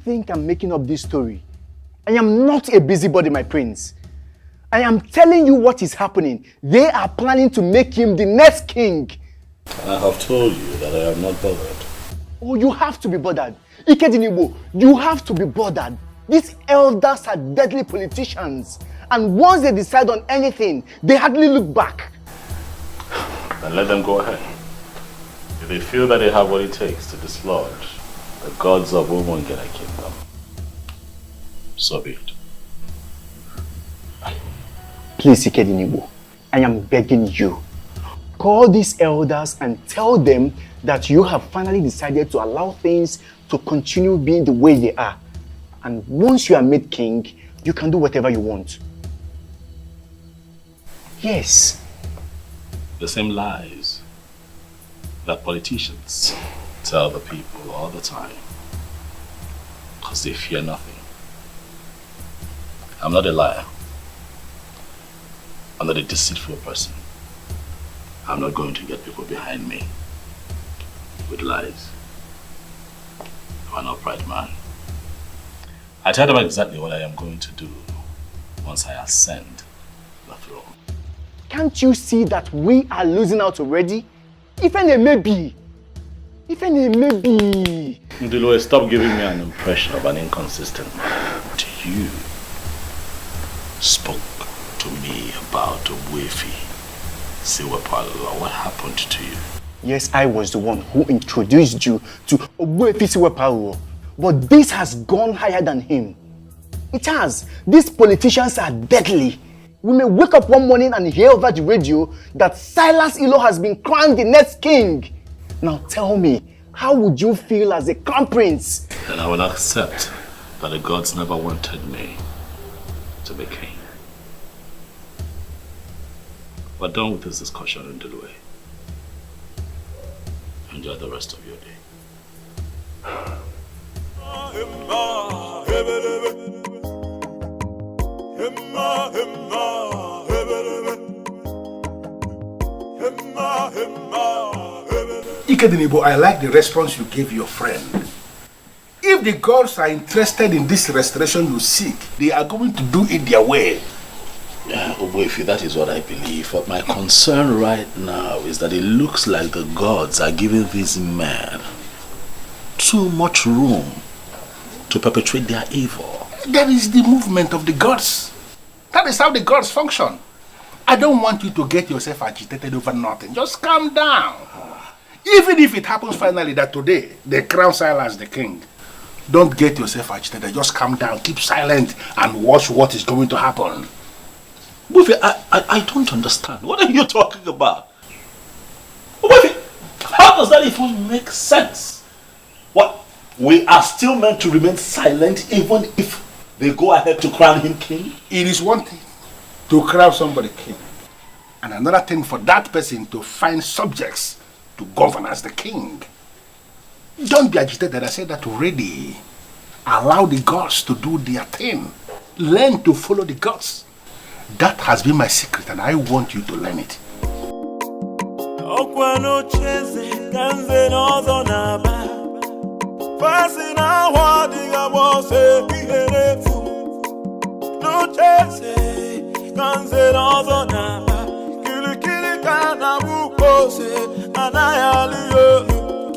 think I'm making up this story? I am not a busybody, my prince. I am telling you what is happening. They are planning to make him the next king. I have told you that I am not bothered. Oh, you have to be bothered. Ikedinibo, you have to be bothered. These elders are deadly politicians. And once they decide on anything, they hardly look back. Then let them go ahead. If they feel that they have what it takes to dislodge the gods of Umongera Kingdom, so be it. Please, Ikedinibo, I am begging you. Call these elders and tell them that you have finally decided to allow things to continue being the way they are. And once you are made king, you can do whatever you want. Yes. The same lies that politicians tell the people all the time, because they fear nothing. I'm not a liar. I'm not a deceitful person. I'm not going to get people behind me with lies. I'm an upright man. I tell them exactly what I am going to do once I ascend the throne. Can't you see that we are losing out already? Even a maybe. Ndilo, stop giving me an impression of an inconsistent man. You spoke to me about Wefi Siwepalo. What happened to you? Yes, I was the one who introduced you to Wefi Siwepalo. But this has gone higher than him. It has. These politicians are deadly. We may wake up one morning and hear over the radio that Silas Ilo has been crowned the next king. Now tell me, how would you feel as a crown prince? Then I will accept that the gods never wanted me to be king. We're done with this discussion in Delaware. Enjoy the rest of your day. Ikedinibo, I like the response you gave your friend. If the gods are interested in this restoration you seek, they are going to do it their way. Yeah, Oboifi, that is what I believe. But my concern right now is that it looks like the gods are giving these men too much room to perpetrate their evil. That is the movement of the gods. That is how the gods function. I don't want you to get yourself agitated over nothing. Just calm down. Even if it happens finally that today they crown Silas the king, don't get yourself agitated. Just calm down, keep silent, and watch what is going to happen. Buffy, I don't understand. What are you talking about? Buffy, how does that even make sense? What? We are still meant to remain silent even if they go ahead to crown him king? It is one thing to crown somebody king, and another thing for that person to find subjects to govern as the king. Don't be agitated. I said that already. Allow the gods to do their thing. Learn to follow the gods. That has been my secret, and I want you to learn it.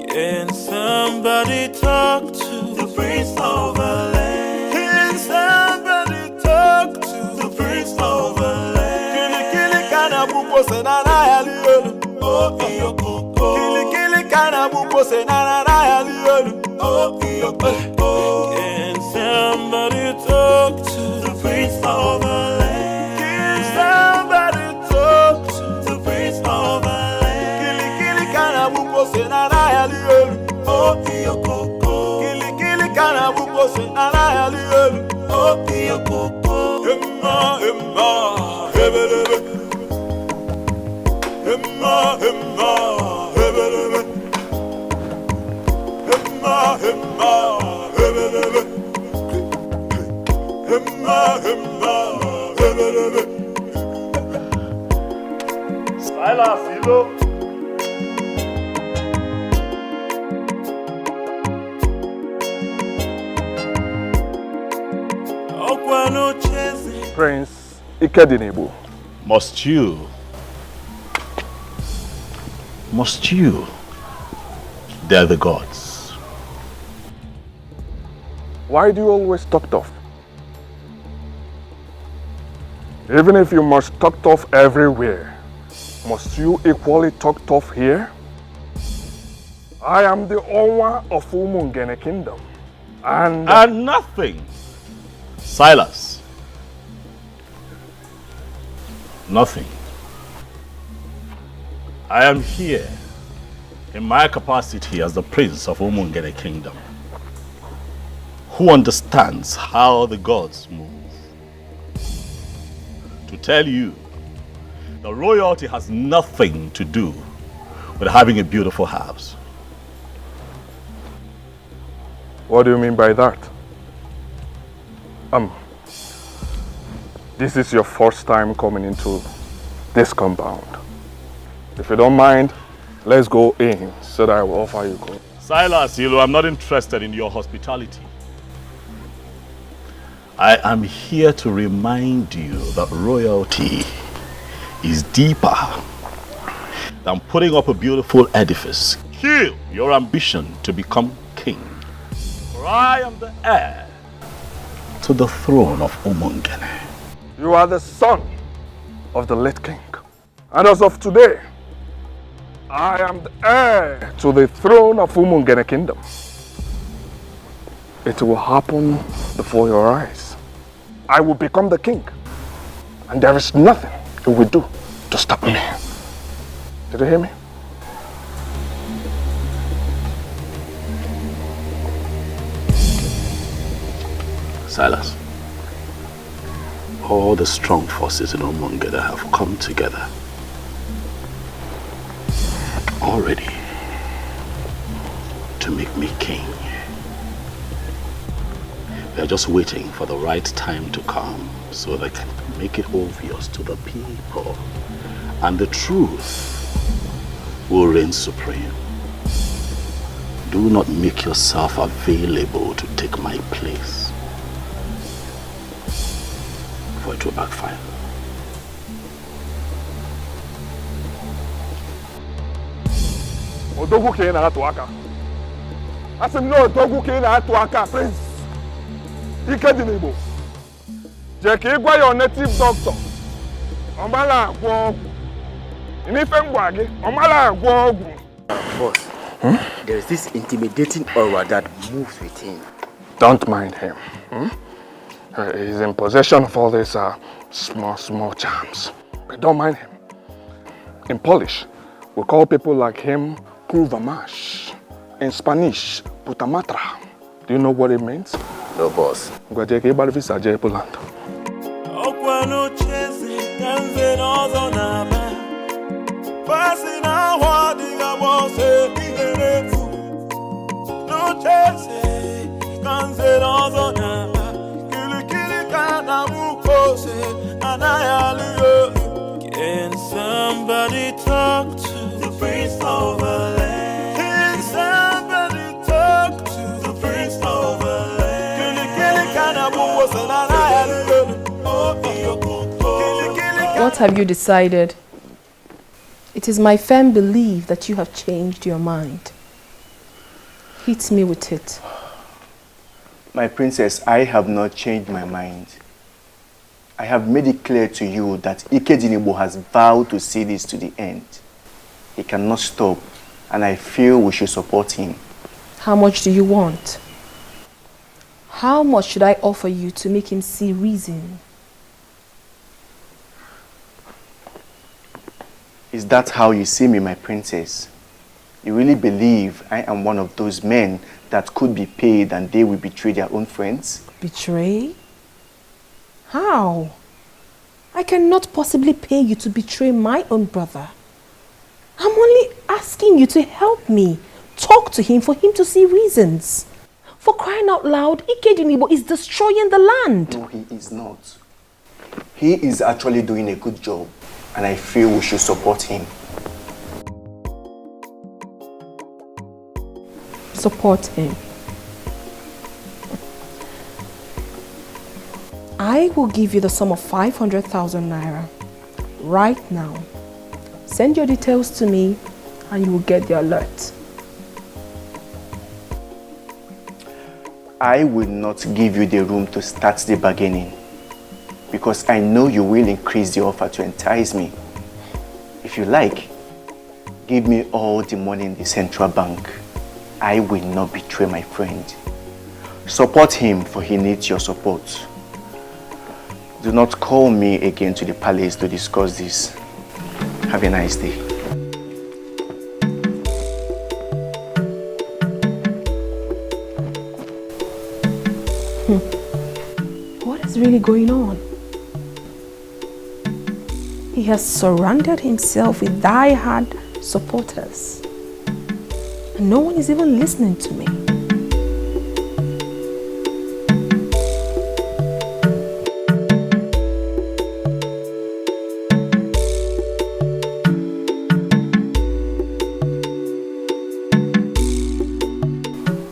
Can somebody talk to the prince of the land? Can somebody talk to the prince of the land? Kili kana buko se na na yaliyo. Oh iyo koko. Kili kana buko se na na yaliyo. Oh iyo koko. Can somebody talk to the prince of the land? Can somebody talk to the prince of the land? Kili kana buko se na na yaliyo. Oh iyo koko. Kili kana buko se na na yaliyo. Oh iyo koko. Emma hebelebe. Emma hebelebe. Emma hebelebe. Emma hebelebe. Silas Ilo. Ikedinebo. Must you? They're the gods. Why do you always talk tough? Even if you must talk tough everywhere, must you equally talk tough here? I am the owner of Umungene Kingdom. And nothing. Silas. Nothing. I am here in my capacity as the prince of Umungene Kingdom, who understands how the gods move. To tell you, the royalty has nothing to do with having a beautiful house. What do you mean by that? This is your first time coming into this compound. If you don't mind, let's go in so that I will offer you coffee. Silas, I'm not interested in your hospitality. I am here to remind you that royalty is deeper than putting up a beautiful edifice. Kill your ambition to become king. For I am the heir to the throne of Umungene. You are the son of the late king. And as of today, I am the heir to the throne of Umungene Kingdom. It will happen before your eyes. I will become the king. And there is nothing you will do to stop me. Did you hear me? Silas, all the strong forces in Umungene have come together already to make me king. They're just waiting for the right time to come so they can make it obvious to the people, and the truth will reign supreme. Do not make yourself available to take my place, for it will backfire. Odogu ke na atu aka. Asim no odogu ke na atu aka, prince. Ikedinebo. Je ke gwa your native doctor. Omala agwo ogu. Inife ngwa gi, omala agwo ogu. Boss, there is this intimidating aura that moves with him. Don't mind him. He's in possession of all these small charms. But don't mind him. In Polish, we call people like him Kurvamash. In Spanish, Putamatra. Do you know what it means? No, boss. Can somebody talk to the prince of the land? Can somebody talk to the prince of the land? What have you decided? It is my firm belief that you have changed your mind. Hit me with it. My princess, I have not changed my mind. I have made it clear to you that Ikedinebo has vowed to see this to the end. He cannot stop, and I feel we should support him. How much do you want? How much should I offer you to make him see reason? Is that how you see me, my princess? You really believe I am one of those men that could be paid and they will betray their own friends? Betray? How? I cannot possibly pay you to betray my own brother. I'm only asking you to help me. Talk to him for him to see reasons. For crying out loud, Ikedinebo is destroying the land. No, he is not. He is actually doing a good job, and I feel we should support him. Support him. I will give you the sum of 500,000 naira right now. Send your details to me and you will get the alert. I will not give you the room to start the bargaining because I know you will increase the offer to entice me. If you like, give me all the money in the central bank. I will not betray my friend. Support him, for he needs your support. Do not call me again to the palace to discuss this. Have a nice day. What is really going on? He has surrounded himself with die-hard supporters. And no one is even listening to me.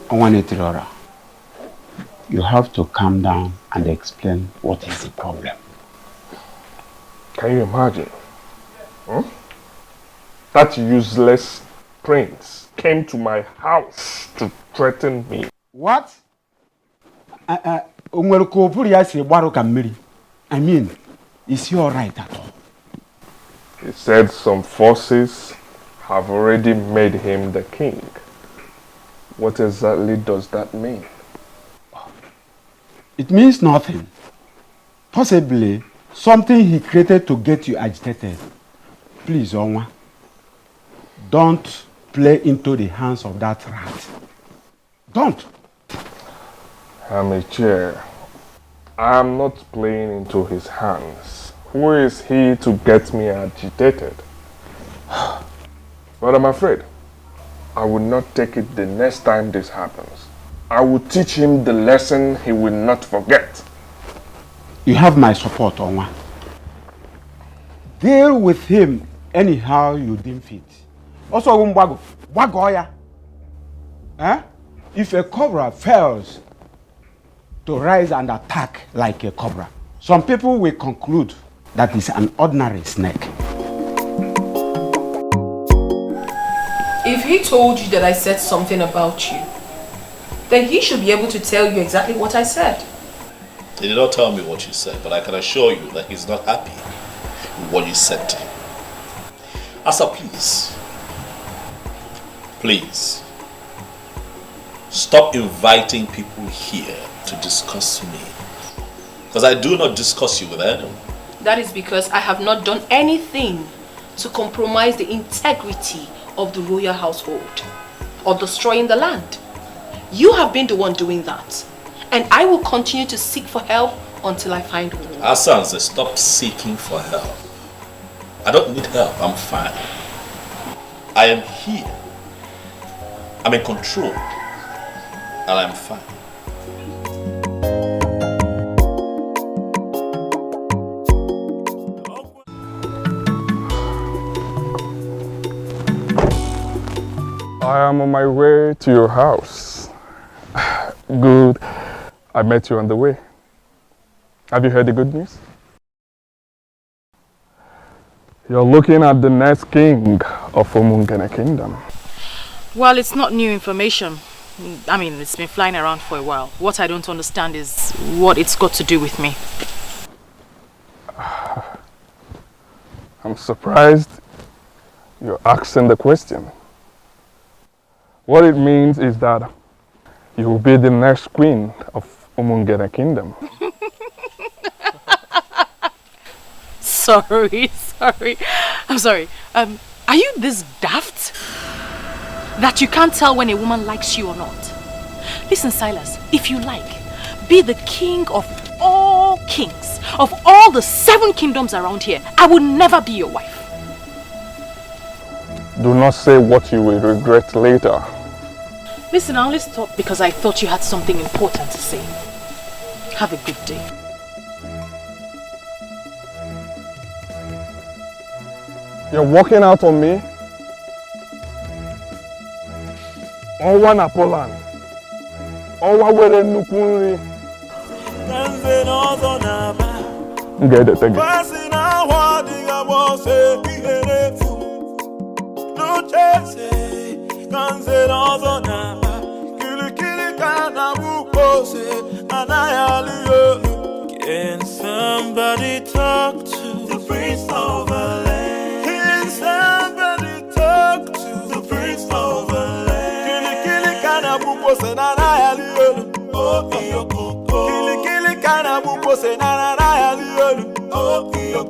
Onwanetirora, you have to calm down and explain what is the problem. Can you imagine? That useless prince came to my house to threaten me. What? I mean, is he alright at all? He said some forces have already made him the king. What exactly does that mean? It means nothing. Possibly something he created to get you agitated. Please, Onwa, don't play into the hands of that rat. Don't. Amiche, I'm not playing into his hands. Who is he to get me agitated? But I'm afraid I will not take it the next time this happens. I will teach him the lesson he will not forget. You have my support, Onwa. Deal with him anyhow you deem fit. Also, Wagoya. If a cobra fails to rise and attack like a cobra, some people will conclude that it's an ordinary snake. If he told you that I said something about you, then he should be able to tell you exactly what I said. He did not tell me what you said, but I can assure you that he's not happy with what you said to him. Asa, please, stop inviting people here to discuss me. Because I do not discuss you with anyone. That is because I have not done anything to compromise the integrity of the royal household or destroying the land. You have been the one doing that. And I will continue to seek for help until I find one. Asanze, stop seeking for help. I don't need help, I'm fine. I am here. I'm in control. And I'm fine. I am on my way to your house. Good. I met you on the way. Have you heard the good news? You're looking at the next king of Omungene Kingdom. Well, it's not new information. I mean, it's been flying around for a while. What I don't understand is what it's got to do with me. I'm surprised you're asking the question. What it means is that you will be the next queen of Omungene Kingdom. Sorry. I'm sorry. Are you this daft? That you can't tell when a woman likes you or not? Listen, Silas, if you like, be the king of all kings, of all the 7 kingdoms around here. I will never be your wife. Do not say what you will regret later. Listen, I only stopped because I thought you had something important to say. Have a good day. You're walking out on me? Owa Napolan. Owa were nukunri. Get it again. Can somebody talk to the Prince of LA? Can somebody talk to the Prince of LA? Kili kana buko se na na ya liolu. Oh iyo kili kana buko se na na ya liolu. Oh iyo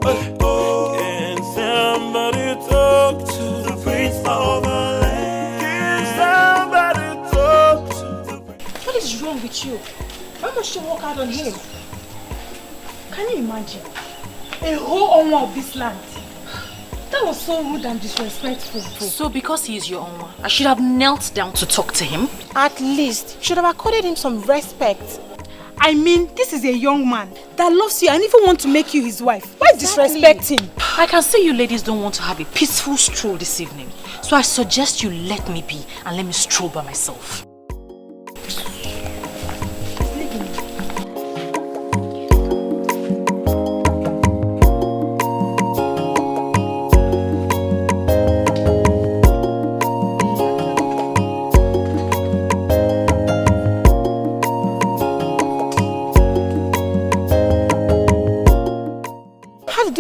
Can somebody talk to the Prince of LA? Can somebody talk to the Prince? What is wrong with you? Why must you walk out on him? Can you imagine? A whole owner of this land. That was so rude and disrespectful. So because he is your owner, I should have knelt down to talk to him? At least, you should have accorded him some respect. I mean, this is a young man that loves you and even wants to make you his wife. Why disrespect him? I can see you ladies don't want to have a peaceful stroll this evening. So I suggest you let me be and let me stroll by myself.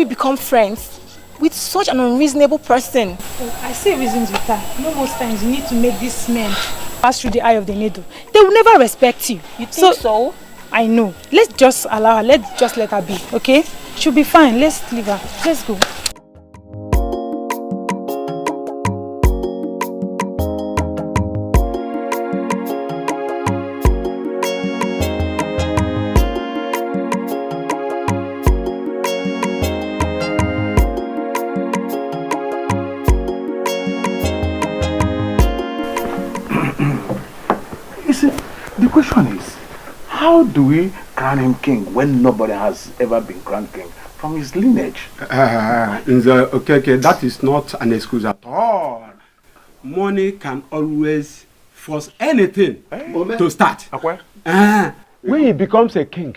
Become friends with such an unreasonable person. Oh, I see reasons with her. No, most times you need to make these men pass through the eye of the needle. They will never respect you. You think so? I know. Let's just allow her. Let's just let her be, okay? She'll be fine. Let's leave her. Let's go. The question is, how do we crown him king when nobody has ever been crowned king from his lineage? Okay, that is not an excuse at all. Money can always force anything to start. When he becomes a king,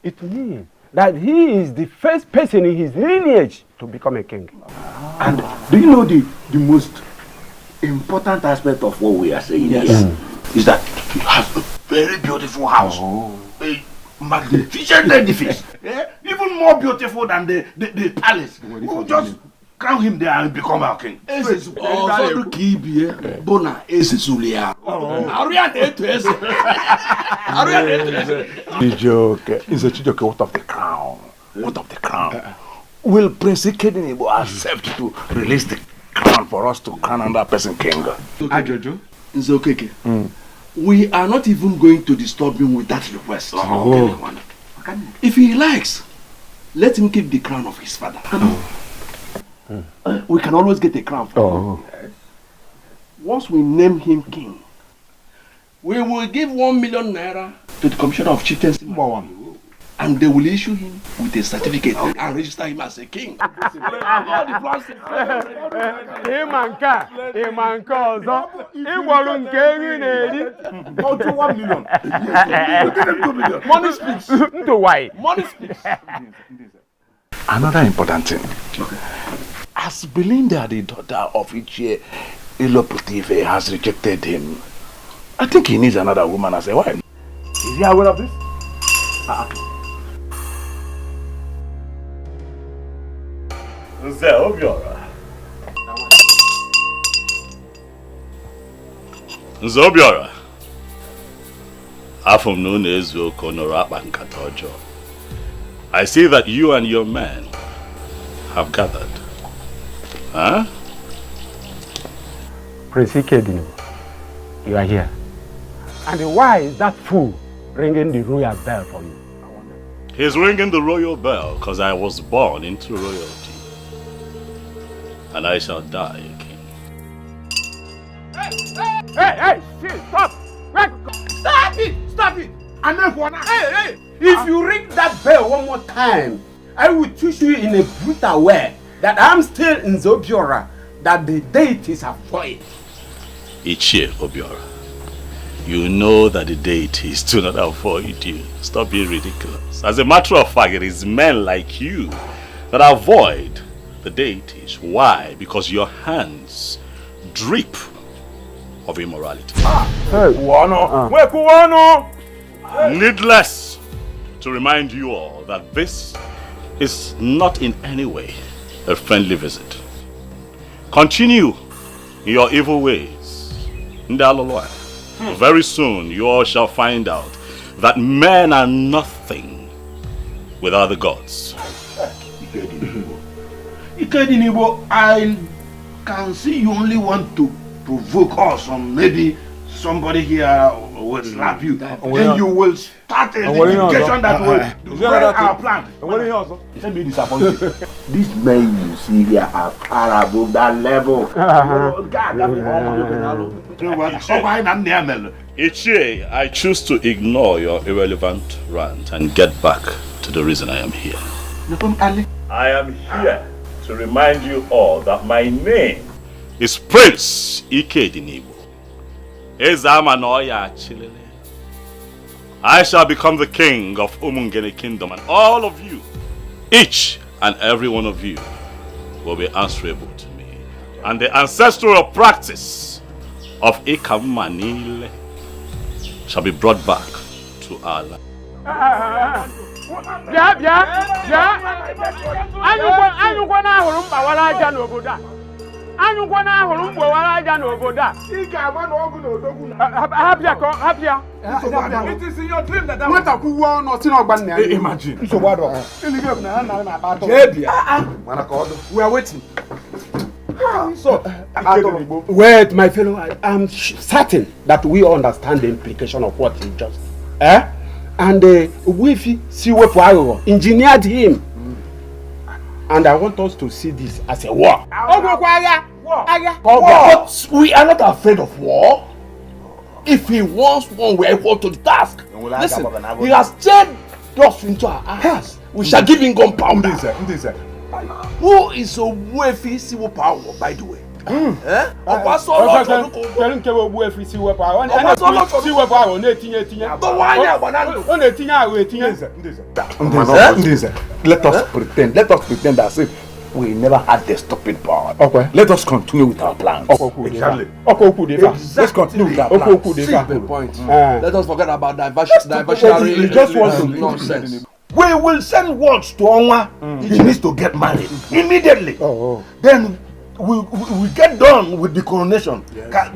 it means that he is the first person in his lineage to become a king. And do you know the most important aspect of what we are saying here? Is that he has a very beautiful house, a magnificent edifice, even more beautiful than the palace. We'll just crown him there and become our king. Chijoke, what of the crown? What of the crown? Will Prince Ikedinebo accept to release the crown for us to crown another person king? Ajojo, Nzokeke. We are not even going to disturb him with that request. If he likes, let him keep the crown of his father. We can always get a crown for him. Once we name him king, we will give 1 million naira to the commissioner of chieftaincy, and they will issue him with a certificate and register him as a king. Money speaks. Money speaks. Another important thing. As Belinda, the daughter of Ichie Iloputive, has rejected him, I think he needs another woman as a wife. Is he aware of this? Nze Obiora. Nze Obiora. Afum no nezu konoro akpa nkata ọjọọ. I see that you and your men have gathered. Huh? Prince Ikedinebo, you are here. And why is that fool ringing the royal bell for you? He's ringing the royal bell because I was born into royalty. And I shall die a king. Hey, stop! Stop it! Stop it! Hey, if you ring that bell one more time, I will teach you in a brutal way that I'm still in Zobiora, that the deities have foiled. Ichie Obiora, You know that the deities do not avoid you. Stop being ridiculous. As a matter of fact, it is men like you that avoid the deities. Why? Because your hands drip of immorality. Needless to remind you all that this is not in any way a friendly visit. Continue in your evil ways. Very soon you all shall find out that men are nothing without the gods. Ikedinibo, I can see you only want to provoke us, or maybe somebody here will slap you. Then you will start a litigation that will destroy our plan. Let me disappoint you. These men you see here are far above that level. Ichie, I choose to ignore your irrelevant rant and get back to the reason I am here. I am here to remind you all that my name is Prince Ikedinibo. I shall become the king of Umungene Kingdom, and all of you, each and every one of you, will be answerable to me. And the ancestral practice of Ikamanile shall be brought back to our land. It is in your dream that imagine. We are waiting. So, wait, my fellow, I'm certain that we understand the implication of what he just and Wifi Siwepo engineered him. And I want us to see this as a war. But we are not afraid of war. If he wants one, we are equal to the task. Listen, he has turned us into our eyes. We shall give him gunpowder. Who is a Wifi Siwepo, by the way? Don't Let us pretend as if we never had the stupid power. Okay. Let us continue with our plans. Exactly. Let's continue with our plans. See the point. Let us forget about diversionary nonsense. We will send words to Onwa. He needs to get married immediately. Then we get done with the coronation. Let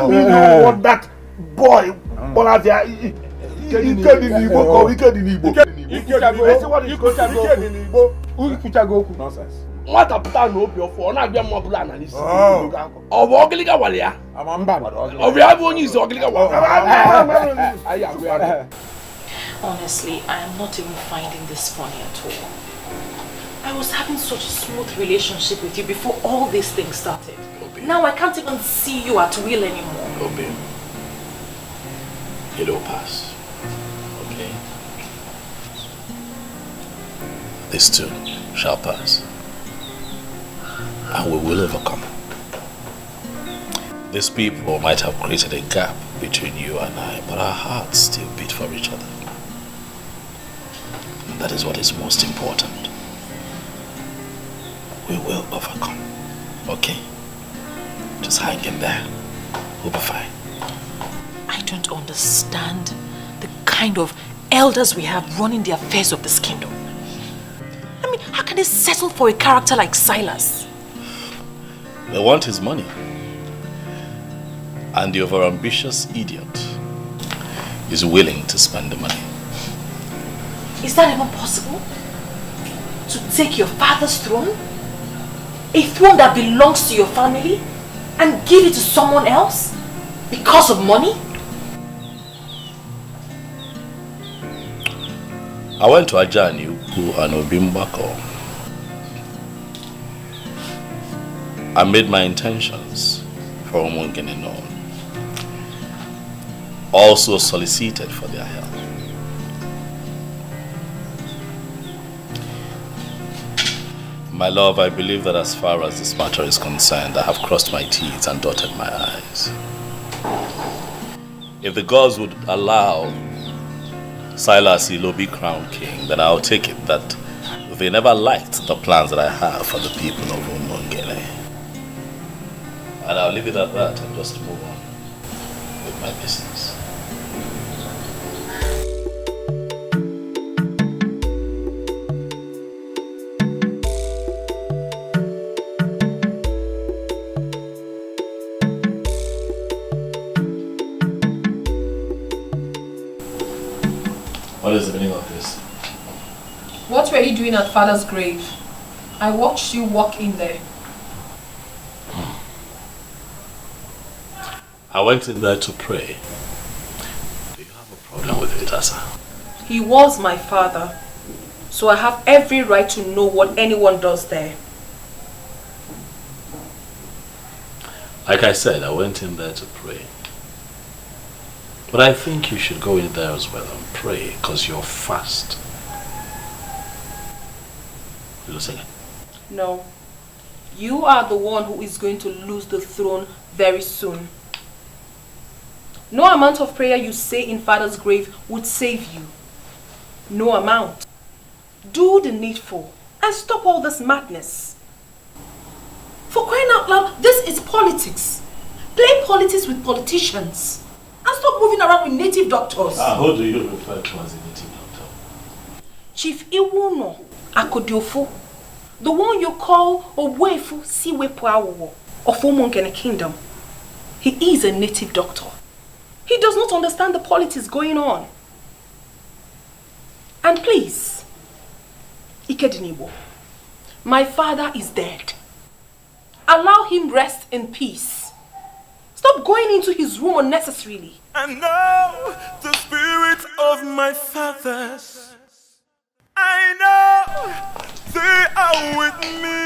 me know what that boy what a plan no be for na bia mo bla analysis obo ogiliga wale ya amamba obi abonyi is ogiliga wale. Honestly, I am not even finding this funny at all. I was having such a smooth relationship with you before all these things started. Now I can't even see you at will anymore. Obi, it'll pass. Okay? This too shall pass. And we will overcome. These people might have created a gap between you and I, but our hearts still beat for each other. And that is what is most important. We will overcome. Okay? Just hang in there. We'll be fine. I don't understand the kind of elders we have running the affairs of this kingdom. I mean, how can they settle for a character like Silas? They want his money. And the overambitious idiot is willing to spend the money. Is that even possible? To take your father's throne? A throne that belongs to your family? And give it to someone else? Because of money? I went to Ajani and Obimbako. I made my intentions for Umungene known. Also solicited for their help. My love, I believe that as far as this matter is concerned, I have crossed my T's and dotted my I's. If the gods would allow Silas Ilo be crowned king, then I'll take it that they never liked the plans that I have for the people of Umongene. And I'll leave it at that and just move on with my business. What is the meaning of this? What were you doing at Father's grave? I watched you walk in there. I went in there to pray. Do you have a problem with it, Asa? He was my father, so I have every right to know what anyone does there. Like I said, I went in there to pray. But I think you should go in there as well and pray, because you're fast. You listening? No. You are the one who is going to lose the throne very soon. No amount of prayer you say in Father's grave would save you. No amount. Do the needful and stop all this madness. For crying out loud, this is politics. Play politics with politicians. And stop moving around with native doctors. Who do you refer to as a native doctor? Chief Iwuno Akodiofo, the one you call Owefu Siwepuawo of Umongene Kingdom. He is a native doctor. He does not understand the politics going on. And please, Ikedinibo, my father is dead. Allow him rest in peace. Stop going into his room unnecessarily. And now the spirit of my fathers, I know they are with me.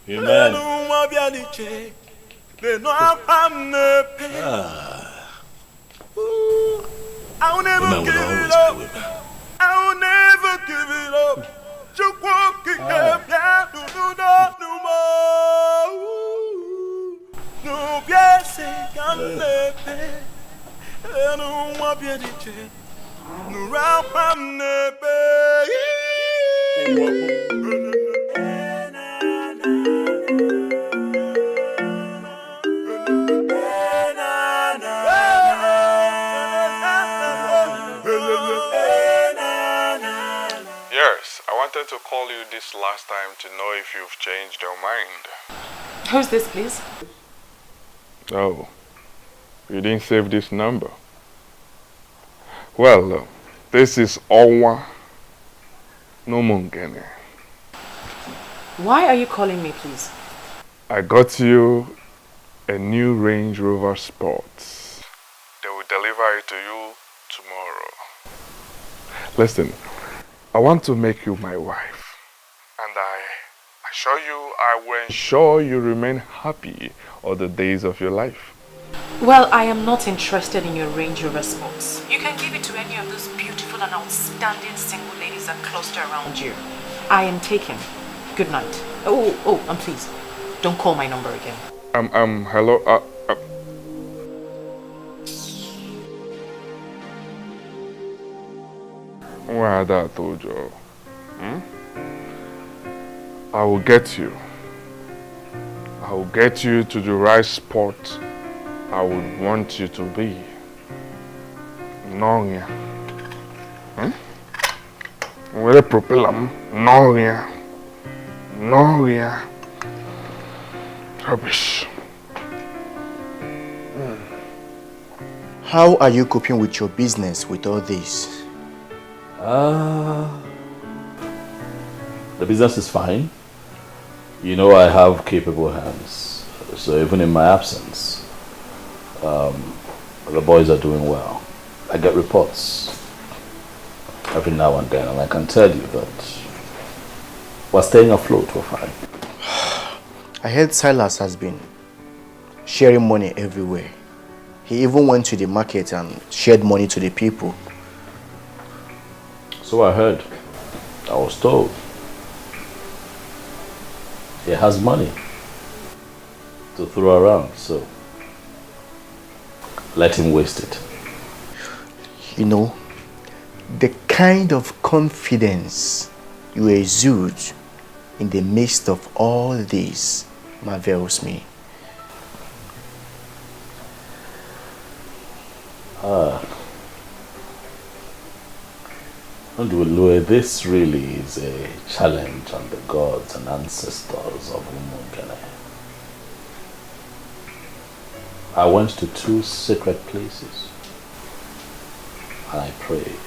Amen. I'll never Women give will it always up. be women. I'll never give it up. Yes, I wanted to call you this last time to know if you've changed your mind. Who's this, please? Oh, you didn't save this number. Well, this is Owa Nomongene. Why are you calling me, please? I got you a new Range Rover Sport. They will deliver it to you tomorrow. Listen, I want to make you my wife. And I assure you I will ensure you remain happy all the days of your life. Well, I am not interested in your Range Rover Sports. You can give it to any of those beautiful and outstanding single ladies that cluster around you. I am taken. Good night. Oh, and please, don't call my number again. Hello, Wada Tojo. I will get you. I will get you to the right spot I would want you to be. Nonya. Where propeller? Nonya. Nonya. Rubbish. How are you coping with your business with all this? The business is fine. You know I have capable hands. So even in my absence, the boys are doing well. I get reports every now and then, and I can tell you that we're staying afloat, we're fine. I heard Silas has been sharing money everywhere. He even went to the market and shared money to the people. So I heard. I was told. He has money to throw around, so let him waste it. You know, the kind of confidence you exude in the midst of all this marvels me. This really is a challenge on the gods and ancestors of Umungene. I went to 2 sacred places and I prayed.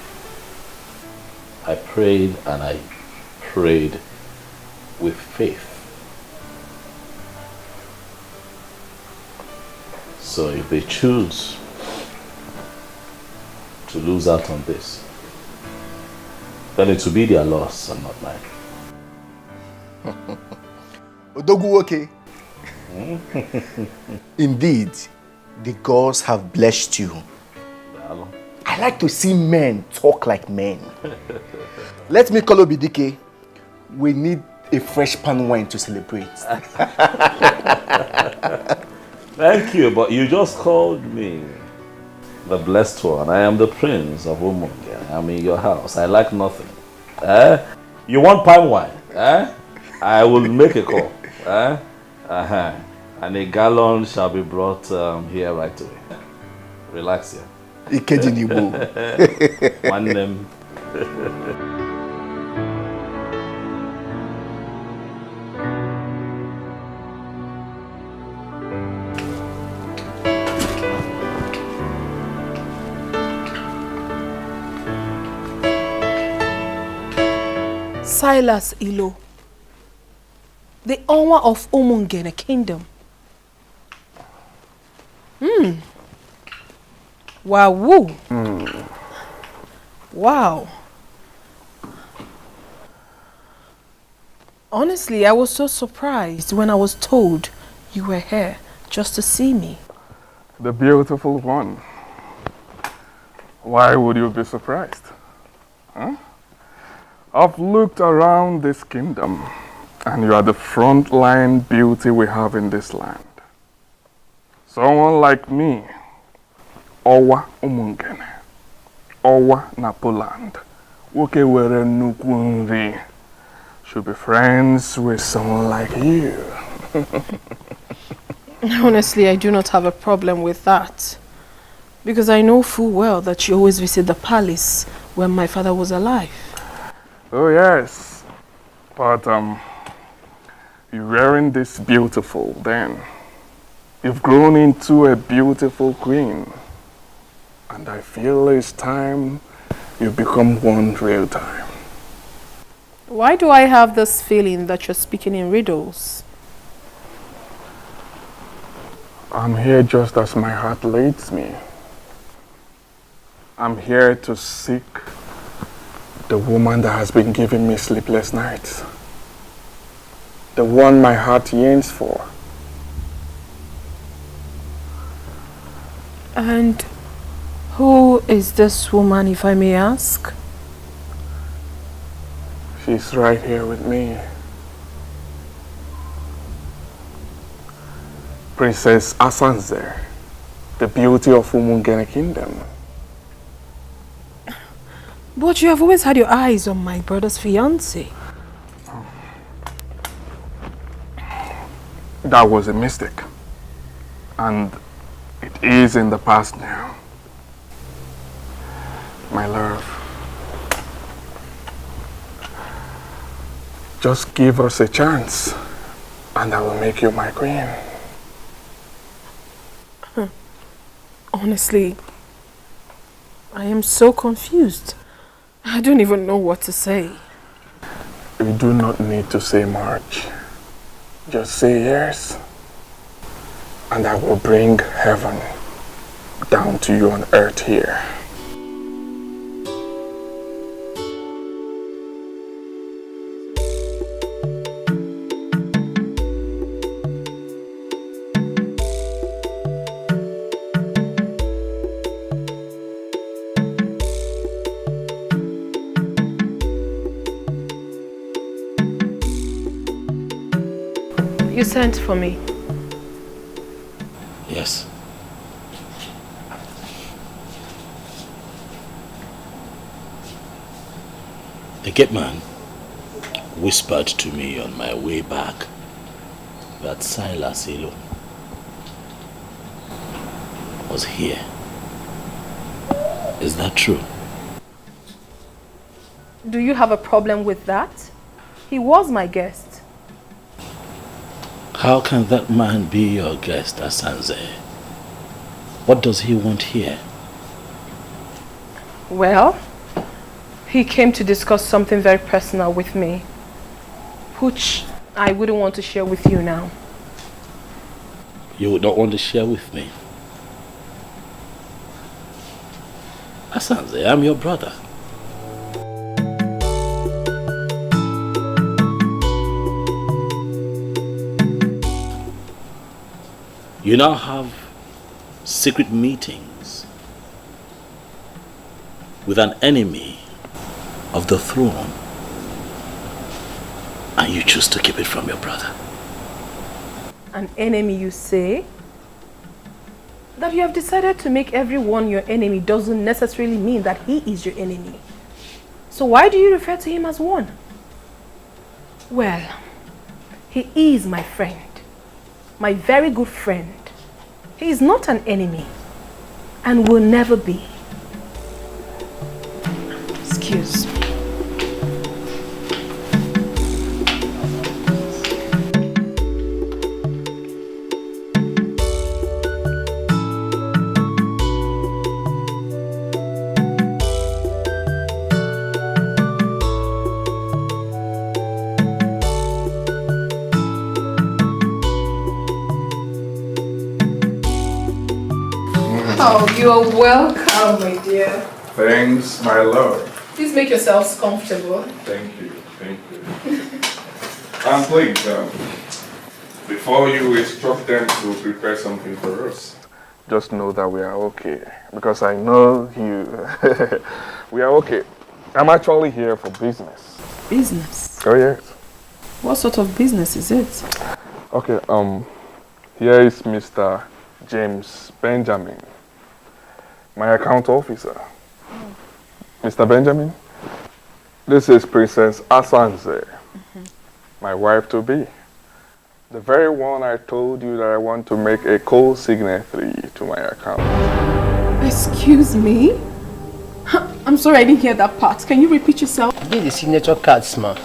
I prayed and I prayed with faith. So if they choose to lose out on this, then it will be their loss and not mine. Odogu, okay. Indeed, the gods have blessed you. I like to see men talk like men. Let me call Obidike. We need a fresh pan wine to celebrate. Thank you, but you just called me the blessed one. I am the prince of Umunge. I'm in your house. I like nothing. You want palm wine? I will make a call. And a gallon shall be brought here right away. Relax here. One name. Silas Ilo, the owner of Umungene Kingdom. Wow. Wow. Honestly, I was so surprised when I was told you were here just to see me. The beautiful one. Why would you be surprised? Huh? I've looked around this kingdom, and you are the frontline beauty we have in this land. Someone like me, Owa Umungene, Owa Napoland, Woke were Nukunri, should be friends with someone like you. Honestly, I do not have a problem with that. Because I know full well that you always visit the palace when my father was alive. Oh yes, but you weren't this beautiful then. You've grown into a beautiful queen. And I feel it's time you become one real time. Why do I have this feeling that you're speaking in riddles? I'm here just as my heart leads me. I'm here to seek the woman that has been giving me sleepless nights. The one my heart yearns for. And who is this woman, if I may ask? She's right here with me. Princess Asanze, the beauty of Umungene Kingdom. But you have always had your eyes on my brother's fiancé. That was a mistake. And it is in the past now. My love. Just give us a chance and I will make you my queen. Honestly, I am so confused. I don't even know what to say. You do not need to say much. Just say yes. And I will bring heaven down to you on earth here. You sent for me. Yes. The gate man whispered to me on my way back that Silas Elo was here. Is that true? Do you have a problem with that? He was my guest. How can that man be your guest, Asanze? What does he want here? Well, he came to discuss something very personal with me, which I wouldn't want to share with you now. You would not want to share with me? Asanze, I'm your brother. You now have secret meetings with an enemy of the throne, and you choose to keep it from your brother. An enemy, you say? That you have decided to make everyone your enemy doesn't necessarily mean that he is your enemy. So why do you refer to him as one? Well, he is my friend. My very good friend. He is not an enemy and will never be. Excuse me. Oh, you're welcome, my dear. Thanks, my lord. Please make yourselves comfortable. Thank you, thank you. And please, before you instruct them to prepare something for us, just know that we are okay. Because I know you. We are okay. I'm actually here for business. Business? Oh, yes. What sort of business is it? Okay, here is Mr. James Benjamin, my account officer. Mr. Benjamin, this is Princess Asanze, my wife-to-be. The very one I told you that I want to make a co-signatory to my account. Excuse me? I'm sorry, I didn't hear that part. Can you repeat yourself? Get the signature cards, man.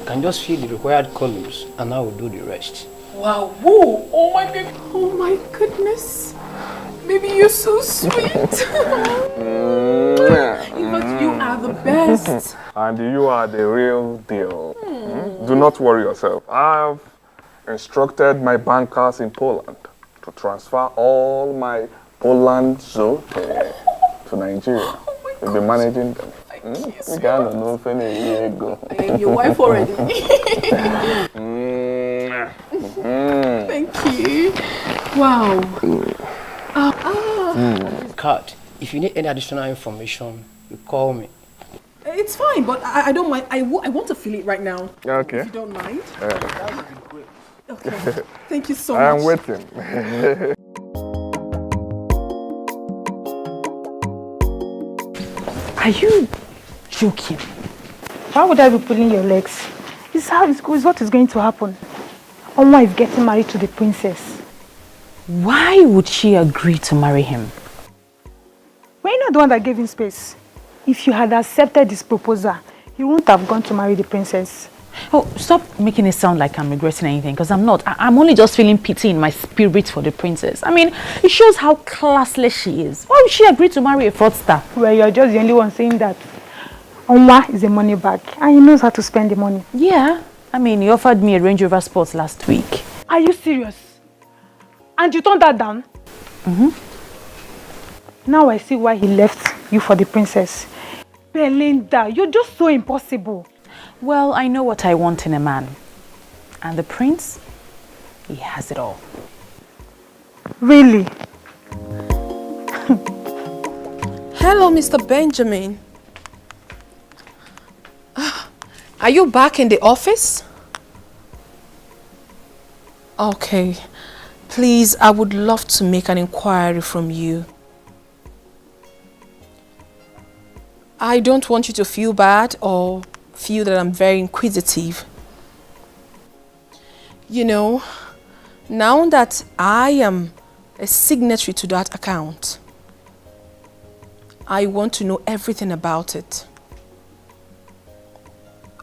Can just fill the required columns and I will do the rest. Wow, whoa, oh my baby, oh my goodness. Baby, you're so sweet. You are the best. And you are the real deal. Do not worry yourself. I've instructed my bankers in Poland to transfer all my Poland zote to Nigeria. We'll be managing them. Thank you so I am your wife already. Thank you. Wow. Card. If you need any additional information, you call me. It's fine, but I don't mind. I want to feel it right now. Okay. If you don't mind. Okay. Thank you so much. I am waiting. Are you joking? Why would I be pulling your legs? It's what is going to happen. Oma is getting married to the princess. Why would she agree to marry him? Were you not the one that gave him space? If you had accepted this proposal, he wouldn't have gone to marry the princess. Oh, stop making it sound like I'm regretting anything, because I'm not. I'm only just feeling pity in my spirit for the princess. I mean, it shows how classless she is. Why would she agree to marry a fraudster? Well, you're just the only one saying that. Oma is a money bag and he knows how to spend the money. Yeah. I mean, he offered me a Range Rover Sport last week. Are you serious? And you turned that down? Now I see why he left you for the princess. Belinda, you're just so impossible. Well, I know what I want in a man. And the prince, he has it all. Really? Hello, Mr. Benjamin. Are you back in the office? Okay. Please, I would love to make an inquiry from you. I don't want you to feel bad or feel that I'm very inquisitive. You know, now that I am a signatory to that account, I want to know everything about it.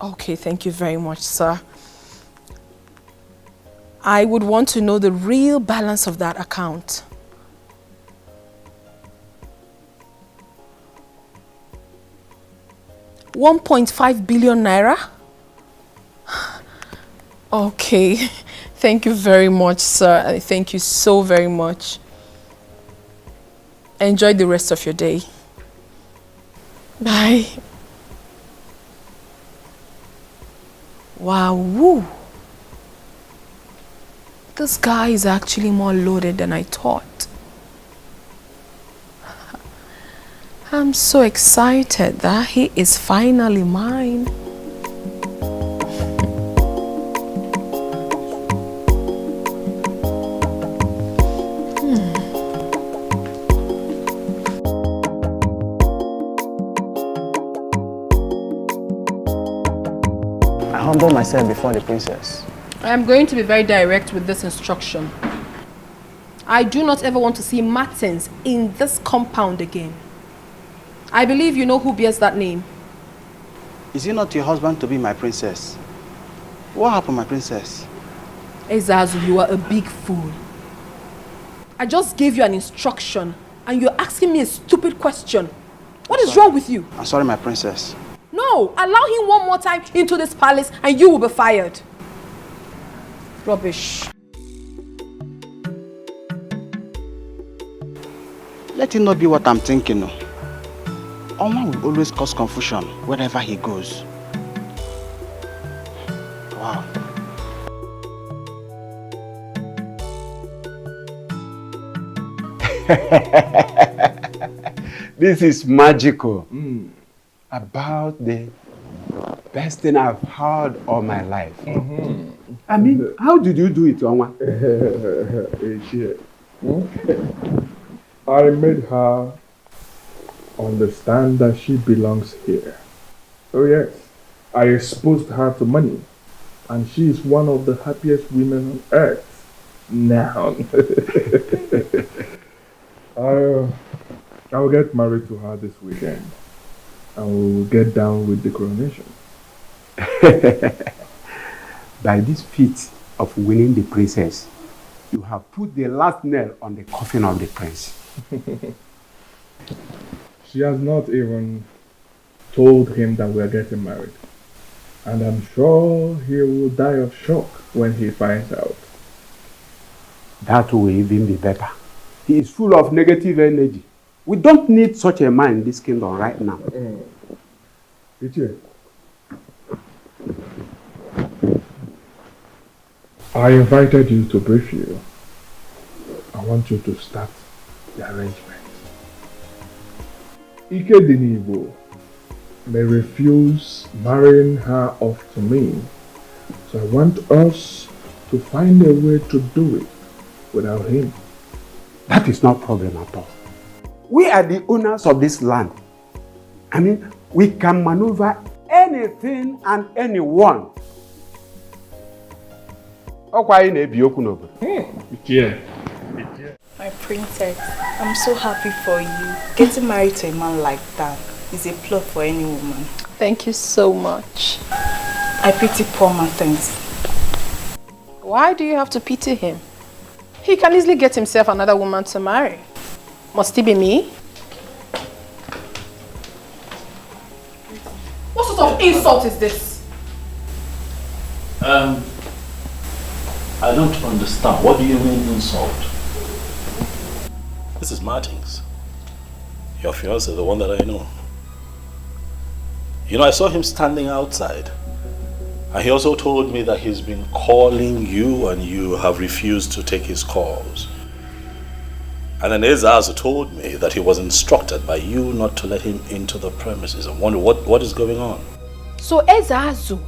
Okay, thank you very much, sir. I would want to know the real balance of that account. £1.5 billion naira? Okay, thank you very much, sir. Thank you so very much. Enjoy the rest of your day. Bye. Wow, woo. This guy is actually more loaded than I thought. I'm so excited that he is finally mine. I humble myself before the princess. I am going to be very direct with this instruction. I do not ever want to see Martins in this compound again. I believe you know who bears that name. Is it not your husband to be my princess? What happened, my princess? Ezazu, you are a big fool. I just gave you an instruction and you're asking me a stupid question. What is wrong with you? I'm sorry, my princess. No, allow him one more time into this palace and you will be fired. Rubbish. Let it not be what I'm thinking. No. Oma will always cause confusion wherever he goes. Wow. This is magical. About the best thing I've heard all my life. I mean, how did you do it, Onwa? I made her understand that she belongs here. Oh yes, I exposed her to money, and she is one of the happiest women on earth now. I'll get married to her this weekend, and we'll get down with the coronation. By this feat of winning the princess, you have put the last nail on the coffin of the prince. She has not even told him that we are getting married. And I'm sure he will die of shock when he finds out. That will even be better. He is full of negative energy. We don't need such a man in this kingdom right now. Ichie, I invited you to brief you. I want you to start the arrangement. Ike Dinibo may refuse marrying her off to me, so I want us to find a way to do it without him. That is not a problem at all. We are the owners of this land. I mean, we can maneuver anything and anyone. My princess, I'm so happy for you. Getting married to a man like that is a plot for any woman. Thank you so much. I pity poor Martins. Why do you have to pity him? He can easily get himself another woman to marry. Must it be me? What sort of insult is this? I don't understand. What do you mean insult? This is Martins. Your fiancé, the one that I know. You know, I saw him standing outside. And he also told me that he's been calling you and you have refused to take his calls. And then Ezazu told me that he was instructed by you not to let him into the premises. I wonder what is going on. So Ezazu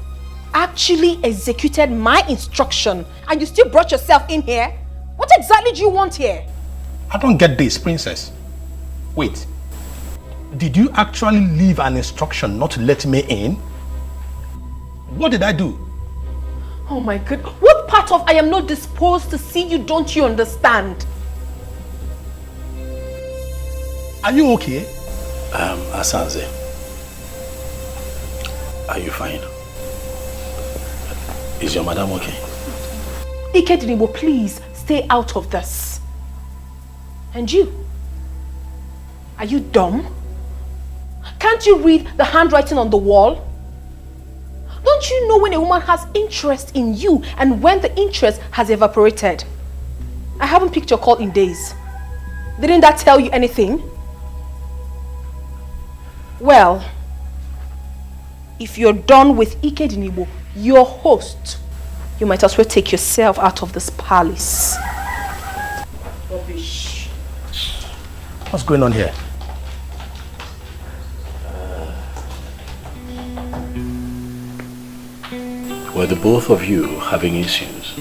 actually executed my instruction and you still brought yourself in here? What exactly do you want here? I don't get this, princess. Wait. Did you actually leave an instruction not to let me in? What did I do? Oh my God. What part of I am not disposed to see you don't you understand? Are you okay? Asanze, are you fine? Is your madam okay? Ikedinibo, please stay out of this. And you? Are you dumb? Can't you read the handwriting on the wall? Don't you know when a woman has interest in you and when the interest has evaporated? I haven't picked your call in days. Didn't that tell you anything? Well, if you're done with Ikedinibo, your host, you might as well take yourself out of this palace. Rubbish. What's going on here? Were the both of you having issues?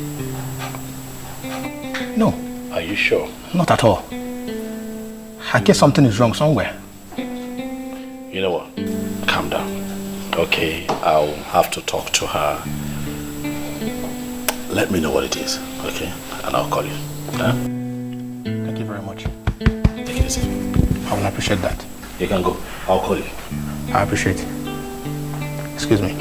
No. Are you sure? Not at all. I guess something is wrong somewhere. You know what? Calm down. Okay, I'll have to talk to her. Let me know what it is, okay? And I'll call you. Huh? Thank you very much. Take it easy. I will appreciate that. You can go. I'll call you. I appreciate it. Excuse me.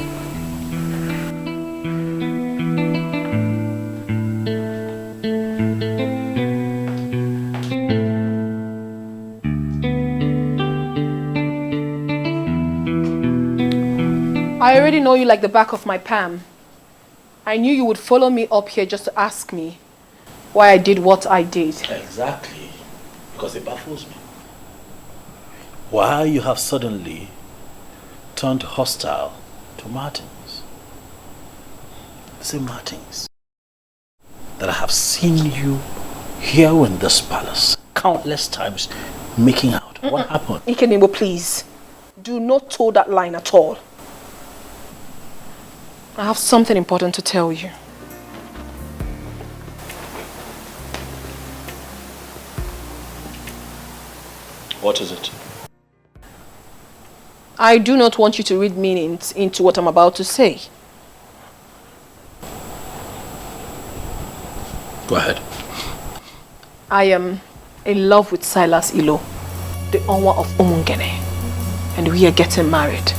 I already know you like the back of my palm. I knew you would follow me up here just to ask me why I did what I did. Exactly. Because it baffles me. Why you have suddenly turned hostile to Martins. The same Martins that I have seen you here in this palace countless times making out. What happened? Ikenebo, please. Do not toe that line at all. I have something important to tell you. What is it? I do not want you to read meanings into what I'm about to say. Go ahead. I am in love with Silas Ilo, the Onwa of Umungene, and we are getting married.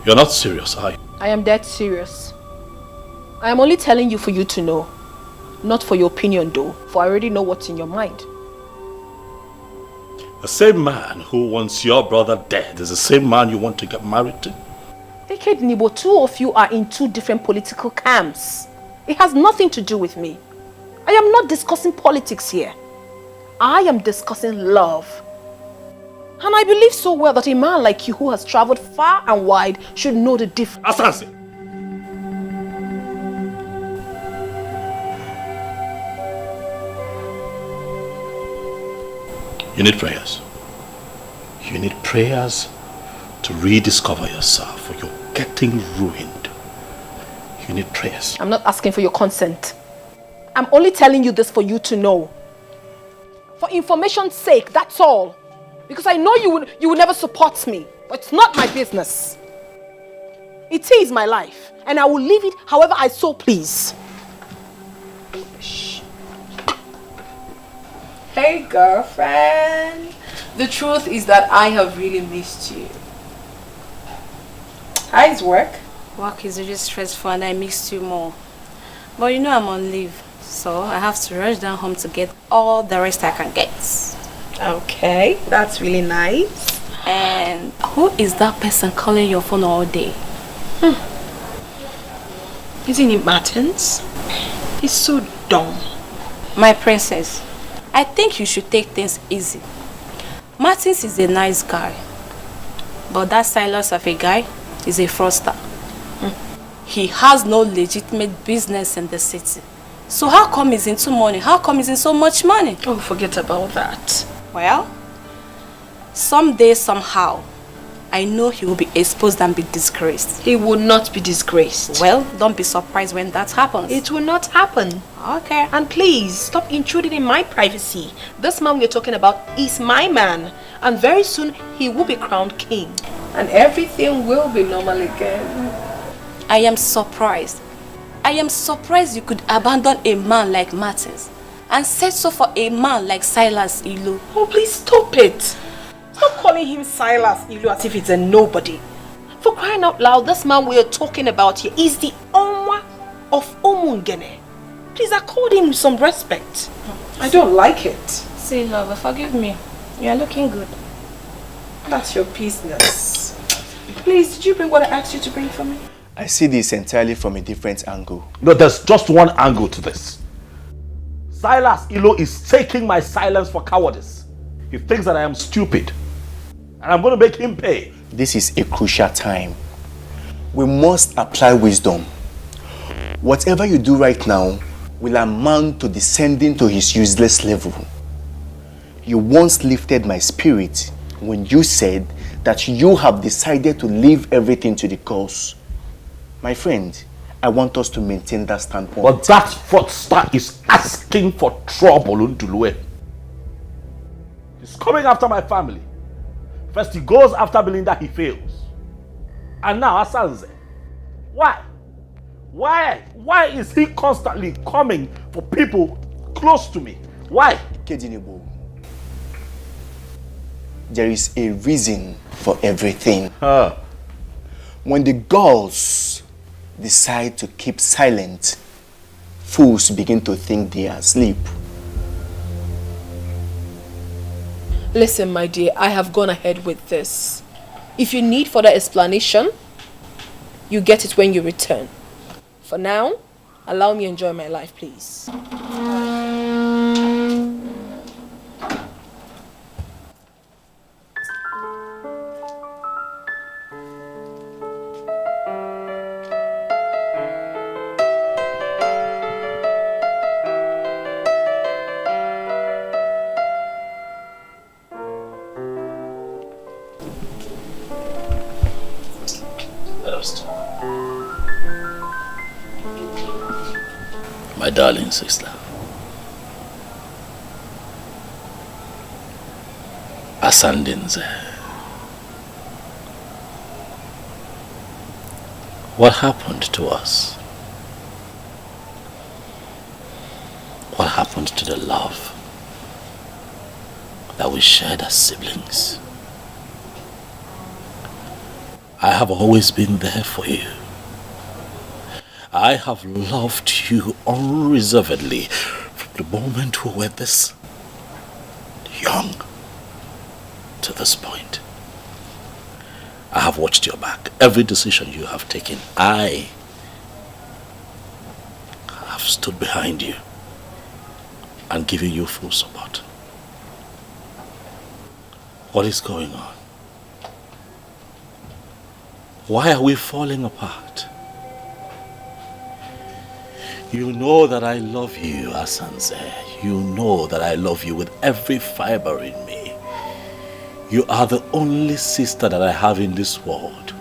You're not serious, are you? I am dead serious. I am only telling you for you to know. Not for your opinion though, for I already know what's in your mind. The same man who wants your brother dead is the same man you want to get married to? Eked Nibo, two of you are in two different political camps. It has nothing to do with me. I am not discussing politics here. I am discussing love. And I believe so well that a man like you who has traveled far and wide should know the difference. Asansi! You need prayers. You need prayers to rediscover yourself, or you're getting ruined. You need prayers. I'm not asking for your consent. I'm only telling you this for you to know. For information's sake, that's all. Because I know you would never support me. But it's not my business. It is my life. And I will live it however I so please. Shh. Hey girlfriend. The truth is that I have really missed you. How's work? Work is really stressful and I missed you more. But you know I'm on leave. So I have to rush down home to get all the rest I can get. Okay, that's really nice. And who is that person calling your phone all day? Isn't it Martins? He's so dumb. My princess, I think you should take things easy. Martins is a nice guy. But that Silas of a guy is a fraudster. He has no legitimate business in the city. So how come he's into money? How come he's in so much money? Oh, forget about that. Well, someday, somehow, I know he will be exposed and be disgraced. He will not be disgraced. Well, don't be surprised when that happens. It will not happen. Okay. And please, stop intruding in my privacy. This man we're talking about is my man. And very soon, he will be crowned king. And everything will be normal again. I am surprised. I am surprised you could abandon a man like Martins and settle for a man like Silas Ilu. Oh, please stop it. Stop calling him Silas Ilu as if it's a nobody. For crying out loud, this man we are talking about here is the Onwa of Omungene. Please accord him some respect. I don't like it. See, lover, forgive me. You are looking good. That's your business. Please, did you bring what I asked you to bring for me? I see this entirely from a different angle. No, there's just one angle to this. Silas Ilo is taking my silence for cowardice. He thinks that I am stupid. And I'm going to make him pay. This is a crucial time. We must apply wisdom. Whatever you do right now will amount to descending to his useless level. You once lifted my spirit when you said that you have decided to leave everything to the cause. My friend, I want us to maintain that standpoint. But that fraudster is asking for trouble, Undulue. He's coming after my family. First he goes after Belinda, he fails. And now Asanze. Why? Why is he constantly coming for people close to me? Why? Kedinebo, there is a reason for everything. When the girls decide to keep silent, fools begin to think they are asleep. Listen, my dear, I have gone ahead with this. If you need further explanation, you get it when you return. For now, allow me to enjoy my life, please. My darling sister, Asandinze, what happened to us? What happened to the love that we shared as siblings? I have always been there for you. I have loved you unreservedly from the moment we were this young to this point. I have watched your back. Every decision you have taken, I have stood behind you and given you full support. What is going on? Why are we falling apart? You know that I love you, Asanze. You know that I love you with every fiber in me. You are the only sister that I have in this world.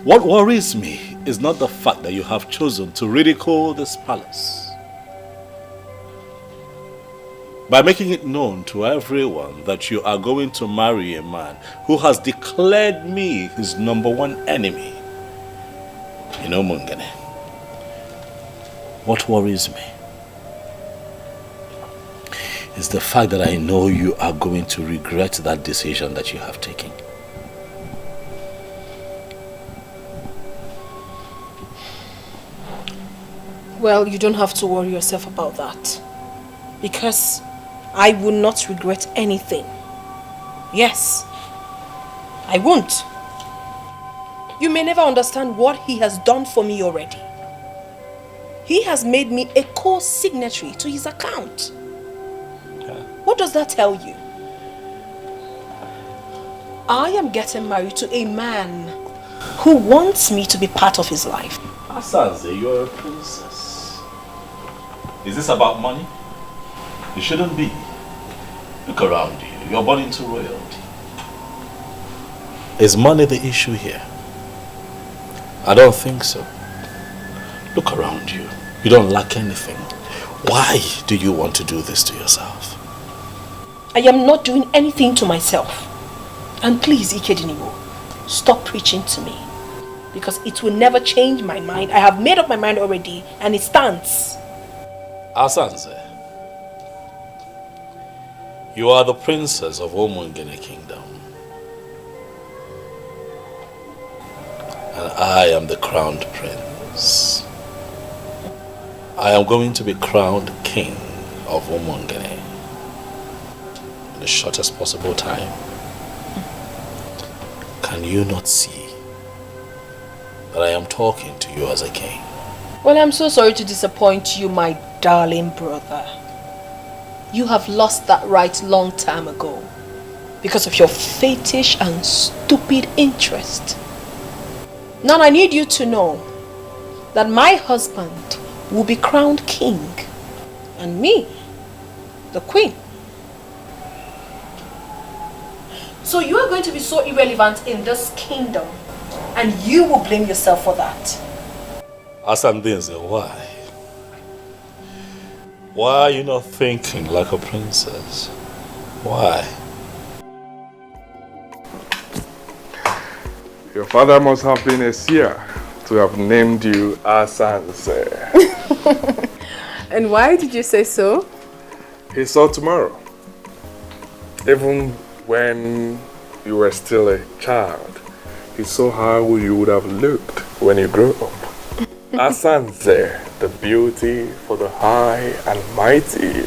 What worries me is not the fact that you have chosen to ridicule this palace. By making it known to everyone that you are going to marry a man who has declared me his #1 enemy. You know, Mungene, what worries me is the fact that I know you are going to regret that decision that you have taken. Well, you don't have to worry yourself about that. Because I will not regret anything. Yes, I won't. You may never understand what he has done for me already. He has made me a co-signatory to his account. What does that tell you? I am getting married to a man who wants me to be part of his life. Asanze, you're a princess. Is this about money? It shouldn't be. Look around you. You're born into royalty. Is money the issue here? I don't think so. Look around you. You don't lack anything. Why do you want to do this to yourself? I am not doing anything to myself. And please, Ikedinibo, stop preaching to me. Because it will never change my mind. I have made up my mind already and it stands. Asanze, you are the princess of Omungene Kingdom. And I am the crowned prince. I am going to be crowned king of Omungene in the shortest possible time. Can you not see that I am talking to you as a king? Well, I'm so sorry to disappoint you, my darling brother. You have lost that right long time ago because of your fetish and stupid interest. Now I need you to know that my husband will be crowned king and me, the queen. So you are going to be so irrelevant in this kingdom and you will blame yourself for that. Asandenze, why? Why are you not thinking like a princess? Why? Your father must have been a seer to have named you Asanze. And why did you say so? He saw tomorrow. Even when you were still a child, he saw how you would have looked when you grew up. Asanze, the beauty for the high and mighty.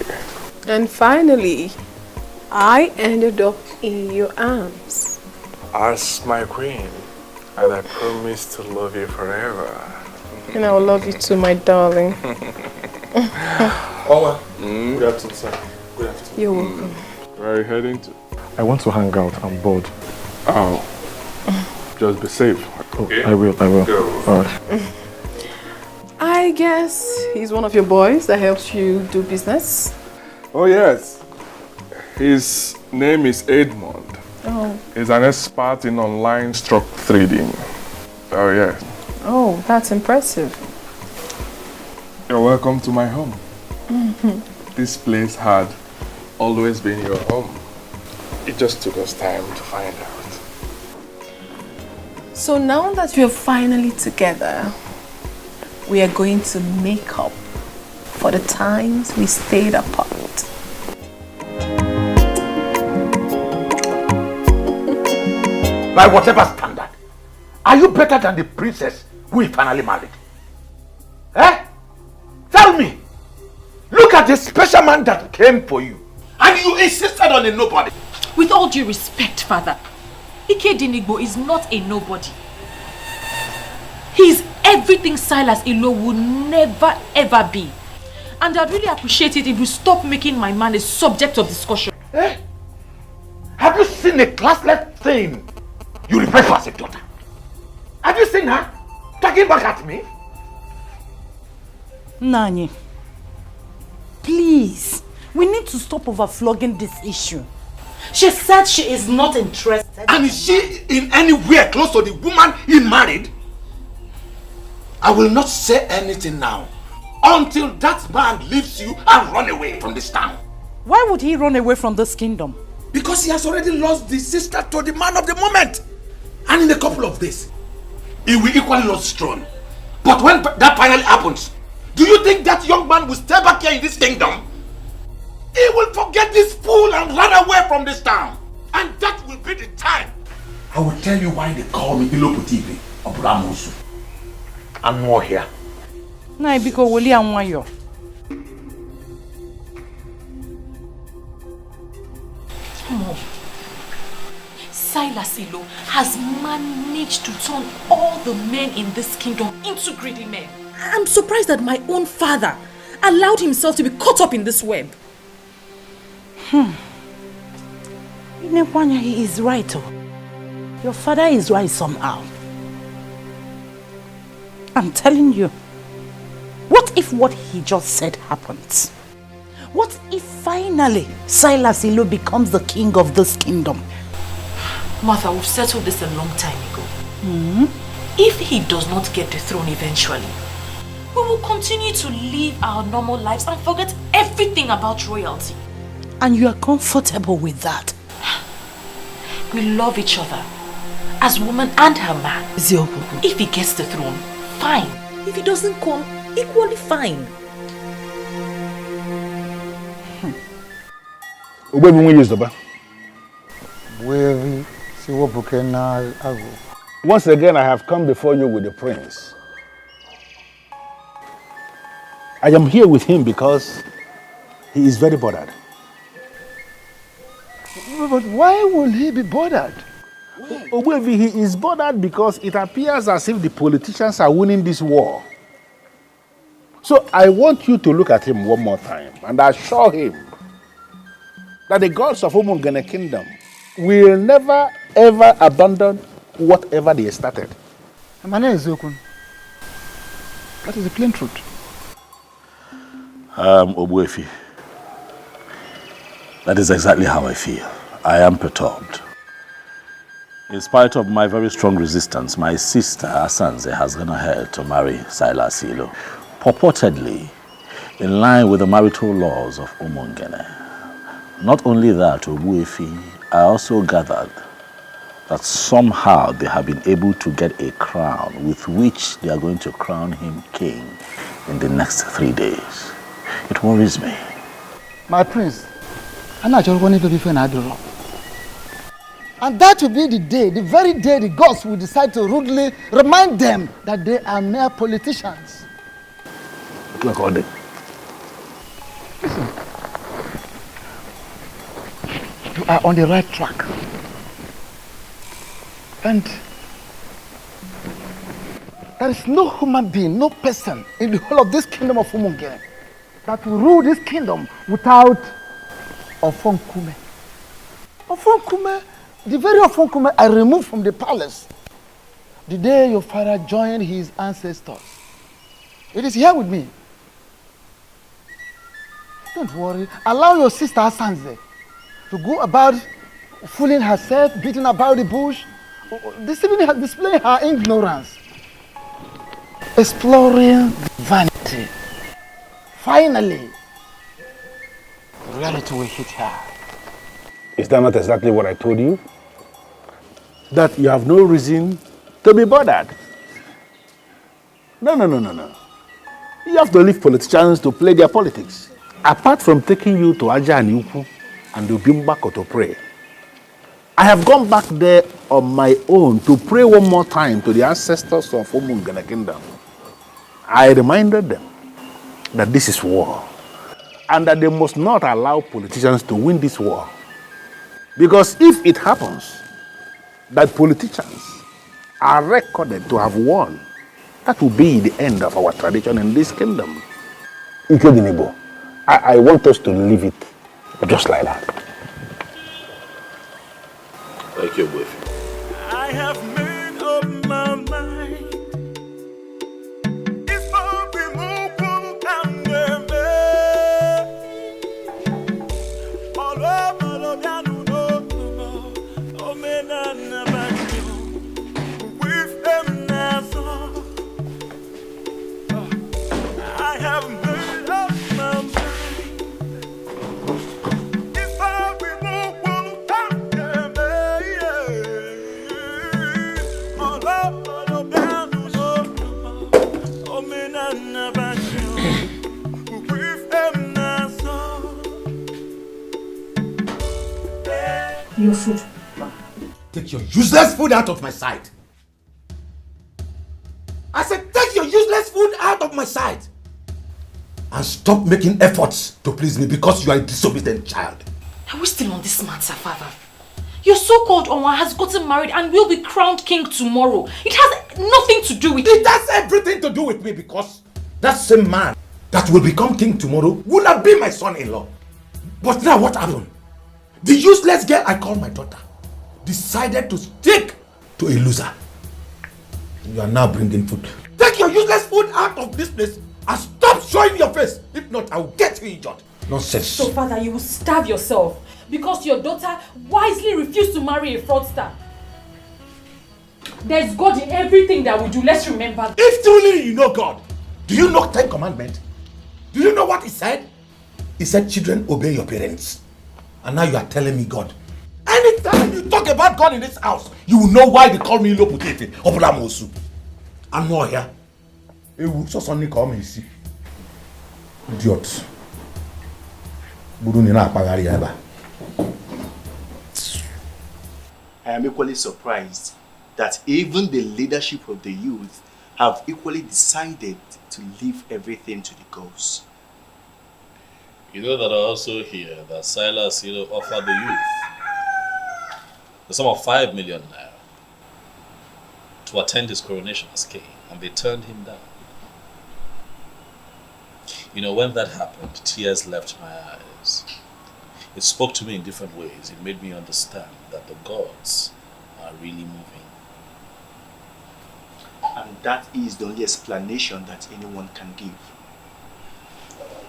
And finally, I ended up in your arms. As my queen, and I promise to love you forever. And I will love you too, my darling. Oma, good afternoon, sir. Good afternoon. You're welcome. Where are you heading to? I want to hang out. I'm bored. Oh. Just be safe. Okay. I will. Go. All right. I guess he's one of your boys that helps you do business. Oh, yes. His name is Edmond. Oh. He's an expert in online stock trading. Oh, yes. Oh, that's impressive. You're welcome to my home. This place had always been your home. It just took us time to find out. So now that we're finally together, we are going to make up for the times we stayed apart. By whatever standard, are you better than the princess who he finally married? Eh? Tell me. Look at the special man that came for you. And you insisted on a nobody. With all due respect, father, Ikedinigbo is not a nobody. He's everything Silas Ilo would never ever be. And I'd really appreciate it if you stop making my man a subject of discussion. Eh? Have you seen a classless thing you refer to as a daughter? Have you seen her talking back at me? Nani, please, we need to stop overflogging this issue. She said she is not interested. And is she in anywhere close to the woman he married? I will not say anything now until that man leaves you and run away from this town. Why would he run away from this kingdom? Because he has already lost the sister to the man of the moment. And in a couple of days, he will equally lose his throne. But when that finally happens, do you think that young man will stay back here in this kingdom? He will forget this fool and run away from this town. And that will be the time. I will tell you why they call me Iloputivi or Bramusu. I'm more here. Nah, because Willie and Wayo. Mom, Silas Ilo has managed to turn all the men in this kingdom into greedy men. I'm surprised that my own father allowed himself to be caught up in this web. Inepanya, he is right. Oh. Your father is right somehow. I'm telling you. What if what he just said happens? What if finally Silas Ilo becomes the king of this kingdom? Martha, we've settled this a long time ago. If he does not get the throne eventually, we will continue to live our normal lives and forget everything about royalty. And you are comfortable with that? We love each other as woman and her man. If he gets the throne, fine. If he doesn't come, equally fine. Once again, I have come before you with the prince. I am here with him because he is very bothered. But why will he be bothered? Obuevi, he is bothered because it appears as if the politicians are winning this war. So I want you to look at him one more time and assure him that the gods of Umungene Kingdom will never ever abandon whatever they started. My name is Okun. That is the plain truth. Obuefi, that is exactly how I feel. I am perturbed. In spite of my very strong resistance, my sister Asanze has gone ahead to marry Silas Ilo, purportedly in line with the marital laws of Umungene. Not only that, Obuefi, I also gathered that somehow they have been able to get a crown with which they are going to crown him king in the next 3 days. It worries me. My prince, I'm not just going to be friend Adoro. And that will be the day, the very day the gods will decide to rudely remind them that they are mere politicians. Listen, you are on the right track. And there is no human being, no person in the whole of this kingdom of Umungene that will rule this kingdom without Ofonkume. Ofonkume, the very Ofonkume I removed from the palace the day your father joined his ancestors. It is here with me. Don't worry. Allow your sister Asanze to go about fooling herself, beating about the bush, displaying her ignorance, exploring vanity. Finally, reality will hit her. is that not exactly what I told you? That you have no reason to be bothered. No. You have to leave politicians to play their politics. Apart from taking you to Aja and Ukwu and Ubimbako to pray, I have gone back there on my own to pray one more time to the ancestors of Umungene Kingdom. I reminded them that this is war and that they must not allow politicians to win this war. Because if it happens that politicians are recorded to have won, that will be the end of our tradition in this kingdom. Including I want us to leave it just like that. Thank you, boyfriend. I have made up my mind. It's for removal and I have made up my mind. It's for removal Your food. Take your useless food out of my sight. I said, take your useless food out of my sight. And stop making efforts to please me because you are a disobedient child. Are we still on this matter, father? Your so-called Onwa has gotten married and will be crowned king tomorrow. It has nothing to do with It has everything to do with me because that same man that will become king tomorrow will have been my son-in-law. But now what happened? The useless girl I call my daughter decided to stick to a loser. You are now bringing food. Take your useless food out of this place and stop showing your face. If not, I will get you injured. Nonsense. So, Father, you will starve yourself because your daughter wisely refused to marry a fraudster. There's God in everything that we do. Let's remember. If truly you know God, do you know 10 commandments? Do you know what he said? He said, children, obey your parents. And now you are telling me God. Anytime you talk about God in this house, you will know why they call me Loputete or Pulamosu. I'm not here. It will so suddenly call me, see. Idiot. I am equally surprised that even the leadership of the youth have equally decided to leave everything to the gods. You know that I also hear that Silas offered the youth the sum of 5 million naira to attend his coronation as king, and they turned him down. When that happened, tears left my eyes. It spoke to me in different ways. It made me understand that the gods are really moving. And that is the only explanation that anyone can give.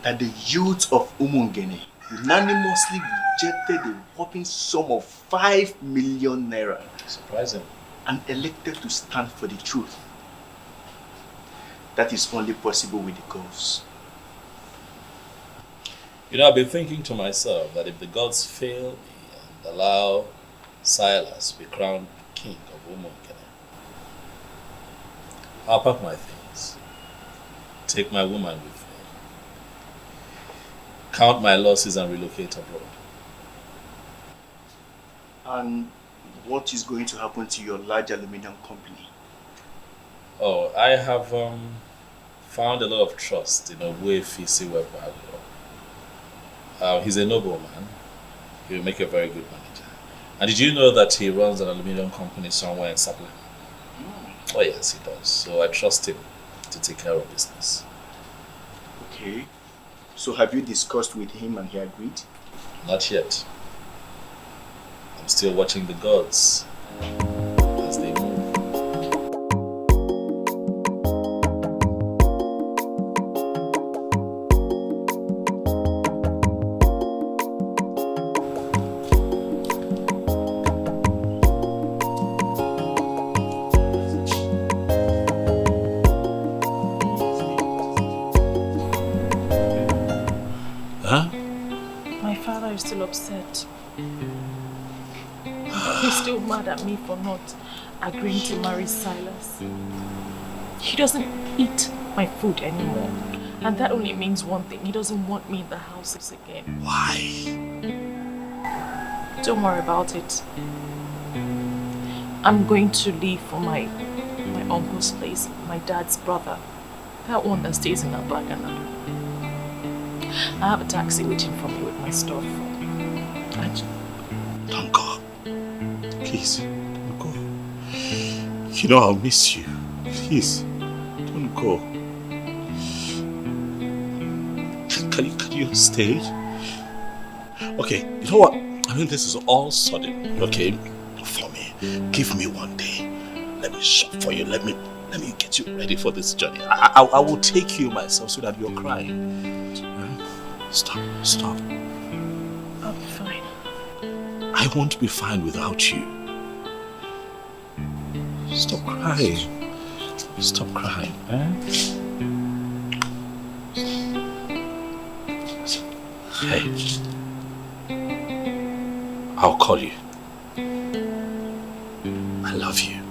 That the youth of Umungene unanimously rejected the whopping sum of 5 million naira. Surprising. And elected to stand for the truth. That is only possible with the gods. I've been thinking to myself that if the gods fail me and allow Silas to be crowned king of Umungene, I'll pack my things, take my woman with me, count my losses and relocate abroad. And what is going to happen to your large aluminium company? Oh, I have found a lot of trust in Fisi Webalo. He's a nobleman. He will make a very good manager. And did you know that he runs an aluminium company somewhere in Sapele? Oh yes, he does. So I trust him to take care of business. Okay. So have you discussed with him and he agreed? Not yet. I'm still watching the gods as they move. Upset. He's still mad at me for not agreeing to marry Silas. He doesn't eat my food anymore. And that only means one thing. He doesn't want me in the houses again. Why? Don't worry about it. I'm going to leave for my uncle's place, my dad's brother. That one that stays in Abagana. I have a taxi waiting for me with my stuff. Don't go. Please, don't go. I'll miss you. Please, don't go. Can you stay? Okay, you know what? This is all sudden, okay? For me. Give me one day. Let me shop for you. Let me get you ready for this journey. I will take you myself so that you're crying. Stop. I'll be fine. I won't be fine without you. Stop crying. Stop crying, Hey. I'll call you. I love you.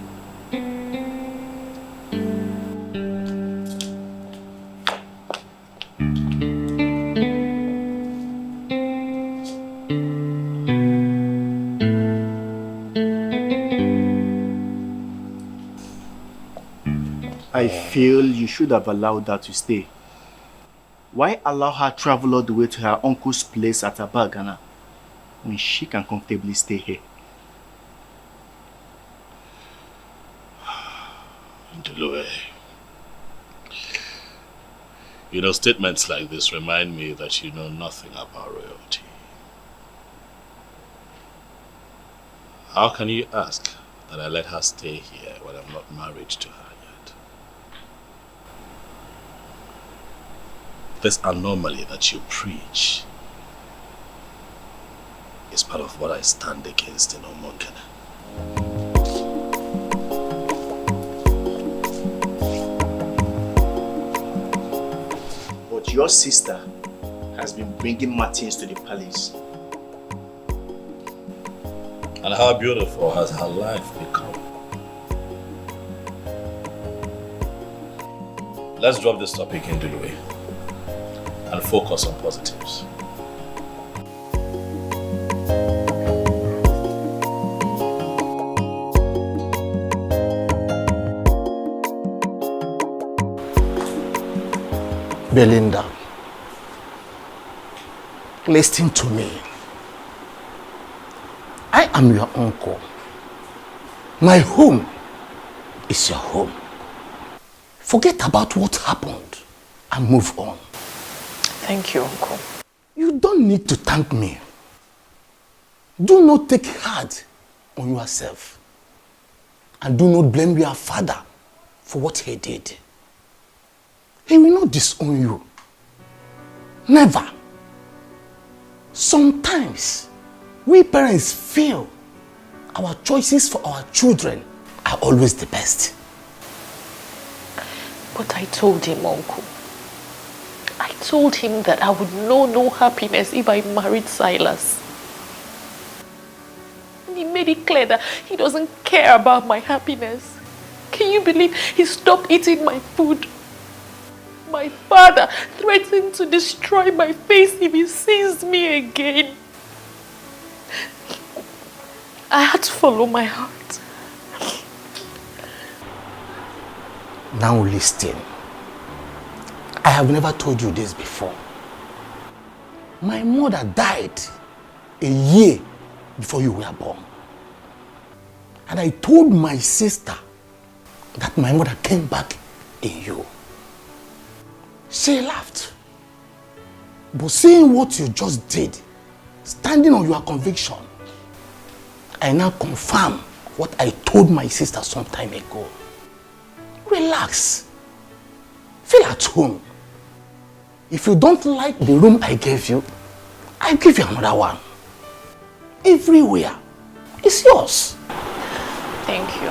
I feel you should have allowed her to stay. Why allow her travel all the way to her uncle's place at Abagana when she can comfortably stay here? Delue. Statements like this remind me that you know nothing about royalty. How can you ask that I let her stay here when I'm not married to her this anomaly that you preach is part of what I stand against in Omonkene. But your sister has been bringing Martins to the palace. And how beautiful has her life become. Let's drop this topic into the way and focus on positives. Belinda, listen to me. I am your uncle. My home is your home. Forget about what happened and move on. Thank you, Uncle. You don't need to thank me. Do not take hard on yourself. And do not blame your father for what he did. He will not disown you. Never. Sometimes, we parents feel our choices for our children are always the best. But I told him, Uncle. I told him that I would know no happiness if I married Silas. And he made it clear that he doesn't care about my happiness. Can you believe he stopped eating my food? My father threatened to destroy my face if he sees me again. I had to follow my heart. Now listen. I have never told you this before. My mother died a year before you were born. And I told my sister that my mother came back in you. She laughed. But seeing what you just did, standing on your conviction, I now confirm what I told my sister some time ago. Relax. Feel at home. If you don't like the room I gave you, I'll give you another one. Everywhere. It's yours. Thank you.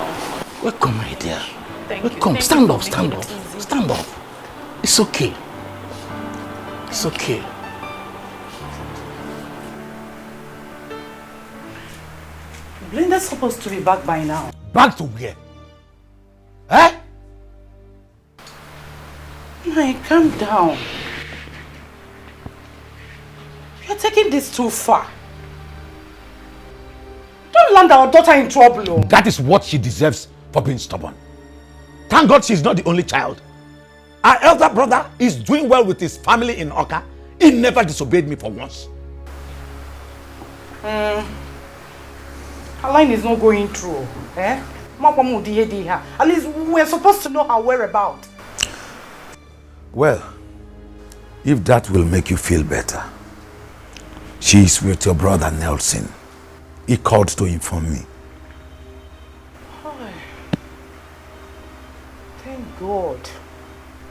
Welcome, my dear. Thank Welcome. you. Stand up, stand up. Stand up. It's okay. It's okay. Blinda's supposed to be back by now. Back to where? Eh? My, calm down. You're taking this too far. Don't land our daughter in trouble. Oh. That is what she deserves for being stubborn. Thank God she's not the only child. Our elder brother is doing well with his family in Oka. He never disobeyed me for once. Her line is not going through. Eh? At least we're supposed to know her whereabouts. Well, if that will make you feel better, she's with your brother Nelson. He called to inform me. Thank God.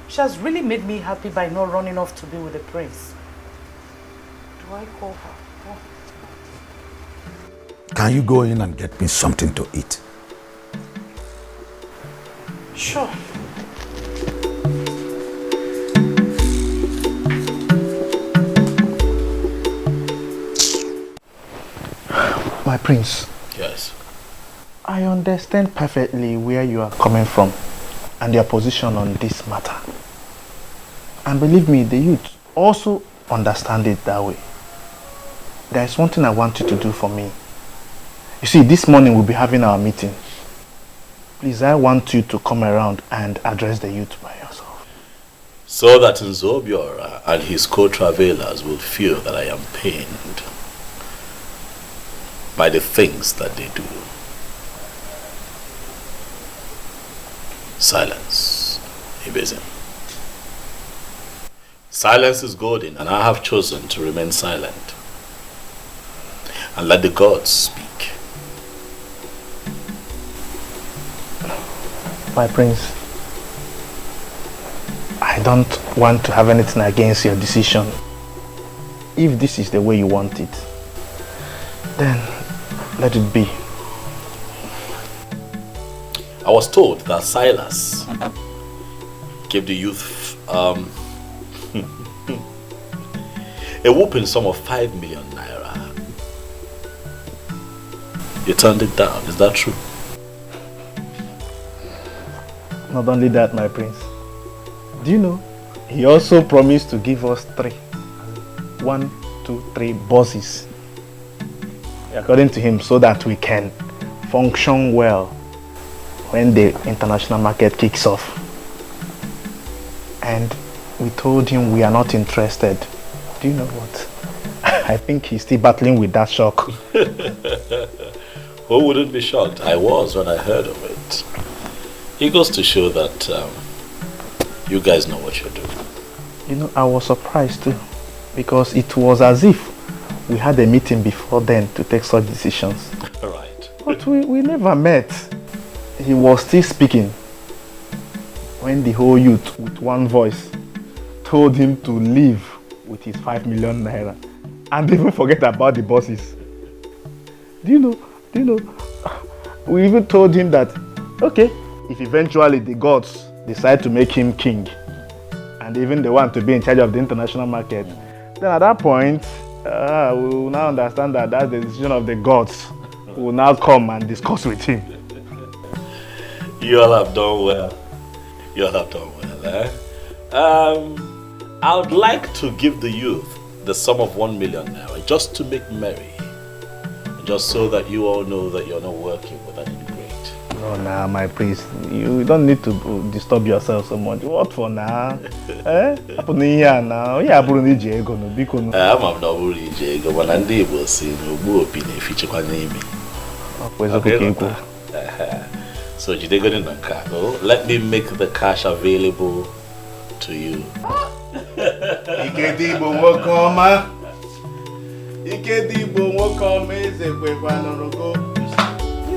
She has really made me happy by not running off to be with the prince. Do I call her? Oh. Can you go in and get me something to eat? Sure. My prince. Yes. I understand perfectly where you are coming from and your position on this matter. And believe me, the youth also understand it that way. There is one thing I want you to do for me. You see, this morning we'll be having our meeting. Please, I want you to come around and address the youth by yourself. So that Nzobiora and his co-travelers will feel that I am pained by the things that they do. Silence, Ibezim. Silence is golden, and I have chosen to remain silent and let the gods speak. My prince, I I don't want to have anything against your decision. If this is the way you want it, then let it be. I was told that Silas gave the youth a whooping sum of 5 million naira. You turned it down, is that true? Not only that, my prince. Do you know, he also promised to give us 3. 1, 2, 3 buses. According to him, so that we can function well when the international market kicks off. And we told him we are not interested. Do you know what? I think he's still battling with that shock. Who wouldn't be shocked? I was when I heard of it. It goes to show that you guys know what you're doing. You know, I was surprised too, because it was as if we had a meeting before then to take such decisions. Right. But we never met. He was still speaking when the whole youth, with one voice, told him to leave with his 5 million naira and even forget about the buses. Do you know, we even told him that, okay, if eventually the gods decide to make him king and even they want to be in charge of the international market, then at that point, we will now understand that that's the decision of the gods. We will now come and discuss with him. You all have done well. You all have done well, eh? I would like to give the youth the sum of 1 million naira just to make merry. Just so that you all know that you're not working with an ingrate. No, nah, my priest. You don't need to disturb yourself so much. What for now? Eh? Happen here now. Yeah, I'm not ego no biko no. I'm not ego, but I'm able to see no more opinion feature kwa name. Okay. So you take it in the car. Let me make the cash available to you. This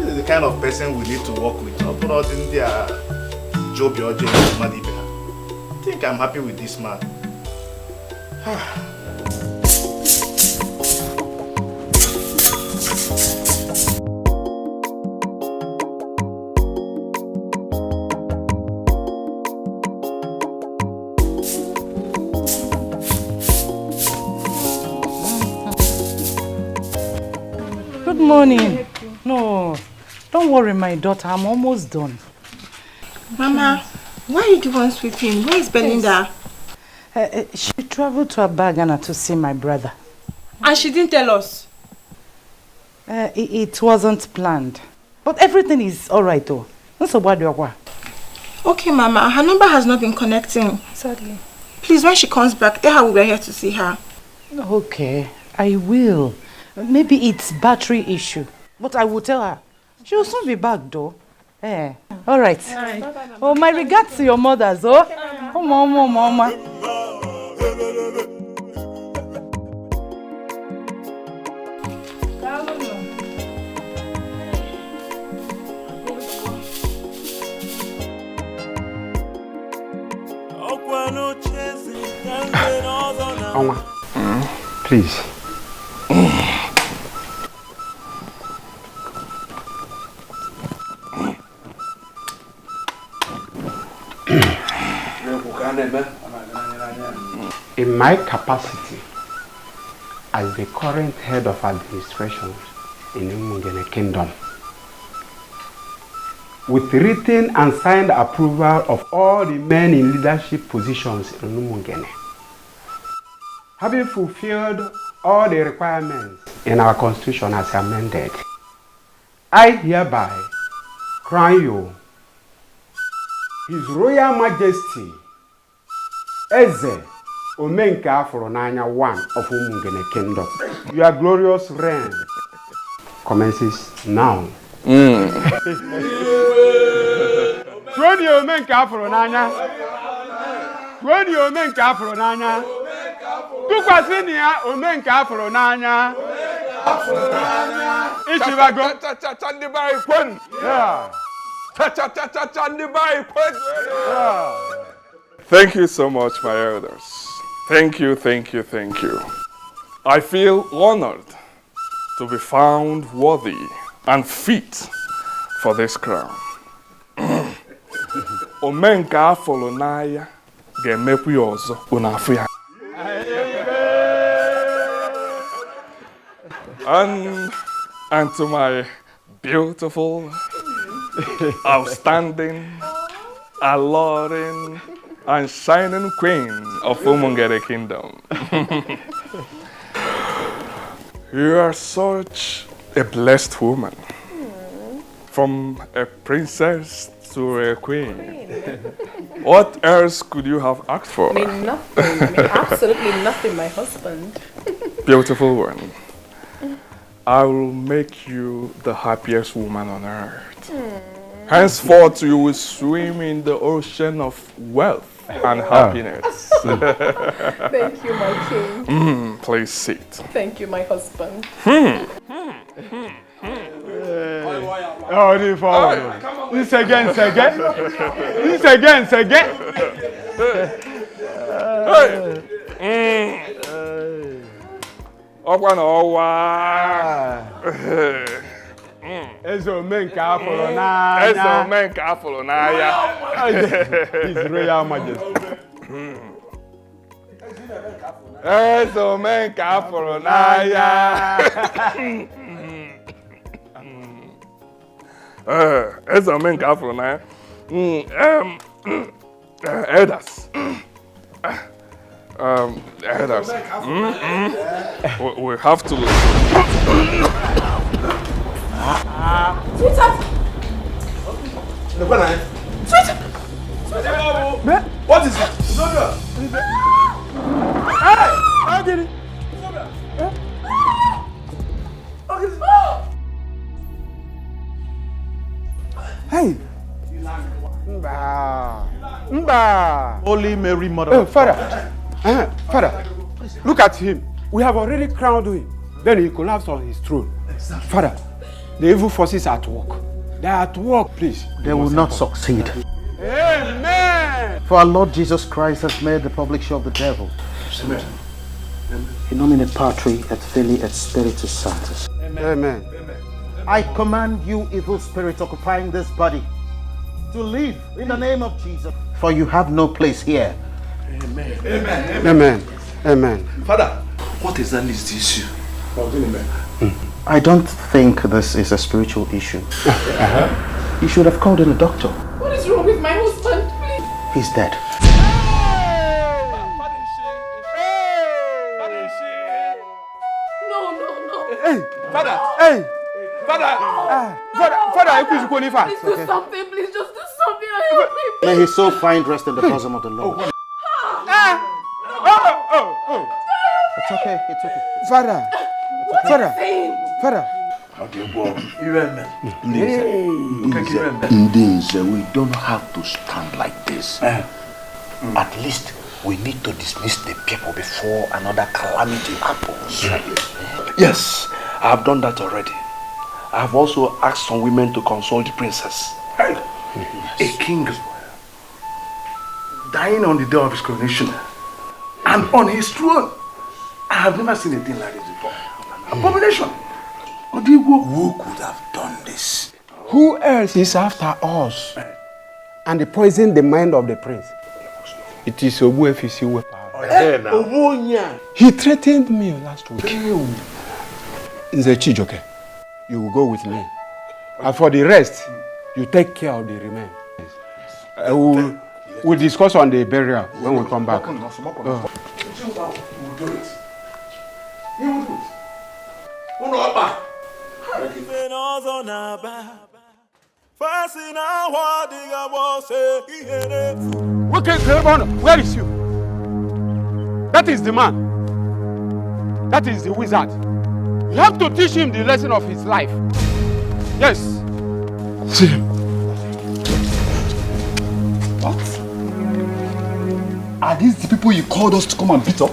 is the kind of person we need to work with. I think I'm happy with this man. Good morning. No, don't worry, my daughter. I'm almost done. Mama, why are you the one sweeping? Where is Belinda? She traveled to Abagana to see my brother. And she didn't tell us? It wasn't planned. But everything is alright though. Okay, Mama. Her number has not been connecting. Sadly. Please, when she comes back, tell her we were here to see her. Okay, I will. Maybe it's battery issue. But I will tell her. She will soon be back though. All right. Oh, my regards to your mothers. Oh, mama. Oma, please. In my capacity as the current head of administration in Umungene Kingdom, with written and signed approval of all the men in leadership positions in Umungene, having fulfilled all the requirements in our constitution as amended, I hereby crown you His Royal Majesty Eze Omenka Aforonanya I of Umungene Kingdom. Your glorious reign commences now. When you Omenka Aforonanya, when you Omenka Aforonanya, Tukwasinia Omenka Aforonanya, Ishivago, Chandibai Kun. Yeah. Thank you so much, my elders. Thank you, thank you, thank you. I feel honored to be found worthy and fit for this crown. Omenka afolo n'aya ga-emekwu ya ọzọ unu afụ ya. And to my beautiful, outstanding, alluring, and shining queen of Umungere Kingdom. You are such a blessed woman. From a princess to a queen. What else could you have asked for? I mean, nothing. I mean, absolutely nothing, my husband. Beautiful one. I will make you the happiest woman on earth. Henceforth, you will swim in the ocean of wealth and happiness. Thank you, my king. Please sit. Thank you, my husband. Oh, this forward. This again. This again. Ezo menka afolo n'anya. His Royal Majesty. Ezo menka afolo n'anya. Ezo menka afolo n'anya. Elders. Elders. We have to. Sweetheart! Sweetheart! What is it? Hey! How did it? Hey! Mba! Holy Mary, Mother of Father! Father, look at him. We have already crowned him. Then he collapsed on his throne. Father, the evil forces are at work. They are at work, please. They will not succeed. Amen! For our Lord Jesus Christ has made the public show of the devil. Amen. In nomine Patri et Filii et Spiritus Sanctus. Amen. I command you, evil spirit occupying this body, to leave in the name of Jesus. For you have no place here. Amen. Amen. Amen. Father, what exactly is the issue? I don't think this is a spiritual issue. You should have called in a doctor. What is wrong with my husband? Please. He's dead. No. Hey! Father! Hey! Father! Father, I could Please do something. Please just do something. Help me. May his soul find rest in the bosom of the Lord. It's okay. Father! We don't have to stand like this. At least we need to dismiss the people before another calamity happens. Yes, I have done that already. I have also asked some women to console the princess. A king dying on the day of his coronation and on his throne. I have never seen a thing like this before. Abomination. Who could have done this? Who else is after us and poison the mind of the prince? It is Obuefisi Wepa. He threatened me last week. Nze Chijoke, you will go with me. And for the rest, you take care of the remains. We'll discuss on the burial when we come back. He will do it. Where is you? That is the man. That is the wizard. You have to teach him the lesson of his life. Yes. See him. What? Are these the people you called us to come and beat up?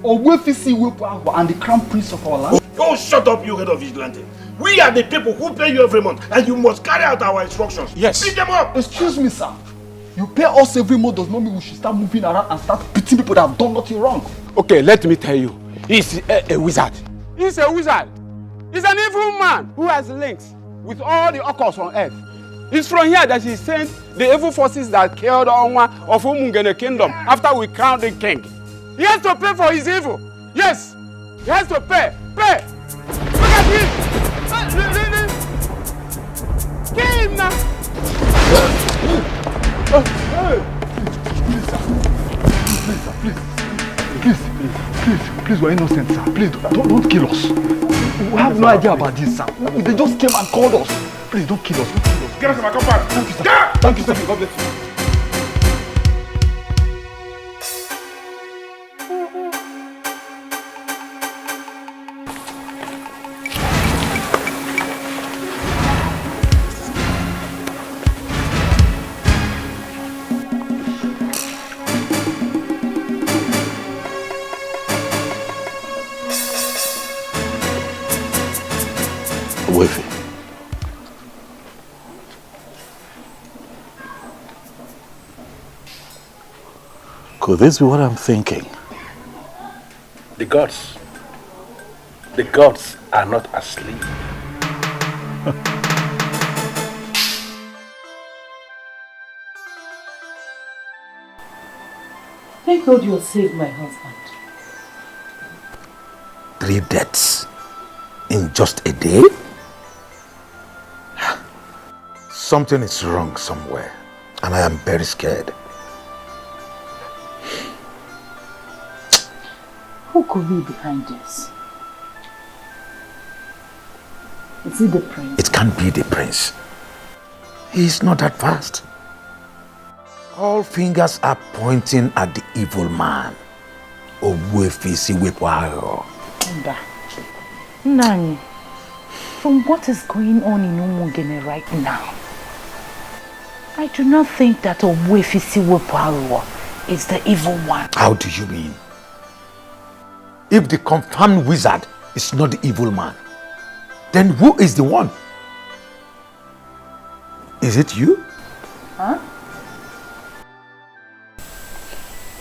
Obuefisi Wepa and the crown prince of our land? Oh, shut up, you head of vigilante. We are the people who pay you every month, and you must carry out our instructions. Yes. Beat them up. Excuse me, sir. You pay us every month does not mean we should start moving around and start beating people that have done nothing wrong. Okay, let me tell you. He's a wizard. He's a wizard. He's an evil man who has links with all the occults on earth. It's from here that he sent the evil forces that killed Onwa of Umungene kingdom after we crowned the king. He has to pay for his evil. Yes, he has to pay. Pay. Look at him. Kill him now. Please, we're innocent, sir. Please, don't kill us. We have no idea about this, sir. They just came and called us. Please, don't kill us. Get us to my compound. Thank you, sir. Thank you, sir. God bless you. Could this be what I'm thinking? The gods are not asleep. Thank God you have saved my husband. 3 deaths in just a day? Something is wrong somewhere, and I am very scared. Who could be behind this? Is it the prince? It can't be the prince. He's not that fast. All fingers are pointing at the evil man. Nani, from what is going on in Umugene right now, I do not think that Obwefisi Weparuwa is the evil one. How do you mean? If the confirmed wizard is not the evil man, then who is the one? Is it you? Huh?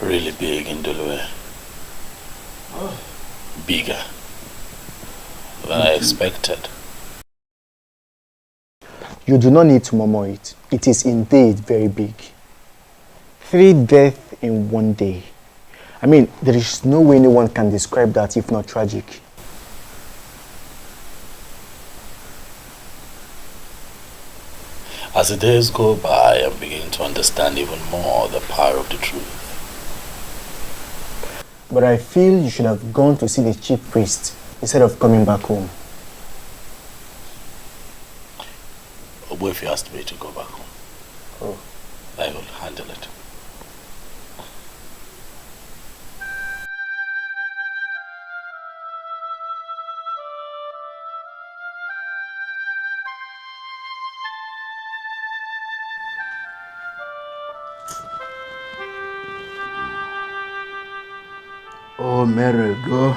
Really big in Dulue. Bigger than I expected. You do not need to murmur it. It is indeed very big. 3 deaths in 1 day. I mean, there is no way anyone can describe that if not tragic. As the days go by, I'm beginning to understand even more the power of the truth. But I feel you should have gone to see the chief priest instead of coming back home. Obuefi asked me to go back home. Oh. I will handle it. Oh, Mary, go.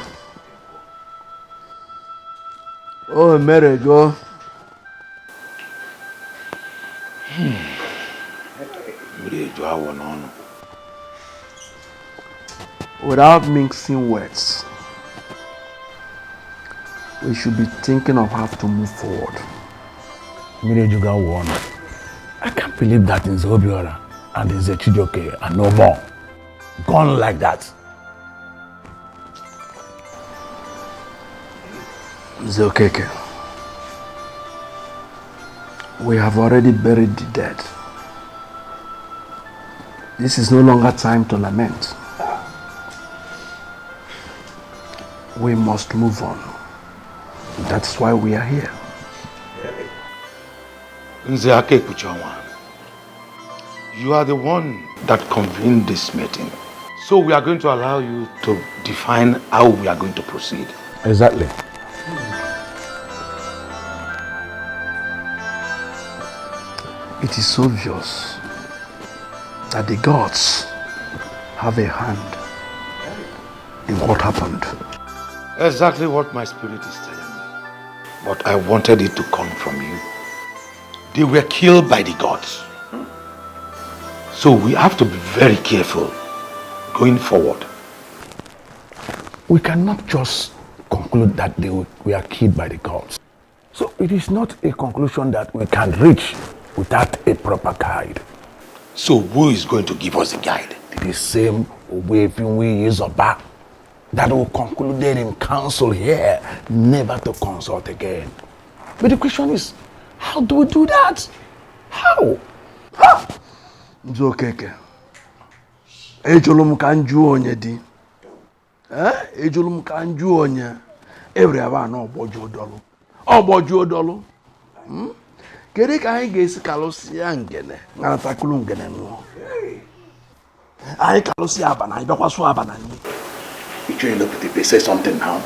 Oh, Mary, go. Without mixing words, we should be thinking of how to move forward. I can't believe that in Zobiora and in Zechidoke and no more. Gone like that. Zokeke, we have already buried the dead. This is no longer time to lament. We must move on. That's why we are here. Nzeake Kuchawa, you are the one that convened this meeting. So we are going to allow you to define how we are going to proceed. Exactly. It is obvious that the gods have a hand in what happened. Exactly what my spirit is telling me. But I wanted it to come from you. They were killed by the gods. So we have to be very careful going forward. We cannot just conclude that they were killed by the gods. So it is not a conclusion that we can reach without a proper guide. So who is going to give us a guide? The same Owefinwe Izoba that will concluded in council here never to consult again. But the question is, how do we do that? How? Nzokeke. Ejolum kanju onye di. Ejolum kanju onye. Every aba no ogboju odolu. Ogboju odolu. Kere ka anyị ga-esi kalụsịa ngene, nganatakulu ngene nụọ. Anyị kalụsịa abana, anyị bịakwasu abana nyi. You trying to look at it, say something now.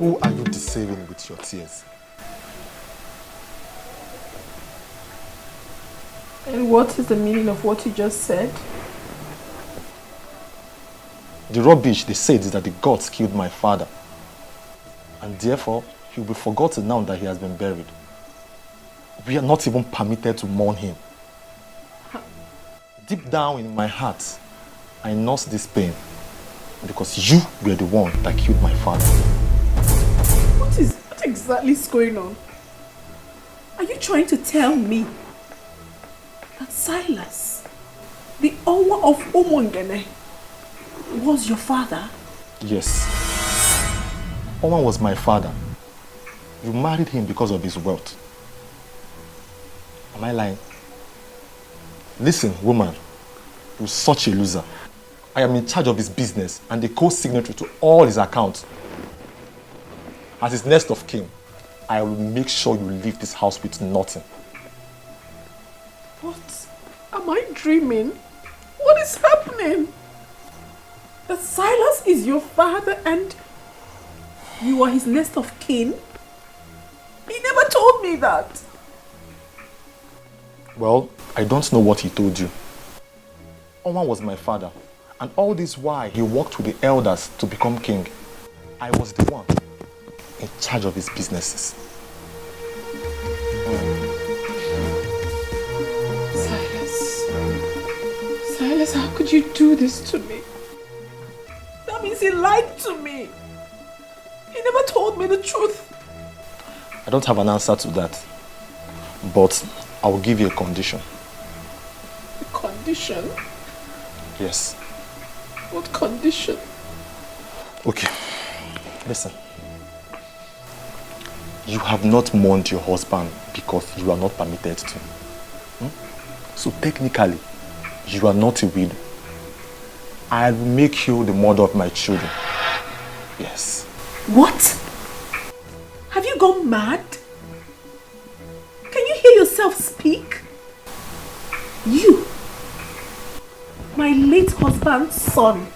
Who are you deceiving with your tears? And what is the meaning of what you just said? The rubbish they said is that the gods killed my father. And therefore, he will be forgotten now that he has been buried. We are not even permitted to mourn him. Deep down in my heart, I nurse this pain because you were the one that killed my father. What exactly is going on? Are you trying to tell me that Silas, the owner of Umongene, was your father? Yes. Oman was my father. You married him because of his wealth. Am I lying? Listen, woman, you're such a loser. I am in charge of his business and the co-signatory to all his accounts. As his next of kin, I will make sure you leave this house with nothing. What? Am I dreaming? What is happening? That Silas is your father and you are his next of kin? He never told me that. Well, I don't know what he told you. Oman was my father, and all this while he worked with the elders to become king. I was the one in charge of his businesses. Silas, how could you do this to me? That means he lied to me. He never told me the truth. I don't have an answer to that, but I will give you a condition. A condition? Yes. What condition? Okay, listen. You have not mourned your husband because you are not permitted to. So technically, you are not a widow. I will make you the mother of my children. Yes. What? Have you gone mad? Can you hear yourself speak? You, my late husband's son,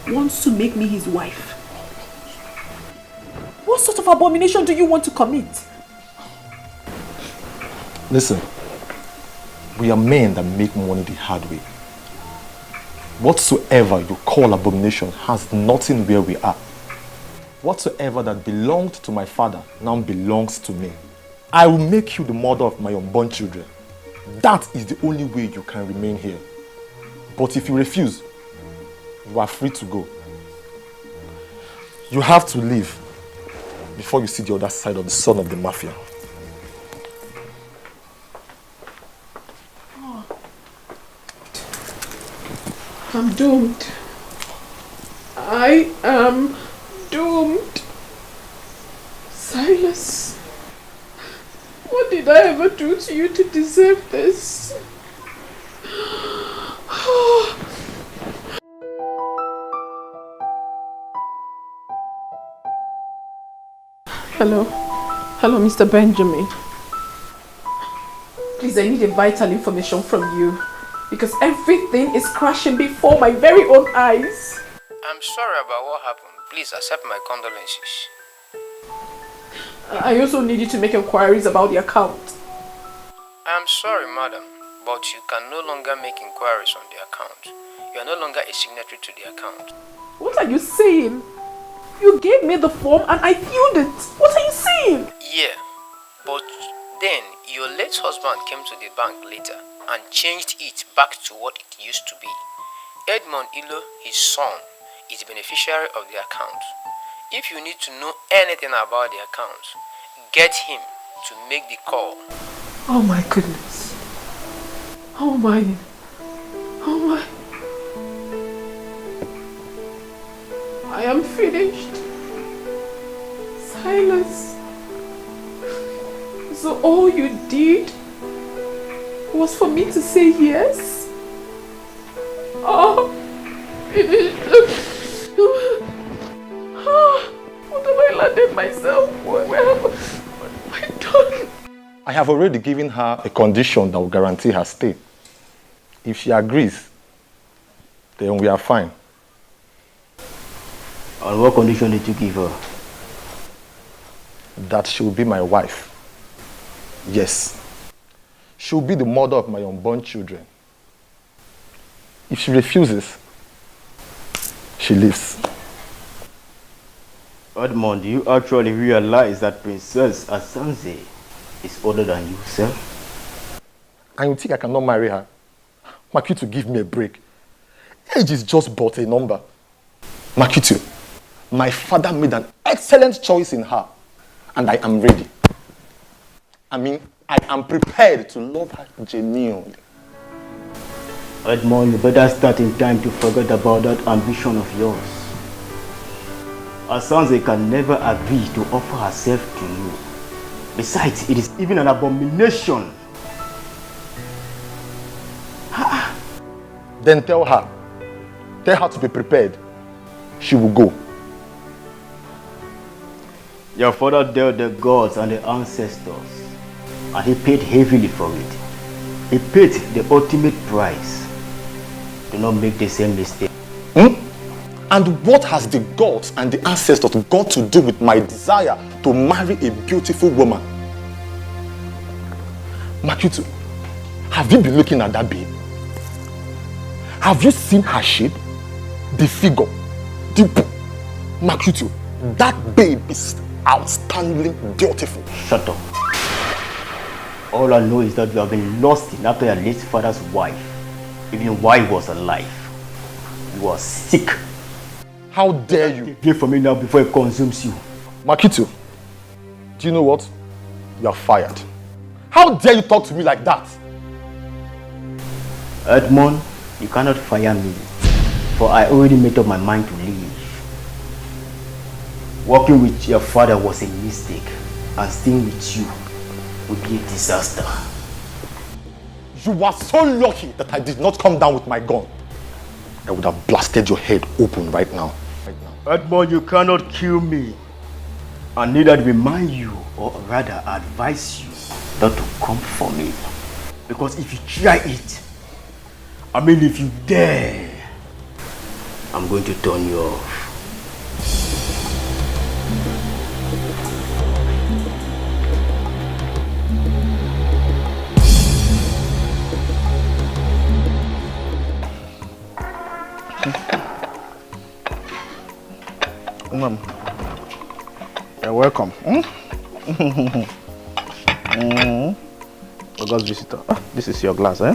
wants to make me his wife. What sort of abomination do you want to commit? Listen, we are men that make money the hard way. Whatsoever you call abomination has nothing where we are. Whatsoever that belonged to my father now belongs to me. I will make you the mother of my unborn children. That is the only way you can remain here. But if you refuse, you are free to go. You have to leave before you see the other side of the son of the mafia. I'm doomed. I am doomed. Silas, What did I ever do to you to deserve this? Hello? Hello, Mr. Benjamin. Please, I need a vital information from you because everything is crashing before my very own eyes. I'm sorry about what happened. Please accept my condolences. I also need you to make inquiries about the account. I'm sorry, madam, but you can no longer make inquiries on the account. You are no longer a signatory to the account. What are you saying? You gave me the form and I filled it. What are you saying? Yeah, but then your late husband came to the bank later and changed it back to what it used to be. Edmond Ilo, his son, is the beneficiary of the account. If you need to know anything about the account, get him to make the call. Oh my goodness. Oh my. Oh my. I am finished. Silas. So all you did was for me to say yes? Oh. What have I landed myself? What have I done? I have already given her a condition that will guarantee her stay. If she agrees, then we are fine. On what condition did you give her? That she will be my wife. Yes. She will be the mother of my unborn children. If she refuses, she leaves. Edmond, do you actually realize that Princess Asanze is older than you, sir? And you think I cannot marry her? Makitu, give me a break. Age is just but a number. Makitu, my father made an excellent choice in her, and I am ready. I mean, I am prepared to love her genuinely. Edmond, you better start in time to forget about that ambition of yours. Asanze can never agree to offer herself to you. Besides, it is even an abomination. Then tell her to be prepared. She will go. Your father dealt the gods and the ancestors, and he paid heavily for it. He paid the ultimate price. Do not make the same mistake. And what has the gods and the ancestors got to do with my desire to marry a beautiful woman? Makitu, have you been looking at that babe? Have you seen her shape? The figure? Makitu, that babe is outstandingly beautiful. Shut up. All I know is that you have been lusting after your late father's wife, even while he was alive. You are sick. How dare you? Take it from me now before it consumes you. Makitu, do you know what? You are fired. How dare you talk to me like that? Edmond, you cannot fire me, for I already made up my mind to leave. Working with your father was a mistake, and staying with you would be a disaster. You are so lucky that I did not come down with my gun. I would have blasted your head open right now. Edmond, you cannot kill me. I neither remind you, or rather advise you, not to come for me. Because if you try it, if you dare, I'm going to turn you off. You're welcome. August visitor. This is your glass, eh?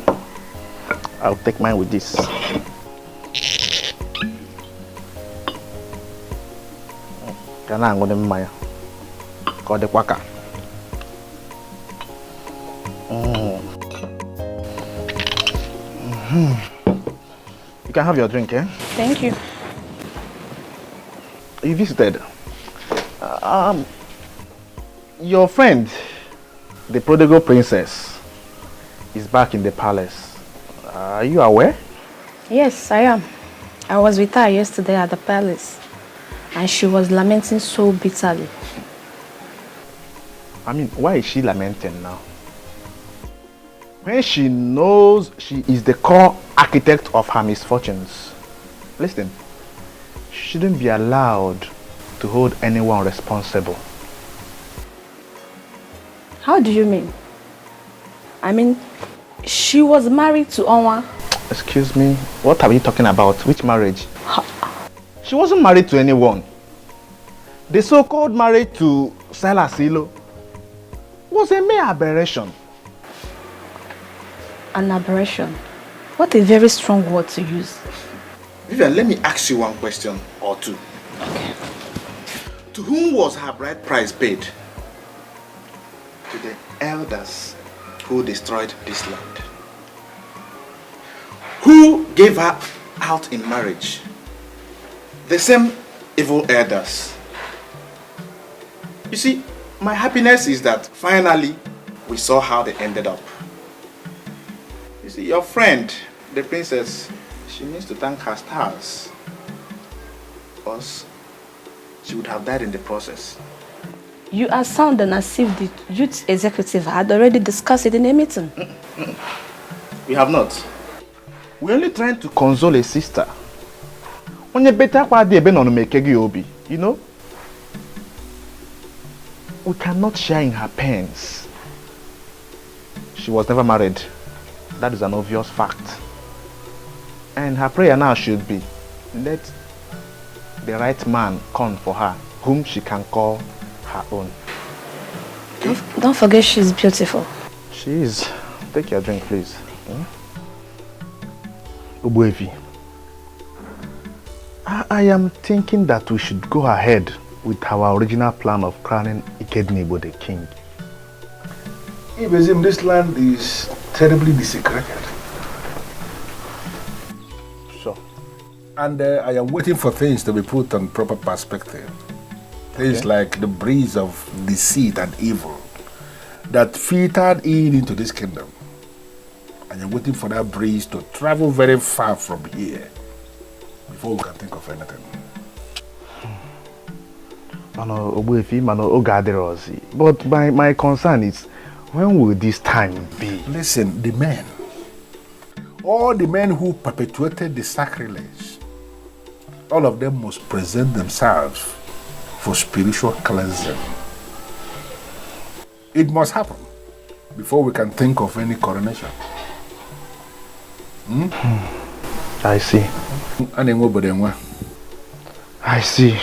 I'll take mine with this. Can I go to my call the quaka? You can have your drink, eh? Thank you. You visited. Your friend, the prodigal princess is back in the palace. Are you aware? Yes, I am. I was with her yesterday at the palace, and she was lamenting so bitterly. I mean, why is she lamenting now? When she knows she is the core architect of her misfortunes. Listen, she shouldn't be allowed to hold anyone responsible. How do you mean? I mean, she was married to Onwa. Excuse me, what are you talking about? Which marriage? She wasn't married to anyone. The so-called marriage to Silas Ilo was a mere aberration. An aberration? What a very strong word to use. Vivian, let me ask you one question or two. Okay. To whom was her bride price paid? To the elders who destroyed this land. Who gave her out in marriage? The same evil elders. You see, my happiness is that finally we saw how they ended up. You see, your friend, the princess, she needs to thank her stars. Because she would have died in the process. You are sounding as if the youth executive had already discussed it in a meeting. We have not. We're only trying to console a sister. You know? We cannot share in her pains. She was never married. That is an obvious fact. And her prayer now should be, let the right man come for her, whom she can call her own. Don't forget she's beautiful. She is. Take your drink, please. Obuefi, I am thinking that we should go ahead with our original plan of crowning Ikednibo the king. Ibezim, this land is terribly desecrated. Sure. And I am waiting for things to be put on proper perspective. Things like the breeze of deceit and evil that filtered into this kingdom. And you're waiting for that breeze to travel very far from here before we can think of anything. But my concern is, when will this time be? Listen, the men, all the men who perpetuated the sacrilege, all of them must present themselves for spiritual cleansing. It must happen before we can think of any coronation. I see. I see.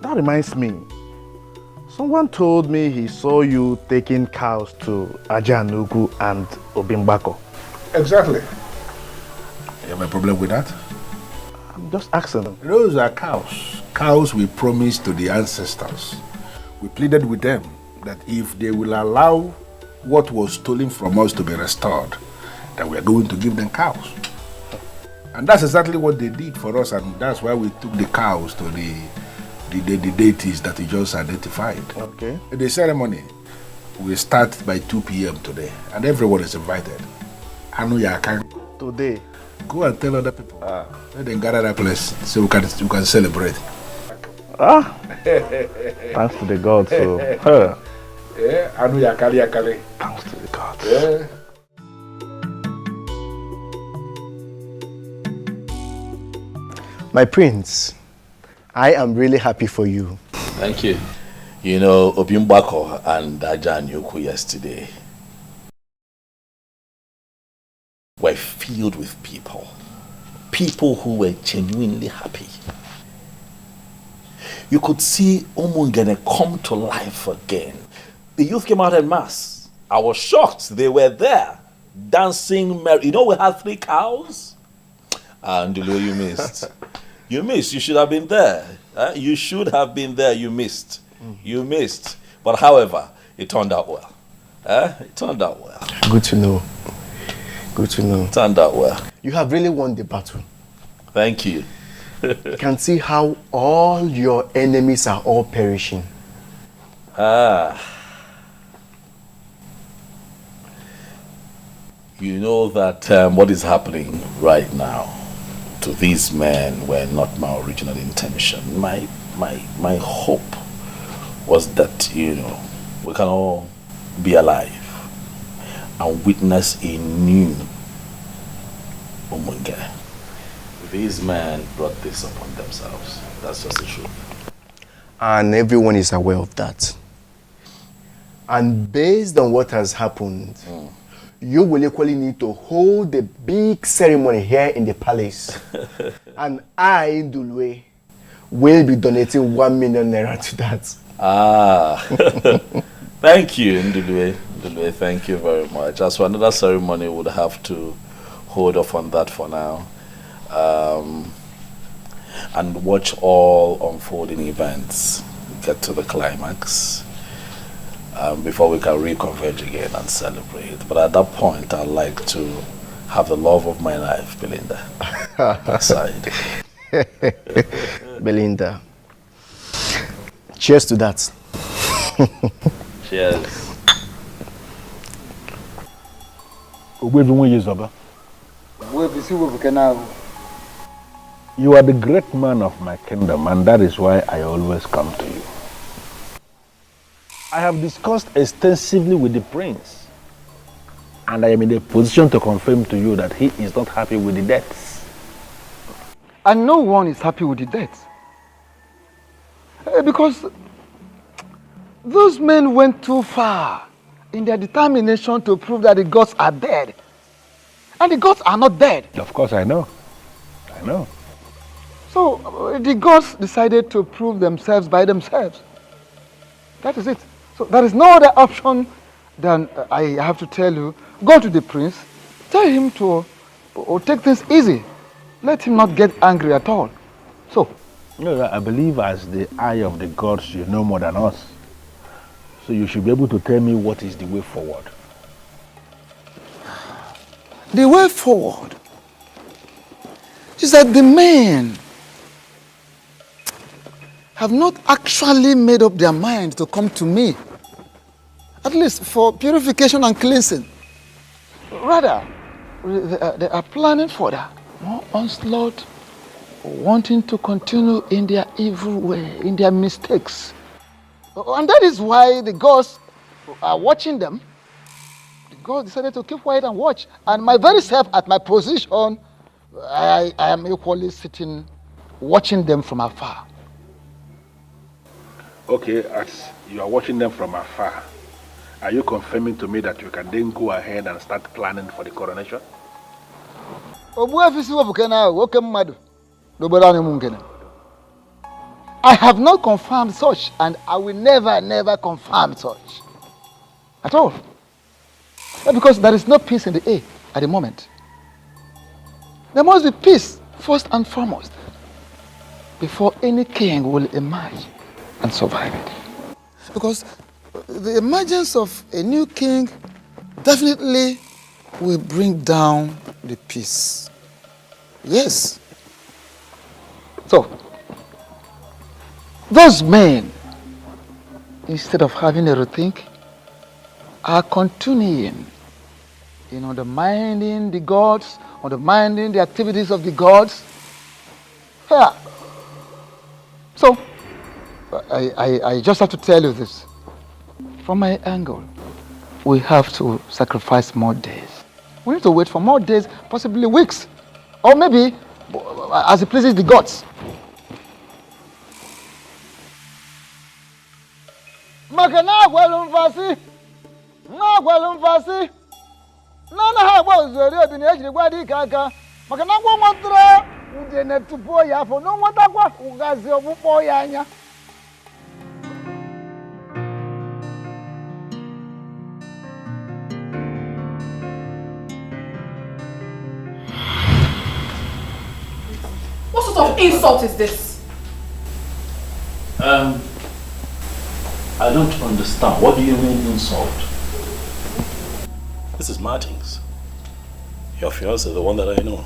That reminds me. Someone told me he saw you taking cows to Ajanugu and Obimbako. Exactly. You have a problem with that? I'm just asking them. Those are cows. Cows we promised to the ancestors. We pleaded with them that if they will allow what was stolen from us to be restored, that we are going to give them cows. And that's exactly what they did for us, and that's why we took the cows to the deities that you just identified. Okay. The ceremony will start by 2 p.m. today, and everyone is invited. I know you can. Today? Go and tell other people. Let them gather that place so we can celebrate. Thanks to the gods. So. Yeah, I know you can. Thanks to the gods. Yeah. My prince, I am really happy for you. Thank you. You know, Obimbako and Ajan Yoku yesterday were filled with people who were genuinely happy. You could see Omungene come to life again. The youth came out en masse. I was shocked. They were there, dancing. You know, we had 3 cows. And you missed. You missed. You should have been there. You should have been there. You missed. You missed. But however, it turned out well. It turned out well. Good to know. Good to know. It turned out well. You have really won the battle. Thank you. You can see how all your enemies are all perishing. You know that what is happening right now to these men were not my original intention. My hope was that, you know, we can all be alive and witness a new Umunge. These men brought this upon themselves. That's just the truth. And everyone is aware of that. And based on what has happened, you will equally need to hold the big ceremony here in the palace. And I, Ndulwe, will be donating 1 million naira to that. Ah, thank you, Ndulwe. Ndulwe, thank you very much. As for another ceremony, we would have to hold off on that for now. And watch all unfolding events get to the climax before we can reconverge again and celebrate. But at that point, I'd like to have the love of my life, Belinda, aside. Belinda, cheers to that. Cheers. You are the great man of my kingdom, and that is why I always come to you. I have discussed extensively with the prince, and I am in a position to confirm to you that he is not happy with the debts. And no one is happy with the debts. Because those men went too far in their determination to prove that the gods are dead. And the gods are not dead. Of course, I know. I know. So the gods decided to prove themselves by themselves. That is it. So there is no other option than I have to tell you, go to the prince, tell him to take things easy. Let him not get angry at all. So. No, I believe as the eye of the gods, you know more than us. So you should be able to tell me what is the way forward. The way forward is that the men have not actually made up their mind to come to me, at least for purification and cleansing. Rather, they are planning for that more onslaught, wanting to continue in their evil way, in their mistakes. And that is why the gods are watching them. The gods decided to keep quiet and watch. And my very self, at my position, I am equally sitting, watching them from afar. Okay, as you are watching them from afar, are you confirming to me that you can then go ahead and start planning for the coronation? I have not confirmed such, and I will never confirm such. At all. Because there is no peace in the air at the moment. There must be peace, first and foremost, before any king will emerge and survive it. Because the emergence of a new king definitely will bring down the peace. Yes. So, those men, instead of having a rethink, are continuing in undermining the gods, undermining the activities of the gods. Yeah. So, I just have to tell you this. From my angle, we have to sacrifice more days. We need to wait for more days, possibly weeks, or maybe as it pleases the gods. Makana gwalumfasi, na gwalumfasi, nana ha gbo zori obi na ejiri gwa di kaka. Makana gwo motra ude na tupo ya fo no nwata kwa ugazi obupo ya anya. What sort of insult is this? I don't understand. What do you mean insult? This is Martins. Your fiancé, the one that I know.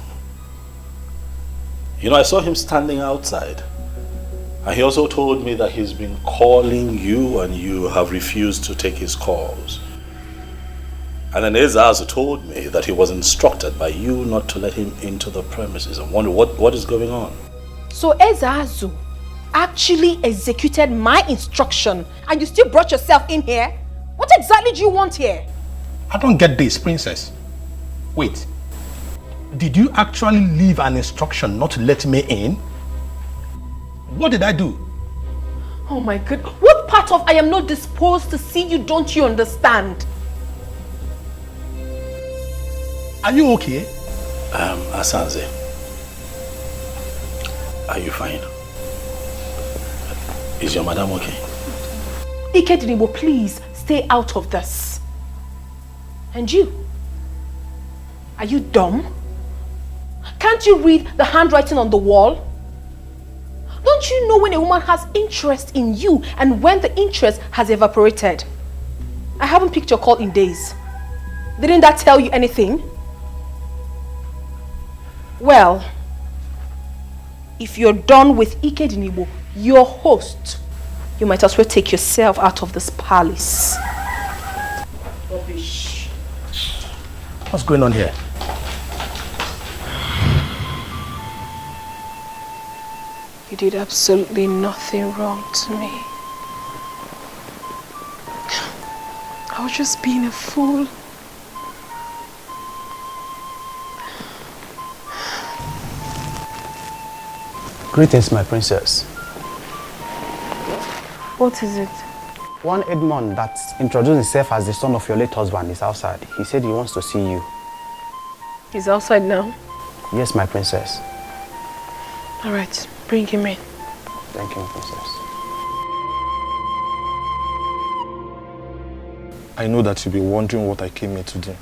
You know, I saw him standing outside. And he also told me that he's been calling you and you have refused to take his calls. And then Ezazu told me that he was instructed by you not to let him into the premises. I'm wondering what is going on. So Ezazu actually executed my instruction and you still brought yourself in here? What exactly do you want here? I don't get this, princess. Wait. Did you actually leave an instruction not to let me in? What did I do? Oh my God. What part of I am not disposed to see you don't you understand? Are you okay? Asanze, are you fine? Is your madam okay? Ikedinibo, please stay out of this. And you? Are you dumb? Can't you read the handwriting on the wall? Don't you know when a woman has interest in you and when the interest has evaporated? I haven't picked your call in days. Didn't that tell you anything? Well, if you're done with Ikedinibo, your host, you might as well take yourself out of this palace. Rubbish. What's going on here? You did absolutely nothing wrong to me. I was just being a fool. Greetings, my princess. What is it? One Edmond that introduced himself as the son of your late husband is outside. He said he wants to see you. He's outside now? Yes, my princess. All right, bring him in. Thank you, princess. I know that you'll be wondering what I came here to do.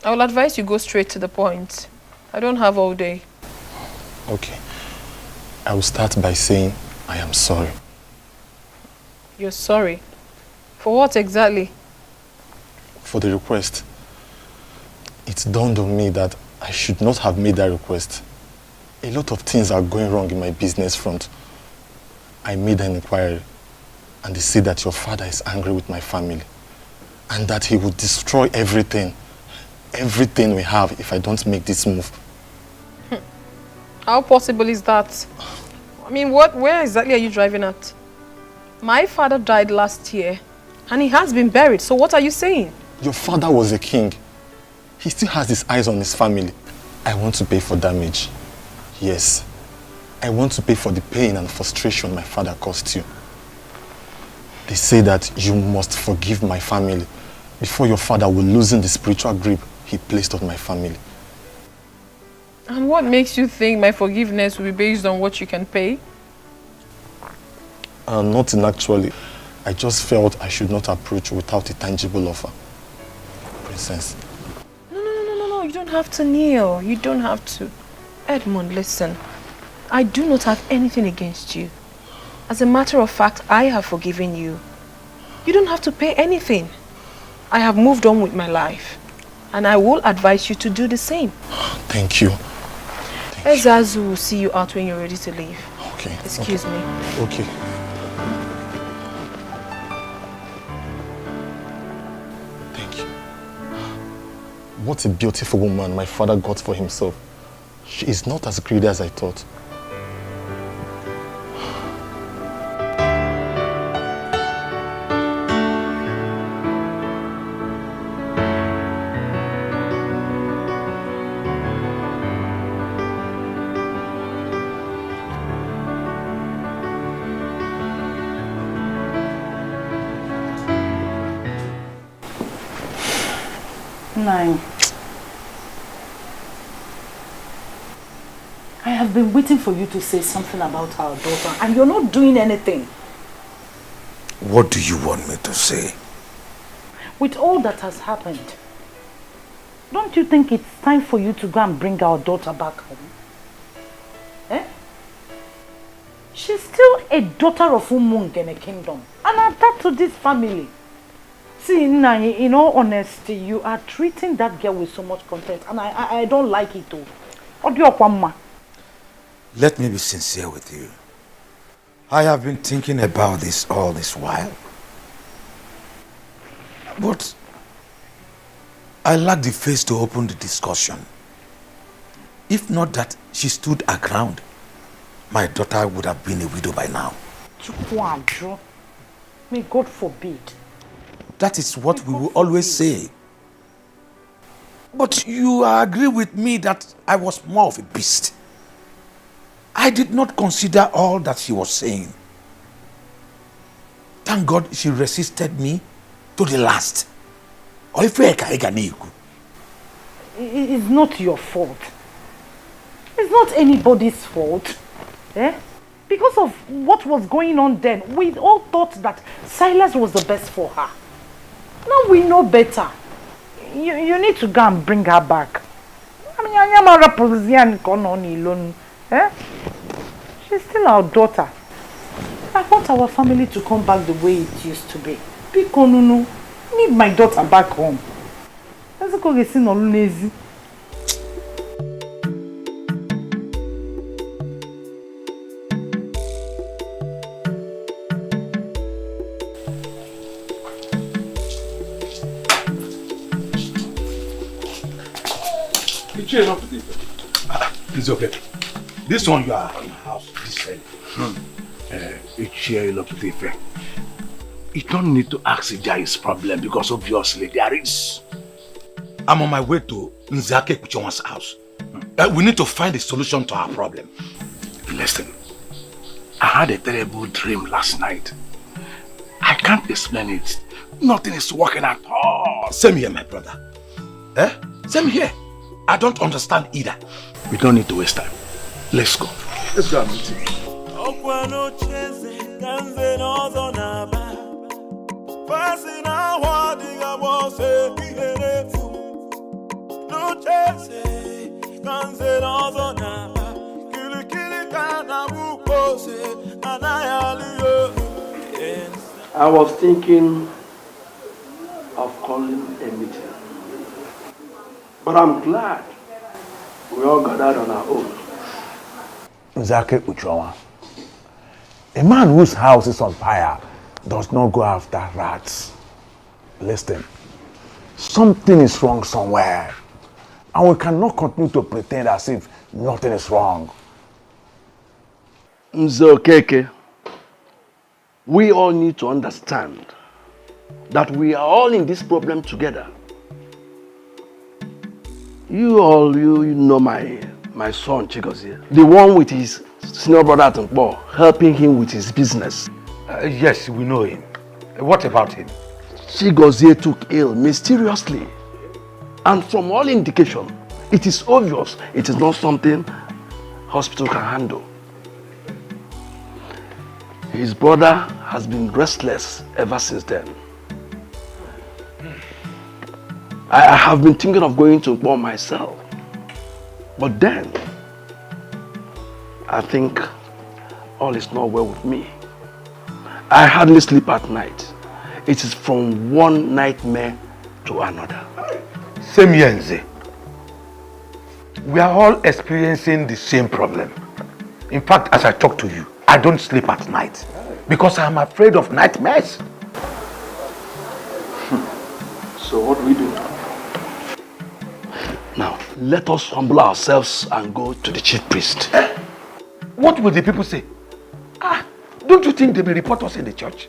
I will advise you go straight to the point. I don't have all day. Okay. I will start by saying I am sorry. You're sorry? For what exactly? For the request. It dawned on me that I should not have made that request. A lot of things are going wrong in my business front. I made an inquiry and they say that your father is angry with my family and that he would destroy everything we have if I don't make this move. How possible is that? I mean, where exactly are you driving at? My father died last year and he has been buried, so what are you saying? Your father was a king. He still has his eyes on his family. I want to pay for damage. Yes. I want to pay for the pain and frustration my father caused you. They say that you must forgive my family before your father will loosen the spiritual grip he placed on my family. And what makes you think my forgiveness will be based on what you can pay? Nothing actually. I just felt I should not approach without a tangible offer. Princess. No, you don't have to kneel. You don't have to. Edmund, listen. I do not have anything against you. As a matter of fact, I have forgiven you. You don't have to pay anything. I have moved on with my life. And I will advise you to do the same. Thank you. Ezazu will see you out when you're ready to leave. Okay. Excuse me. Okay. Thank you. What a beautiful woman my father got for himself. She is not as greedy as I thought. Nine. I have been waiting for you to say something about our daughter and you're not doing anything. What do you want me to say? With all that has happened, don't you think it's time for you to go and bring our daughter back home? Eh? She's still a daughter of Umung in a kingdom and attached to this family. See, Nai, in all honesty, you are treating that girl with so much contempt and I don't like it too. Let me be sincere with you. I have been thinking about this all this while. But I lacked the face to open the discussion. If not that she stood her ground, my daughter would have been a widow by now. May God forbid. That is what we will always say. But you agree with me that I was more of a beast. I did not consider all that she was saying. Thank God she resisted me to the last. It's not your fault. It's not anybody's fault. Because of what was going on then, we all thought that Silas was the best for her. Now we know better. You need to go and bring her back. I mean, she's still our daughter. I want our family to come back the way it used to be. Pikonunu, need my daughter back home. Let's go get seen on lazy. It's okay. This one you are in the house, this you don't need to ask Ijai's problem because obviously there is. I'm on my way to Nzake Kuchonwa's house. We need to find a solution to our problem. Listen, I had a terrible dream last night. I can't explain it. Nothing is working at all. Same here, my brother. Same here. I don't understand either. We don't need to waste time. Let's go. Let's go and meet him. I was thinking of calling a meeting. But I'm glad we all gathered on our own. Nzake Uchowa, a man whose house is on fire does not go after rats. Listen, something is wrong somewhere, and we cannot continue to pretend as if nothing is wrong. Nzokeke, we all need to understand that we are all in this problem together. You know my son Chigozie, the one with his senior brother at Nkbo, helping him with his business. Yes, we know him. What about him? Chigozie took ill mysteriously. And from all indication, it is obvious it is not something hospital can handle. His brother has been restless ever since then. I have been thinking of going to Nkbo myself. But then, I think all is not well with me. I hardly sleep at night. It is from one nightmare to another. Same here, Nze. We are all experiencing the same problem. In fact, as I talk to you, I don't sleep at night because I am afraid of nightmares. So what do we do now? Now, let us humble ourselves and go to the chief priest. What will the people say? Don't you think they may report us in the church?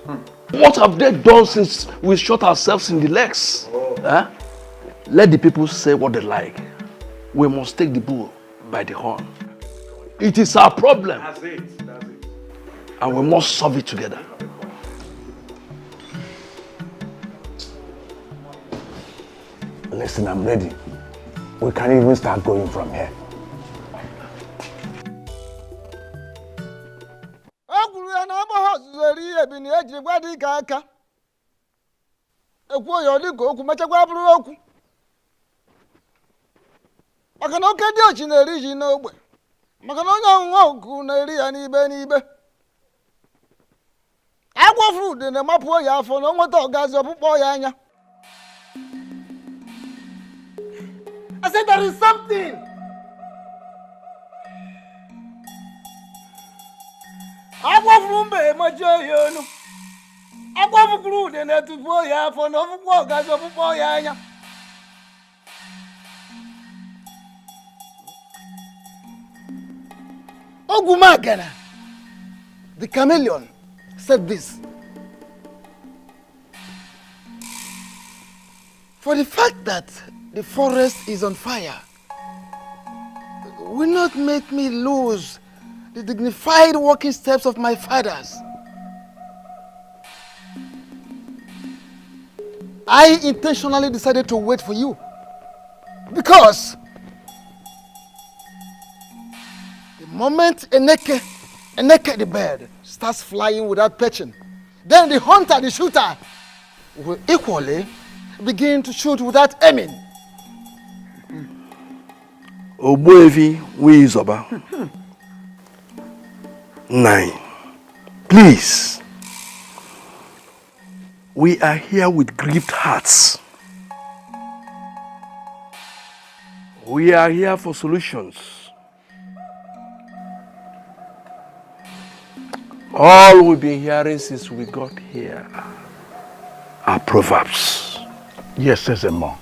What have they done since we shot ourselves in the legs? Let the people say what they like. We must take the bull by the horn. It is our problem. That's it. And we must solve it together. Listen, I'm ready. We can even start going from here. I said there is something. Ogumagana, the chameleon, said this. For the fact that the forest is on fire will not make me lose the dignified walking steps of my fathers. I intentionally decided to wait for you because the moment Eneke the bird starts flying without perching, then the hunter, the shooter, will equally begin to shoot without aiming. Ogbuefi Wizoba. 9. Please. We are here with grieved hearts. We are here for solutions. All we've been hearing since we got here are proverbs. Yes, Sezemo.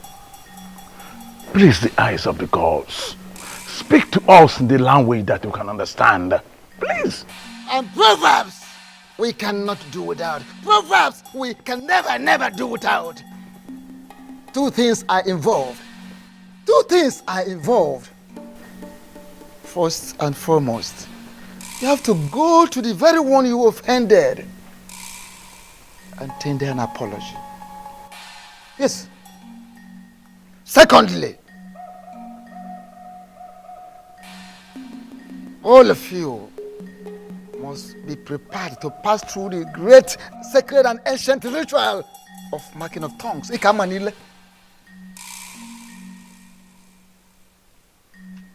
Please, the eyes of the gods, speak to us in the language that we can understand. Please. And proverbs we cannot do without. Proverbs we can never do without. Two things are involved. First and foremost, you have to go to the very one you offended and tender an apology. Yes. Secondly, all of you must be prepared to pass through the great sacred and ancient ritual of marking of tongues. Ikamanile.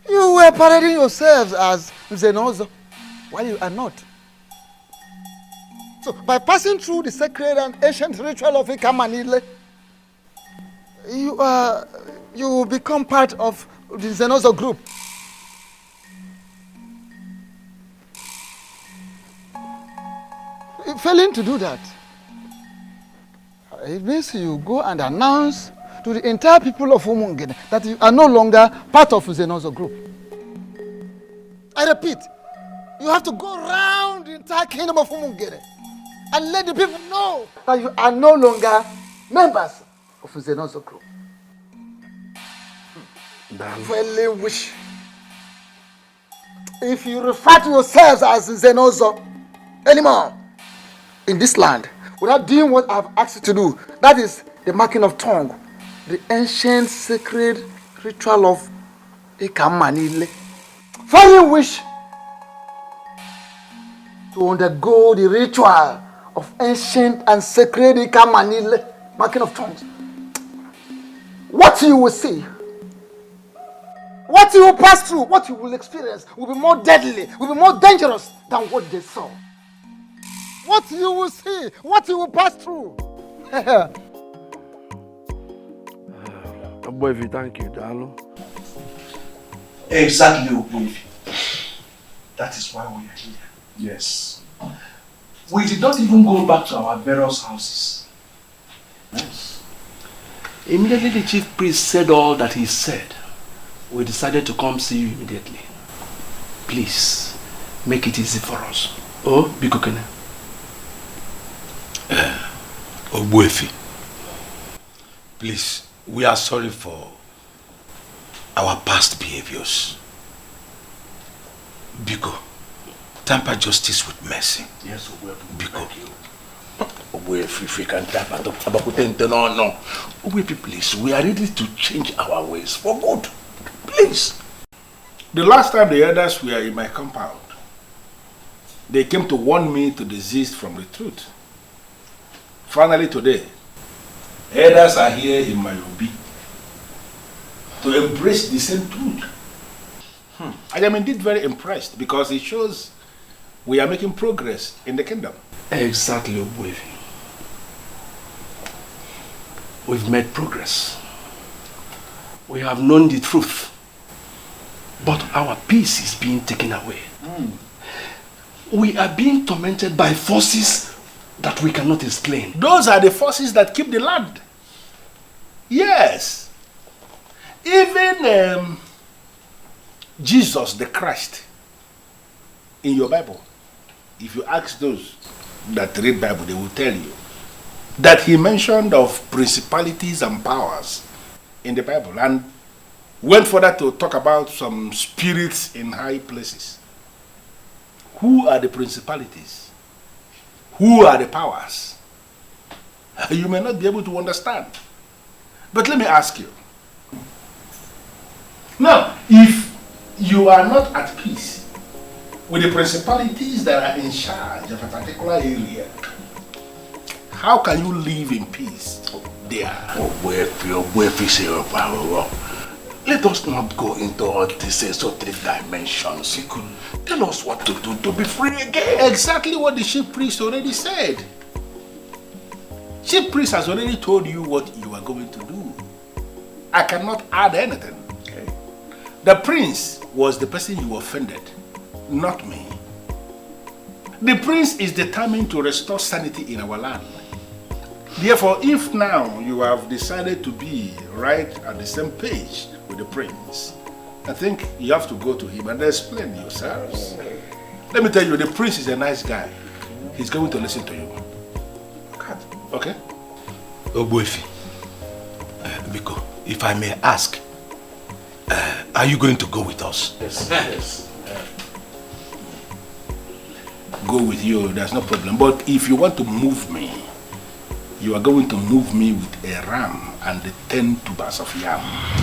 You were parading yourselves as Zenozo, while you are not. So, by passing through the sacred and ancient ritual of Ikamanile, you will become part of the Zenozo group. Failing to do that, it means you go and announce to the entire people of Umungene that you are no longer part of Zenozo group. I repeat, you have to go around the entire kingdom of Umungene and let the people know that you are no longer members of Zenozo group. Fairly wish. If you refer to yourselves as Zenozo anymore in this land, without doing what I've asked you to do, that is the marking of tongue, the ancient sacred ritual of Ikamanile. Fairly wish to undergo the ritual of ancient and sacred Ikamanile, marking of tongues. What you will see, what you will pass through, what you will experience will be more deadly, will be more dangerous than what they saw. What you will see, what you will pass through. Ogbuefi, thank you, Dalo. Exactly, Ogbuefi. That is why we are here. Yes. We did not even go back to our various houses. Yes. Immediately the chief priest said all that he said, we decided to come see you immediately. Please, make it easy for us. Oh, Bikokene. Ogbuefi, please, we are sorry for our past behaviors. Biko, temper justice with mercy. Yes, Ogbuefi. Biko. Ogbuefi, if we can temper no. Ogbuefi, please, we are ready to change our ways for good. Please. The last time the elders were in my compound, they came to warn me to desist from the truth. Finally today, elders are here in my obi to embrace the same truth. I am indeed very impressed because it shows we are making progress in the kingdom. Exactly, Ogbuefi. We've made progress. We have known the truth. But our peace is being taken away. We are being tormented by forces that we cannot explain. Those are the forces that keep the land. Yes. Even Jesus the Christ in your Bible. If you ask those that read Bible, they will tell you that he mentioned of principalities and powers in the Bible and went further to talk about some spirits in high places. Who are the principalities? Who are the powers? You may not be able to understand. But let me ask you. Now, if you are not at peace with the principalities that are in charge of a particular area, how can you live in peace there? Let us not go into all these esoteric dimensions. Tell us what to do to be free again. Exactly what the chief priest already said. Chief priest has already told you what you are going to do. I cannot add anything. Okay. The prince was the person you offended, not me. The prince is determined to restore sanity in our land. Therefore, if now you have decided to be right at the same page with the prince, I think you have to go to him and explain yourselves. Let me tell you, the prince is a nice guy. He's going to listen to you. Okay? Ogbuefi, Biko, if I may ask, are you going to go with us? Yes. Yes. Go with you, there's no problem. But if you want to move me, you are going to move me with a ram and the 10 tubers of yam.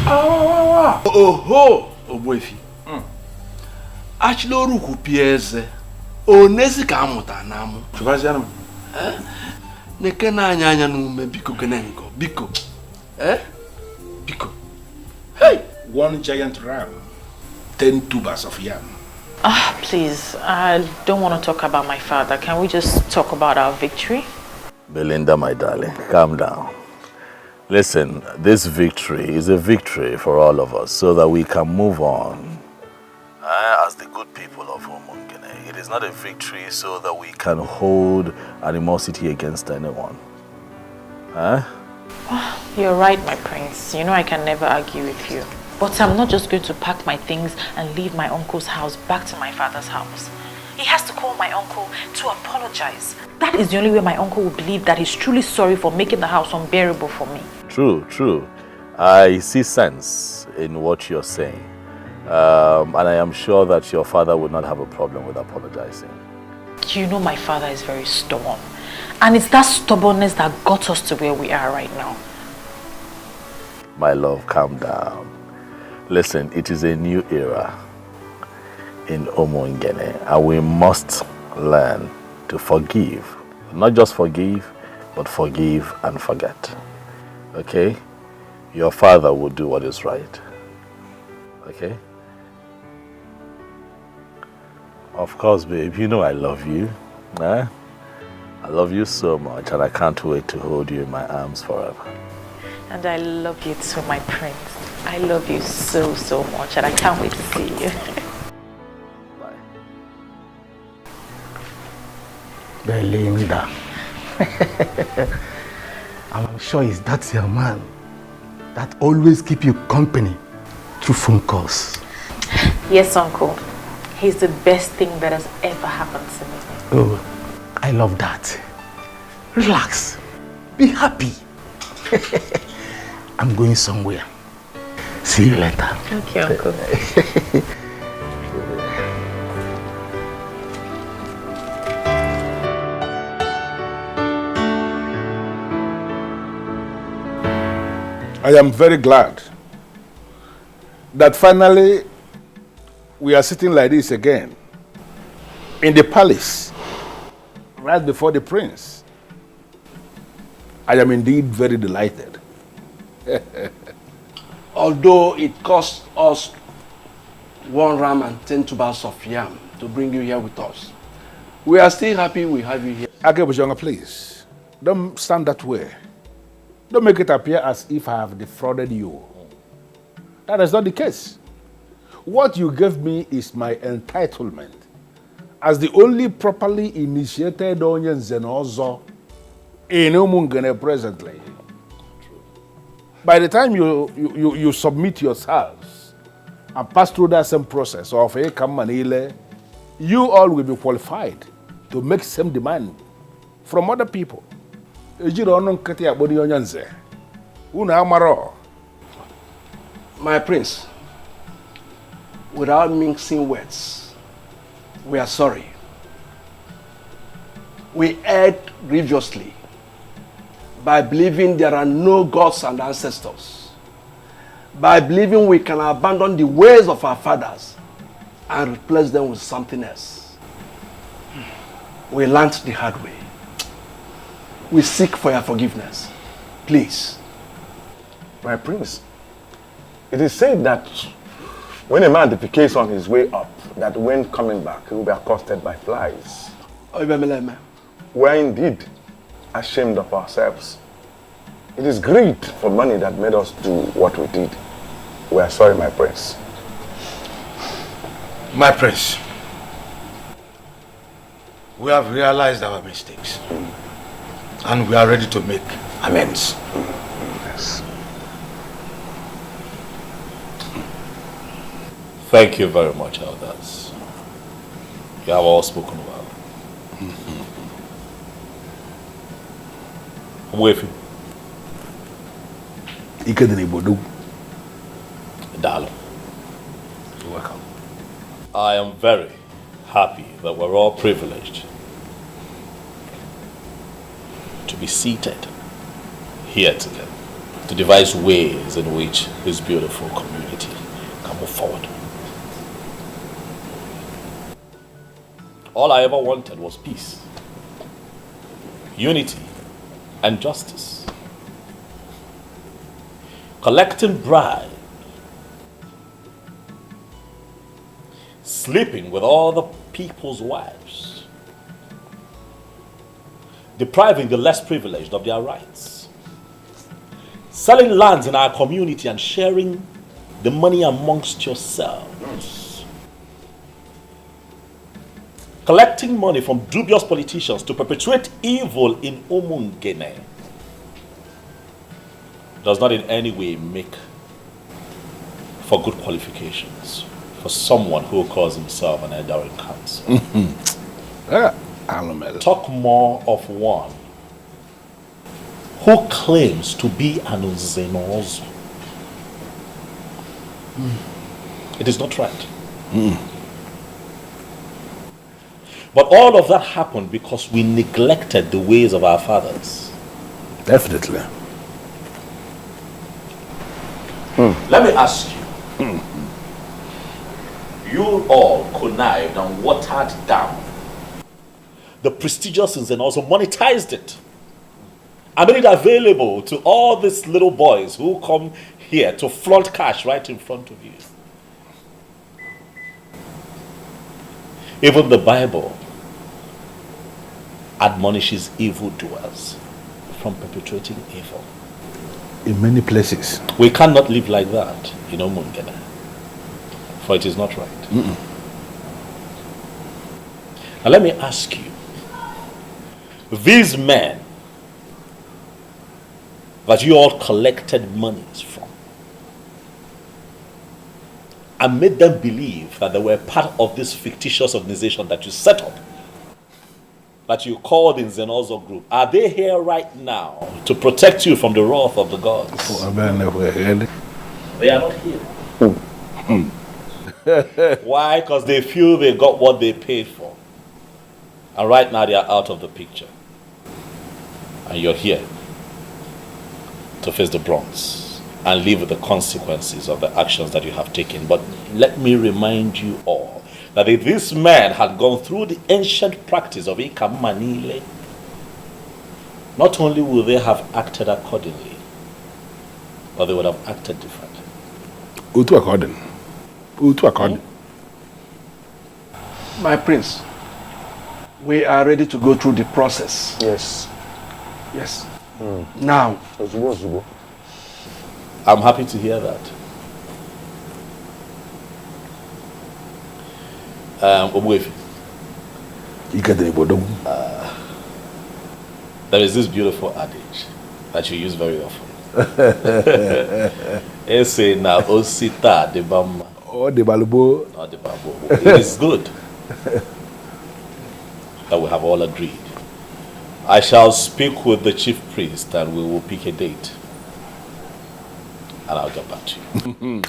Oh, Ogbuefi. Achilo ruku pieze. Onezi ka amuta namu. Chubazianum. Neke na anya nume biko kenenko. Biko. Biko. Hey! 1 giant ram, 10 tubers of yam. Please, I don't want to talk about my father. Can we just talk about our victory? Belinda, my darling, calm down. Listen, this victory is a victory for all of us so that we can move on as the good people of Umungene. It is not a victory so that we can hold animosity against anyone. You're right, my prince. You know I can never argue with you. But I'm not just going to pack my things and leave my uncle's house back to my father's house. He has to call my uncle to apologize. That is the only way my uncle will believe that he's truly sorry for making the house unbearable for me. True. I see sense in what you're saying. And I am sure that your father would not have a problem with apologizing. You know my father is very stubborn. And it's that stubbornness that got us to where we are right now. My love, calm down. Listen, it is a new era in Umungene, and we must learn to forgive. Not just forgive, but forgive and forget. Okay? Your father will do what is right. Okay? Of course, babe, you know I love you. I love you so much, and I can't wait to hold you in my arms forever. And I love you too, my prince. I love you so, so much, and I can't wait to see you. Belinda. I'm sure it's that your man that always keep you company through phone calls. Yes, uncle. He's the best thing that has ever happened to me. Oh, I love that. Relax. Be happy. I'm going somewhere. See you later. Okay, uncle. I am very glad that finally we are sitting like this again in the palace right before the prince. I am indeed very delighted. Although it cost us 1 ram and 10 tubers of yam to bring you here with us, we are still happy we have you here. Agebujonga, please, don't stand that way. Don't make it appear as if I have defrauded you. That is not the case. What you gave me is my entitlement as the only properly initiated Onyen Zenozo in Umungene presently. By the time you submit yourselves and pass through that same process of a Kamanile, you all will be qualified to make same demand from other people. My prince, without mixing words, we are sorry. We erred grievously by believing there are no gods and ancestors, by believing we can abandon the ways of our fathers and replace them with something else. We learned the hard way. We seek for your forgiveness. Please. My prince, it is said that when a man defecates on his way up, that when coming back, he will be accosted by flies. We are indeed ashamed of ourselves. It is greed for money that made us do what we did. We are sorry, my prince. My prince, we have realized our mistakes and we are ready to make amends. Yes. Thank you very much, elders. You have all spoken well. I'm with you. Dalo. You're welcome. I am very happy that we're all privileged to be seated here together to devise ways in which this beautiful community can move forward. All I ever wanted was peace, unity, and justice. Collecting bribes, sleeping with all the people's wives, depriving the less privileged of their rights, selling lands in our community and sharing the money amongst yourselves, collecting money from dubious politicians to perpetuate evil in Omungene does not in any way make for good qualifications for someone who calls himself an elder in council. Talk more of one who claims to be an Uzenozo. It is not right. But all of that happened because we neglected the ways of our fathers. Definitely. Let me ask you. You all connived and watered down the prestigious and also monetized it and made it available to all these little boys who come here to flaunt cash right in front of you. Even the Bible admonishes evildoers from perpetuating evil. In many places. We cannot live like that in Omungene, for it is not right. Now let me ask you, these men that you all collected monies from and made them believe that they were part of this fictitious organization that you set up, that you called in Zenozo Group, are they here right now to protect you from the wrath of the gods? They are not here. Why? Because they feel they got what they paid for. And right now they are out of the picture. And you're here to face the brunt and live with the consequences of the actions that you have taken. But let me remind you all that if this man had gone through the ancient practice of Ikamanile, not only would they have acted accordingly, but they would have acted differently. Utu according. My prince, we are ready to go through the process. Yes. Yes. Now. I'm happy to hear that. There is this beautiful adage that you use very often. It is good. that we have all agreed. I shall speak with the chief priest and we will pick a date. And I'll get back to you.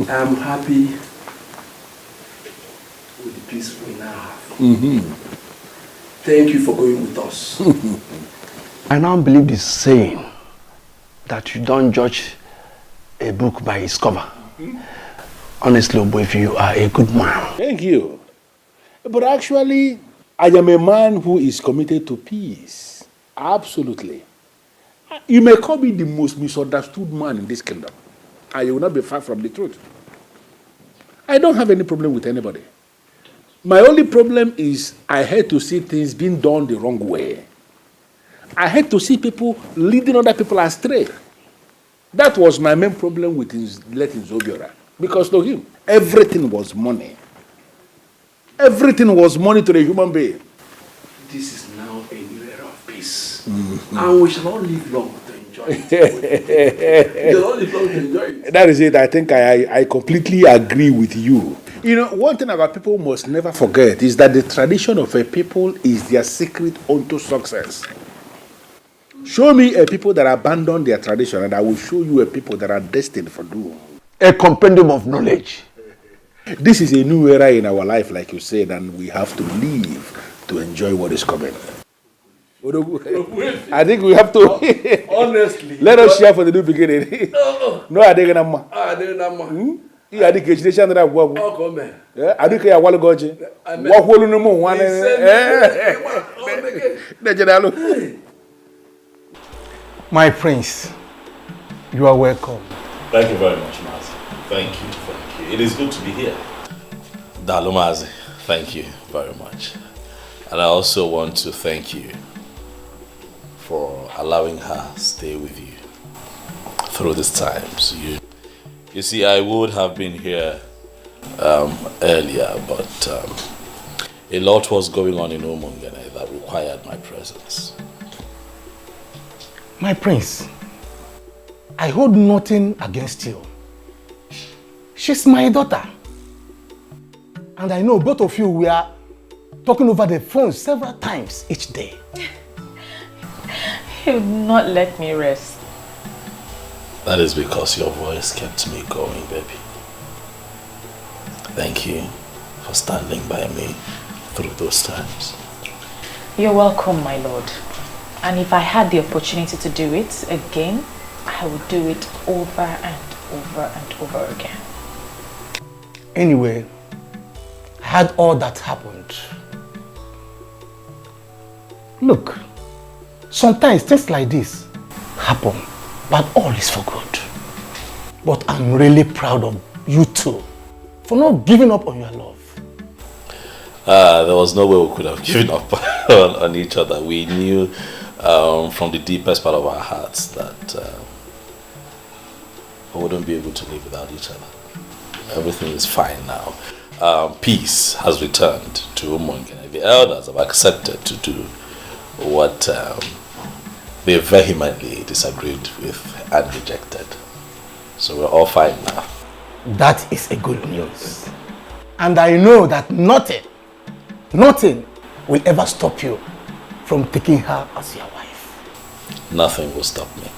I'm happy with the peace we now have. Thank you for going with us. I now believe this saying that you don't judge a book by its cover. Honestly, Oboife, you are a good man. Thank you. But actually, I am a man who is committed to peace. Absolutely. You may call me the most misunderstood man in this kingdom. And you will not be far from the truth. I don't have any problem with anybody. My only problem is I hate to see things being done the wrong way. I hate to see people leading other people astray. That was my main problem with letting Zobiora. Because to him, everything was money. Everything was money to the human being. This is now a new era of peace. And we shall all live long to enjoy it. We shall all live long to enjoy it. That is it. I think I completely agree with you. You know, one thing about people must never forget is that the tradition of a people is their secret unto success. Show me a people that abandon their tradition and I will show you a people that are destined for doom. A compendium of knowledge. This is a new era in our life, like you said, and we have to live to enjoy what is coming. I think we have to. Honestly. Let us share for the new beginning. No, I think I'm. I think it's the that work. Oh, come on. I think I want to go to. What will you know? One. My prince, you are welcome. Thank you very much, Mazi. Thank you. It is good to be here. Dalumazi, thank you very much. And I also want to thank you for allowing her stay with you through these times. You see, I would have been here earlier, but a lot was going on in Umungene that required my presence. My prince, I hold nothing against you. She's my daughter. And I know both of you were talking over the phone several times each day. He would not let me rest. That is because your voice kept me going, baby. Thank you for standing by me through those times. You're welcome, my lord. And if I had the opportunity to do it again, I would do it over and over and over again. Anyway, I had all that happened. Look, sometimes things like this happen, but all is for good. But I'm really proud of you two for not giving up on your love. There was no way we could have given up on each other. We knew from the deepest part of our hearts that we wouldn't be able to live without each other. Everything is fine now. Peace has returned to Umungene. The elders have accepted to do what they vehemently disagreed with and rejected. So we're all fine now. That is a good news. And I know that nothing will ever stop you from taking her as your wife. Nothing will stop me.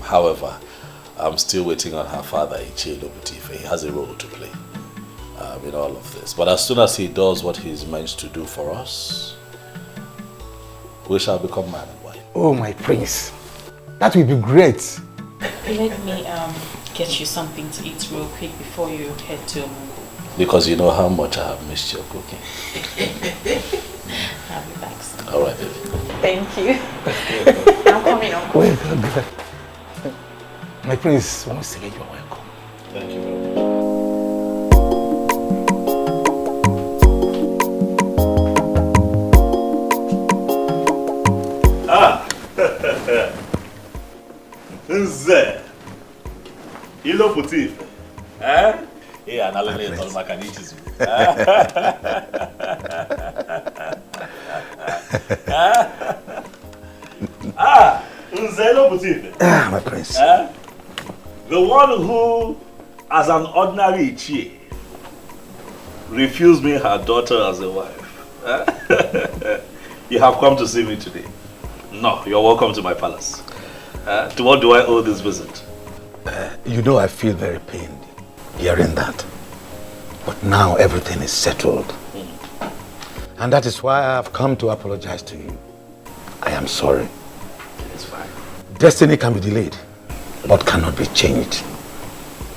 However, I'm still waiting on her father, Ichie Lobutife. He has a role to play in all of this. But as soon as he does what he's meant to do for us, we shall become man and wife. Oh, my prince. That will be great. Let me get you something to eat real quick before you head to Mungu. Because you know how much I have missed your cooking. I'll be back soon. All right, baby. Thank you. I'm coming, Uncle. Wait, good. My prince, once again, you are welcome. Thank you very much. Nze, ilo putif, Yeah, and I'll let all my caniches. My prince. The one who, as an ordinary Ichie, refused me her daughter as a wife. You have come to see me today. No, you're welcome to my palace. To what do I owe this visit? You know I feel very pained hearing that. But now everything is settled. And that is why I have come to apologize to you. I am sorry. It's fine. Destiny can be delayed, but cannot be changed.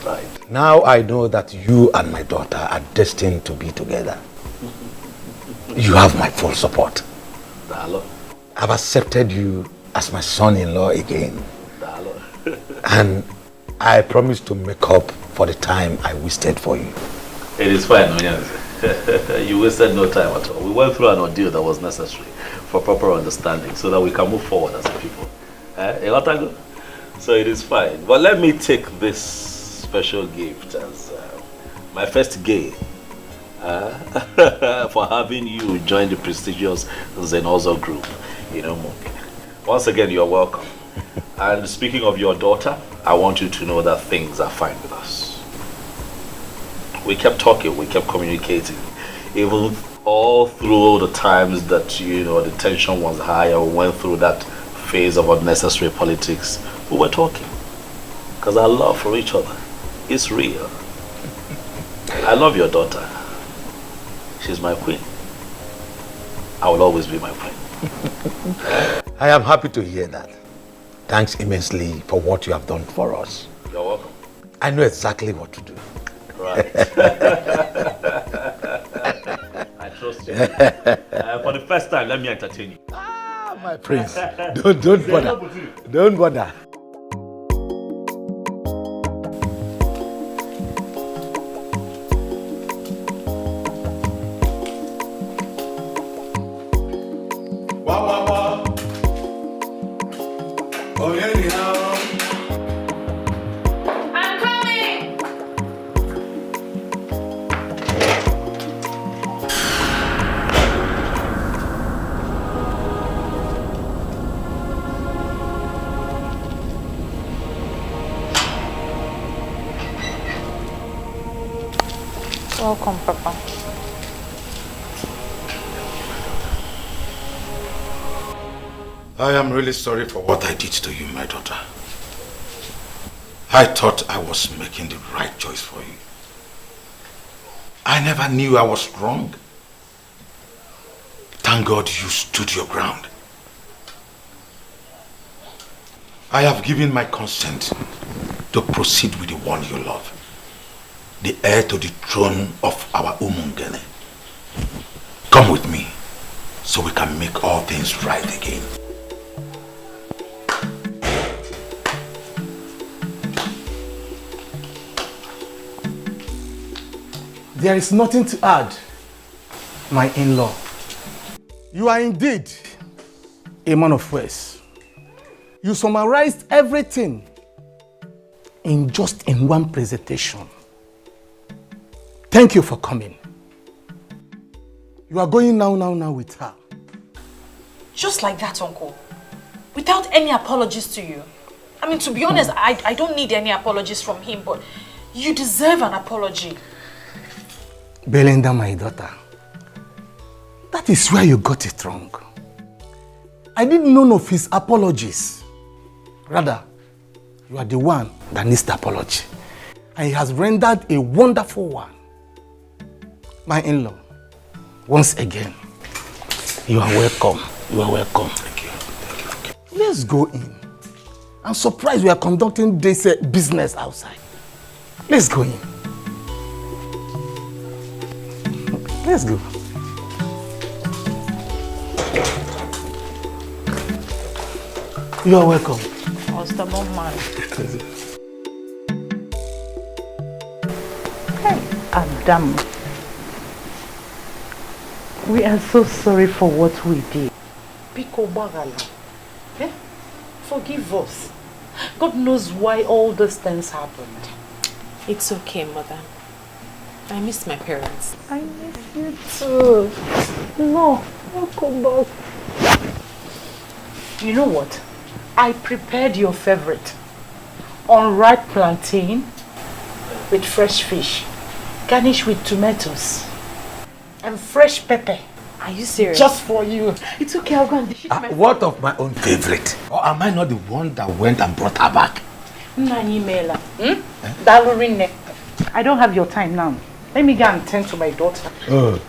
Right. Now I know that you and my daughter are destined to be together. You have my full support. Dalo. I've accepted you as my son-in-law again. Dalo. And I promise to make up for the time I wasted for you. It is fine, Onyanze. You wasted no time at all. We went through an ordeal that was necessary for proper understanding so that we can move forward as a people. So it is fine. But let me take this special gift as my first gain for having you join the prestigious Zenozo group. Once again, you're welcome. And speaking of your daughter, I want you to know that things are fine with us. We kept talking, we kept communicating, even all through the times that, the tension was high or we went through that phase of unnecessary politics. We were talking because our love for each other is real. I love your daughter. She's my queen. I will always be my queen. I am happy to hear that. Thanks immensely for what you have done for us. You're welcome. I know exactly what to do. Right. I trust you. For the first time, let me entertain you. My prince, don't bother. Don't bother. Welcome, Papa. I am really sorry for what I did to you, my daughter. I thought I was making the right choice for you. I never knew I was wrong. Thank God you stood your ground. I have given my consent to proceed with the one you love, the heir to the throne of our Umungene. Come with me so we can make all things right again. There is nothing to add, my in-law. You are indeed a man of words. You summarized everything in one presentation. Thank you for coming. You are going now with her. Just like that, Uncle. Without any apologies to you. I mean, to be honest, I don't need any apologies from him, but you deserve an apology. Belinda, my daughter, that is where you got it wrong. I need none of his apologies. Rather, you are the one that needs the apology. And he has rendered a wonderful one. My in-law, once again, you are welcome. You are welcome. Thank you. Let's go in. I'm surprised we are conducting this business outside. Let's go in. Let's go. You are welcome. Stubborn man. Hey, Adam. We are so sorry for what we did. Pico Bagala. Eh? Forgive us. God knows why all those things happened. It's okay, Mother. I miss my parents. I miss you too. No, don't come back. You know what? I prepared your favorite. Unripe plantain with fresh fish, garnished with tomatoes and fresh pepper. Are you serious? Just for you. It's okay, I'll go and dish it to my What of my own favorite? Or am I not the one that went and brought her back? I don't have your time now. Let me go and tend to my daughter. Oh,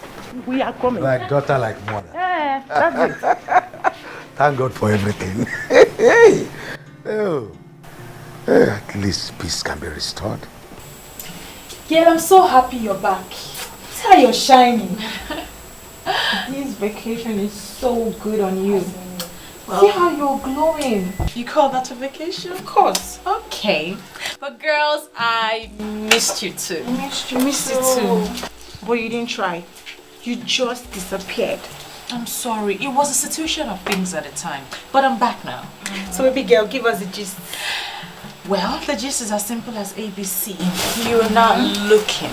We are coming. like daughter, like mother. Yeah, that's it. Thank God for everything. Oh. At least peace can be restored. Girl, I'm so happy you're back. See how you're shining. This vacation is so good on you. See how you're glowing. You call that a vacation? Of course. Okay. But girls, I missed you too. Missed you too. But you didn't try. You just disappeared. I'm sorry. It was a situation of things at the time. But I'm back now. So baby girl, give us the gist. Well, the gist is as simple as ABC. You are now looking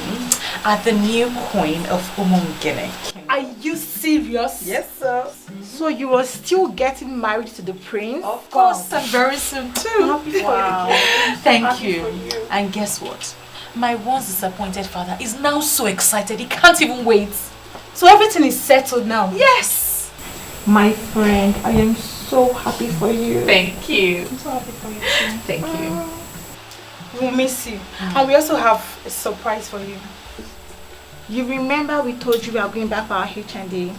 at the new queen of Umungene. Are you serious? Yes, sir. So you are still getting married to the prince? Of course, and very soon too. Wow. Thank you. And guess what? My once disappointed father is now so excited he can't even wait. So everything is settled now? Yes. My friend, I am so happy for you. Thank you. I'm so happy for you too. Thank you. We'll miss you. And we also have a surprise for you. You remember we told you we are going back for our HND?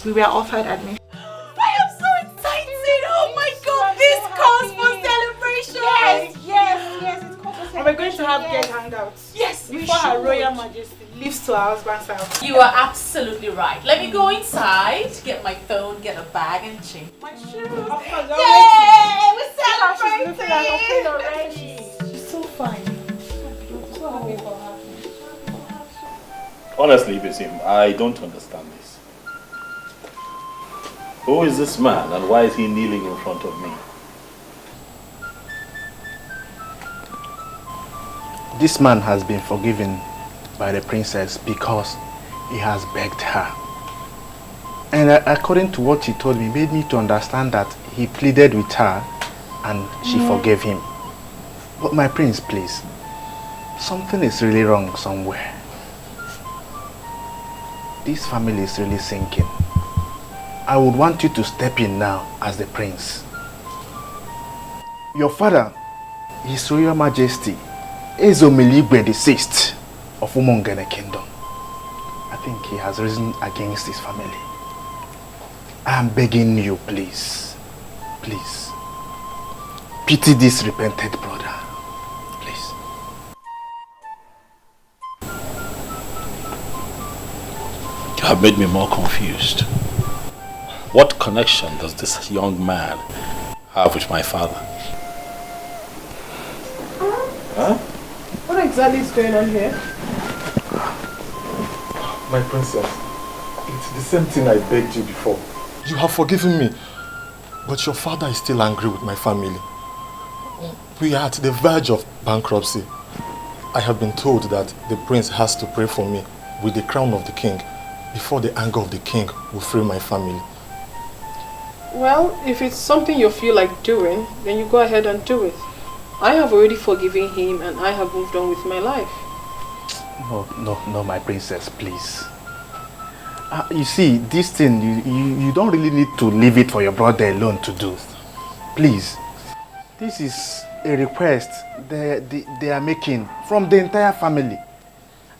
We were offered admission. I am so excited! Oh my god, this calls for celebration! Yes, it calls for celebration. And we're going to have guest hangouts. Yes, before Her Royal Majesty leaves to our husband's house. You are absolutely right. Let me go inside, get my phone, get a bag, and change my shoes. Of course, yay! We're celebrating! Already. She's so fine. So happy for her. Honestly, Basim, I don't understand this. Who is this man and why is he kneeling in front of me? This man has been forgiven by the princess because he has begged her. And according to what he told me, made me to understand that he pleaded with her and she forgave him. But my prince, please, something is really wrong somewhere. This family is really sinking. I would want you to step in now as the prince. Your father, His Royal Majesty, Ezomiligwe VI of Umongene Kingdom. I think he has risen against his family. I am begging you, please, please, pity this repented brother, please. You have made me more confused. What connection does this young man have with my father? Huh? What exactly is going on here? My princess, it's the same thing I begged you before. You have forgiven me, but your father is still angry with my family. We are at the verge of bankruptcy. I have been told that the prince has to pray for me with the crown of the king before the anger of the king will free my family. Well, if it's something you feel like doing, then you go ahead and do it. I have already forgiven him and I have moved on with my life. No, my princess, please. You see, this thing, you don't really need to leave it for your brother alone to do. Please. This is a request they are making from the entire family.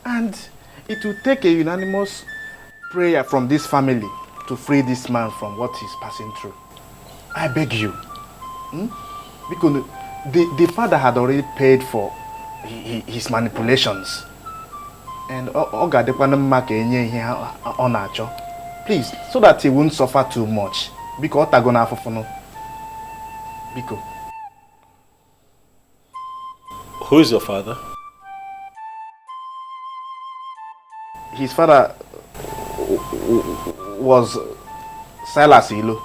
And it will take a unanimous prayer from this family to free this man from what he's passing through. I beg you. Because the father had already paid for his manipulations. And please, so that he won't suffer too much. Because who is your father? His father was Silas Ilo.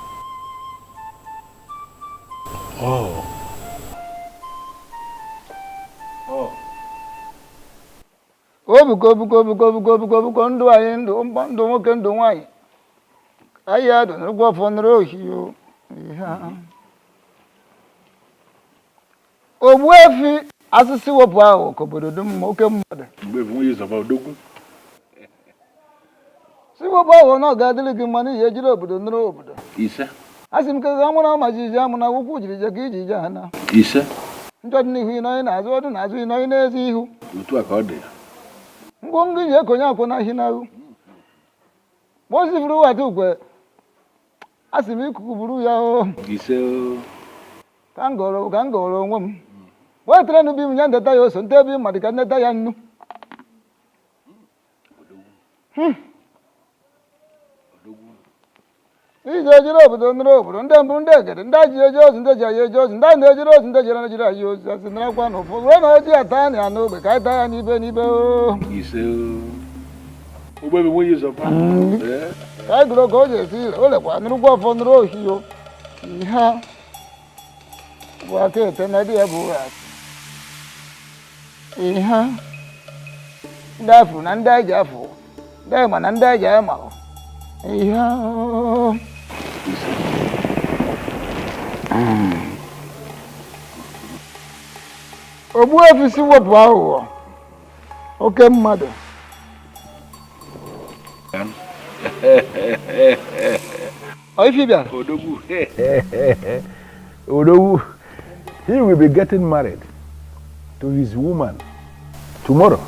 Oh. Obugo ndụ anyị ndụ nwoke ndụ nwanyị anyị adụ n'ụgwọ fọnụrụ ohiyo Ogbuefi asịsị wepụ ahụ ka obodo dum oke mmadụ. Ogbuefi nwe Yusuf Odogwu. Si wepụ ahụ na ọ ga-adịrị gị mma n'ihi ejiri obodo nụrụ obodo. Ise. Asị m ka ga amụna ma jiji amụna akwụkwọ jiri je ka iji je ha na. Ise. Njọ dị n'ihu ịnọghị n'azụ ọdụ n'azụ ịnọghị n'ezi ihu. Otu a ka ọ dị. Ngwo ngị ji ekonye akwụ na hi n'ahụ. Mozi furu wata ukwe. Asị m ikuku buru ya o. Ise o. Ka m gọrọ onwe m. Wetere n'ubi m ya ndeta ya oso ntebi mmadụ ka ndeta ya nnu. Ije ejiri obodo nụrụ obodo ndị mbụ ndị egede ndị ji eje ozi ndị ji anyị eje ozi ndị na-ejiri ozi ndị jere Naịjirịa anyị ozi asị narakwa n'ụfọdụ wee na oji ata anyị ya n'ogbe ka anyị taa ya n'ibe n'ibe o. Ise o. Ogbuefi nwe Yusuf. Ka anyị gụrụ ka o ji esi ire o lekwa nụrụkwa ọfọ nụrụ ohi o. Ihe bụ aka ete na dị ya bụ asị. Ihe ndị afụrụ na ndị anyị ji afụ ndị anyị ma na ndị anyị ji ama ihe Ogbuefi si wepụ aghụghọ oke mmadụ. Ife bịara. Odogwu. Odogwu. He will be getting married to his woman tomorrow.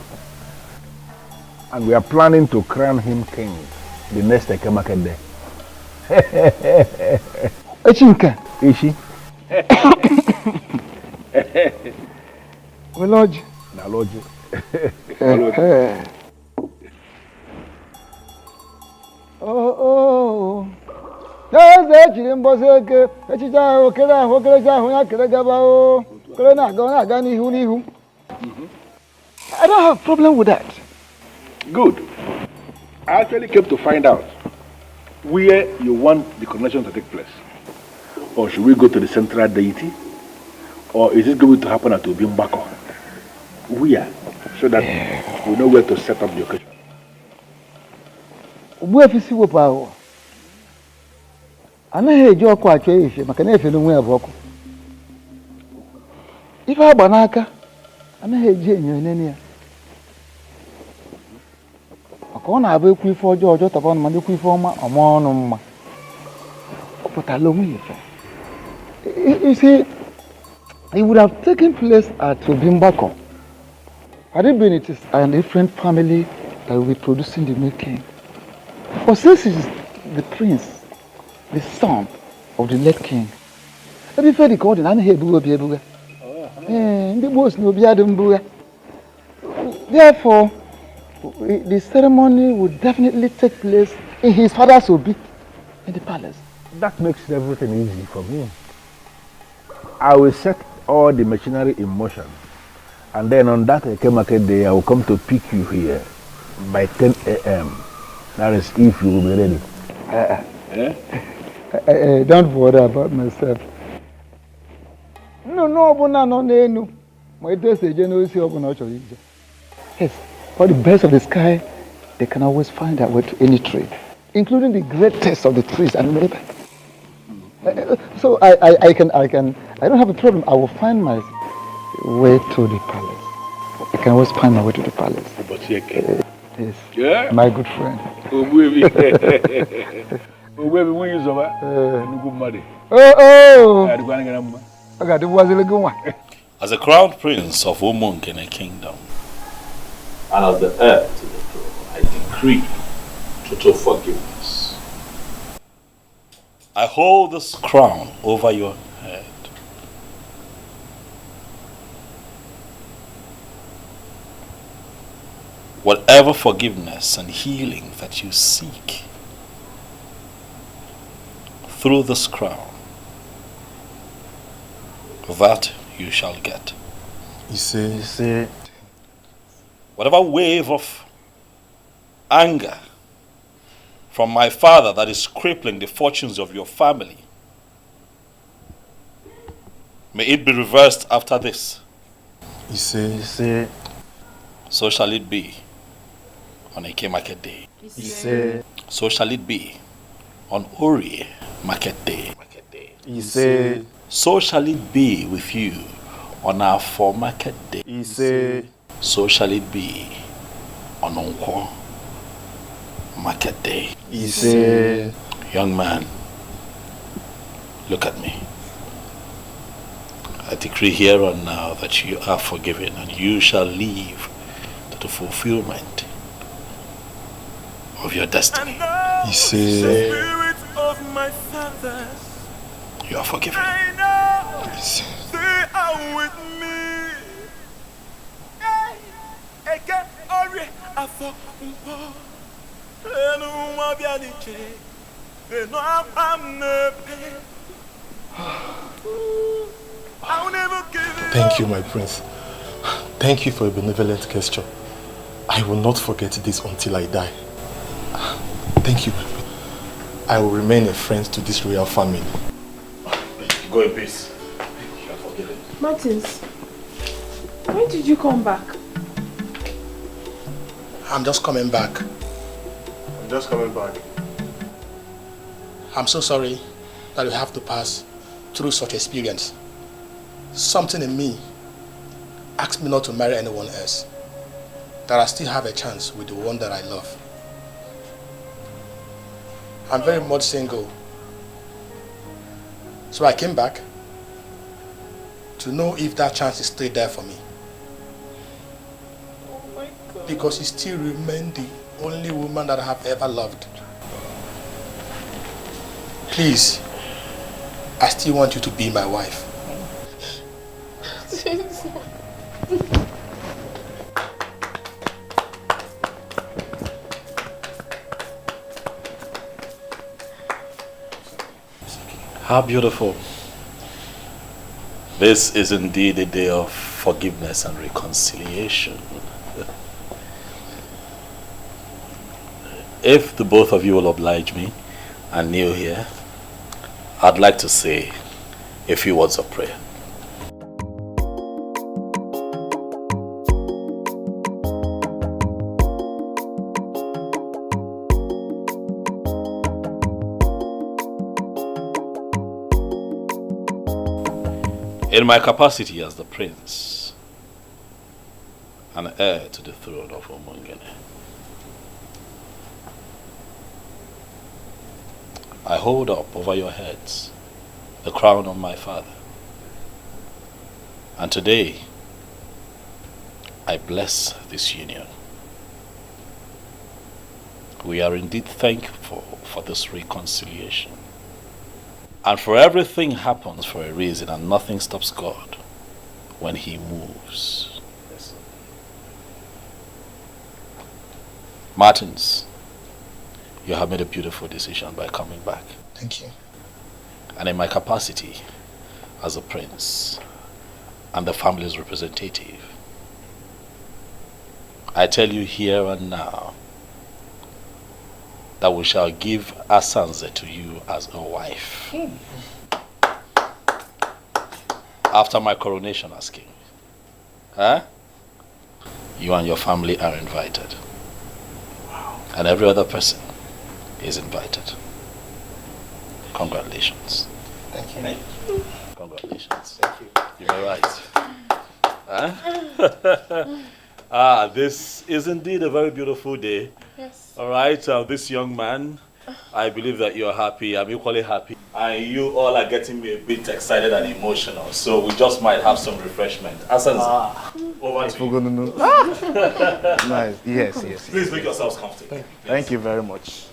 And we are planning to crown him king the next Ekemake day. Echinka. Ishi. We lodge. Na lodge. Oh. N'eze echiri mbọsị eke echicha ahụ kere ahụ okerecha ahụ ya kere gaba o kere na-aga n'ihu n'ihu. I don't have a problem with that. Good. I actually came to find out where you want the coronation to take place. Or should we go to the central deity? Or is it going to happen at Obimbako? Where? So that we know where to set up the occasion. Ogbuefi si wepụ ahụ. Anaghị eji ọkụ achọ efe maka na efe n'onwe ya bụ ọkụ. Ife agba n'aka anaghị eji enyo enene ya. Maka ọ na-abụ ekwu ife ọjọọ taba ọnụ ma ekwu ife ọma ọma ọnụ mma. Ọ pụtara onwe ya ife. You see, it would have taken place at Obimbako. Had it been it is a different family that will be producing the new king. But since it is the prince, the son of the late king, every fair called in therefore, the ceremony would definitely take place in his father's obi in the palace. That makes everything easy for me. I will set all the machinery in motion. And then on that Ekemake day, I will come to pick you here by 10 a.m. That is if you will be ready. Don't worry about myself. No, my days are generally yes, for the birds of the sky, they can always find their way to any tree, including the greatest of the trees and maybe. So I don't have a problem. I will find my way to the palace. I can always find my way to the palace. Yes. Yeah? My good friend. As a crown prince of Umunkene kingdom, and as the heir to the throne, I decree total forgiveness. I hold this crown over your head. Whatever forgiveness and healing that you seek through this crown, that you shall get. You see. Whatever wave of anger from my father that is crippling the fortunes of your family, may it be reversed after this. You see. So shall it be on Eke Market Day. You see. So shall it be on Ori Market Day. He said, so shall it be with you on our for market day. He said, so shall it be on Unquo market day. He said, young man, look at me. I decree here and now that you are forgiven and you shall live to the fulfillment of your destiny. He said, you are forgiven. They are with me. Thank you, my prince. Thank you for a benevolent gesture. I will not forget this until I die. Thank you, my prince. I will remain a friend to this royal family. Go in peace. You are forgiven. Martins, when did you come back? I'm just coming back. I'm just coming back. I'm so sorry that we have to pass through such experience. Something in me asked me not to marry anyone else. That I still have a chance with the one that I love. I'm very much single. So I came back to know if that chance is still there for me. Oh my God. Because you still remain the only woman that I have ever loved. Please, I still want you to be my wife. How beautiful. This is indeed a day of forgiveness and reconciliation. If the both of you will oblige me and kneel here, I'd like to say a few words of prayer. In my capacity as the prince and heir to the throne of Omongene, I hold up over your heads the crown of my father. And today, I bless this union. We are indeed thankful for this reconciliation. And for everything happens for a reason, and nothing stops God when He moves. Yes. Martins, you have made a beautiful decision by coming back. Thank you. And in my capacity as a prince and the family's representative, I tell you here and now that we shall give Asanze to you as a wife. After my coronation as king. Huh? You and your family are invited. Wow. And every other person is invited. Congratulations. Thank you. Congratulations. Thank you. You're right. Huh? This is indeed a very beautiful day. Yes. All right, this young man, I believe that you're happy. I'm equally happy. And you all are getting me a bit excited and emotional. So we just might have some refreshment. Asanze, over to you. Nice. Yes, yes. Please make yourselves comfortable. Thank you very much.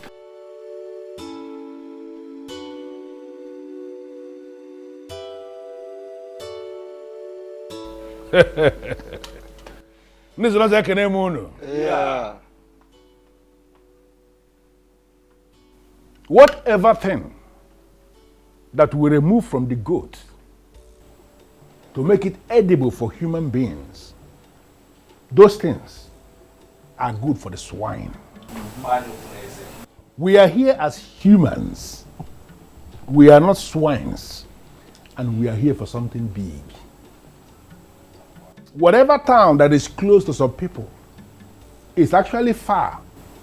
Yeah. Whatever thing that we remove from the goat to make it edible for human beings, those things are good for the swine. We are here as humans. We are not swines. And we are here for something big. Whatever town that is close to some people is actually far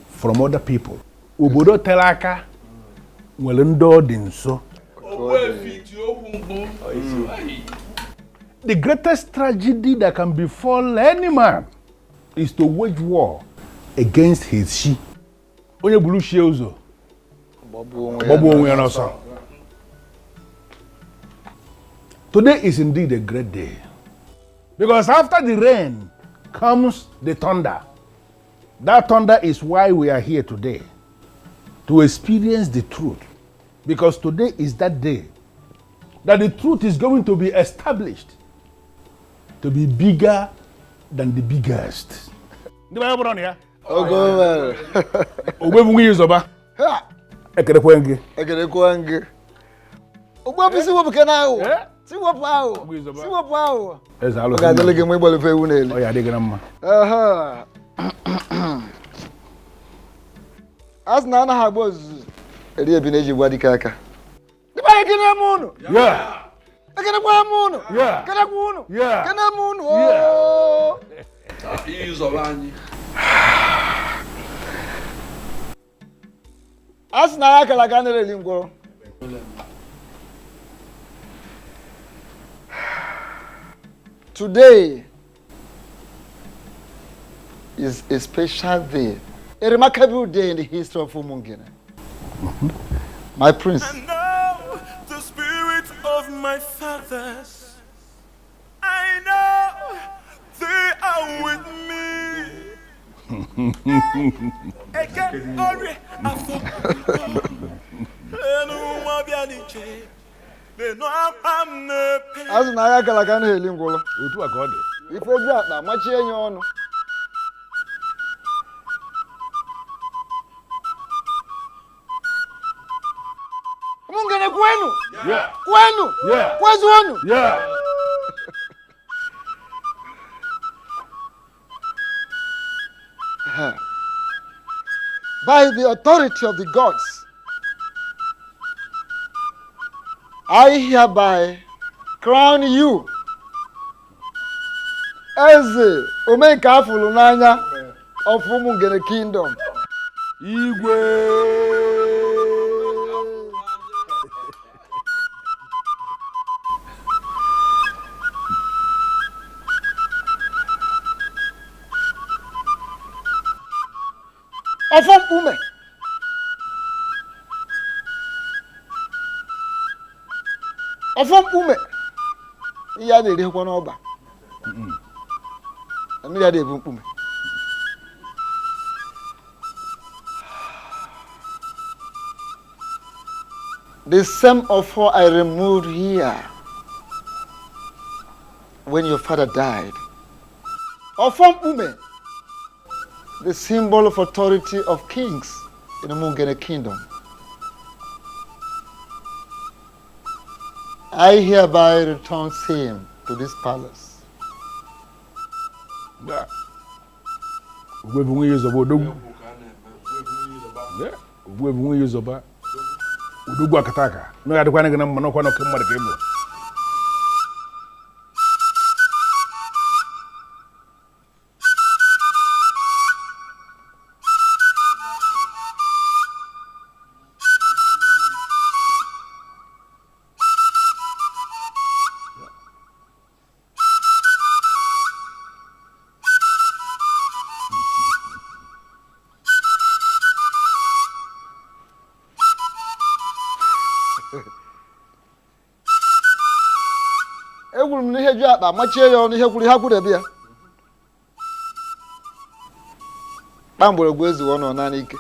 from other people. Obodo telaka nwere ndị ọ dị nso. The greatest tragedy that can befall any man is to wage war against his she. Onye bulu she uzo. Bobo onwe ya n'ọsọ. Today is indeed a great day. Because after the rain comes the thunder. That thunder is why we are here today. To experience the truth. Because today is that day that the truth is going to be established to be bigger than the biggest. As na ha boz eri ebi na eji gwa dike aka. Di ba ekene mu unu? Yeah. Ekene kwa mu unu? Yeah. Ekene kwa unu? Yeah. Ekene mu unu? Oh. Izo banyi. As na ya kala ganere lingwo. Today is a special day. A remarkable day in the history of Umungene. My prince. And now the spirit of my fathers, I know they are with me. Again, Ori, As na ya kala kan heli ngolo. Otu akode. Ife ju akpa machi enye onu. Umungene kwenu? Yeah. Kwenu? Yeah. Kwezu wenu? Yeah. By the authority of the gods, I hereby crown you as the Omeka Fulunanya of Umungene Kingdom. Igwe. Ofom ume. Ofom ume. Iya na ere kwa n'ọba. Ami ya dey ume. The same offer I removed here when your father died. Ofom ume. The symbol of authority of kings in the Mungene kingdom. I hereby return same to this palace. Yeah. We've been years about Udogu. Yeah. We've been years about Udogu akataka. No, I don't want to get no one of them. Egwuru m n'ihe ju akpa machie ya ọnụ ihe kwuru ha kwuru ebe ya. Kpamgbọrọgwụ ezuwo ọnụ naanị ike.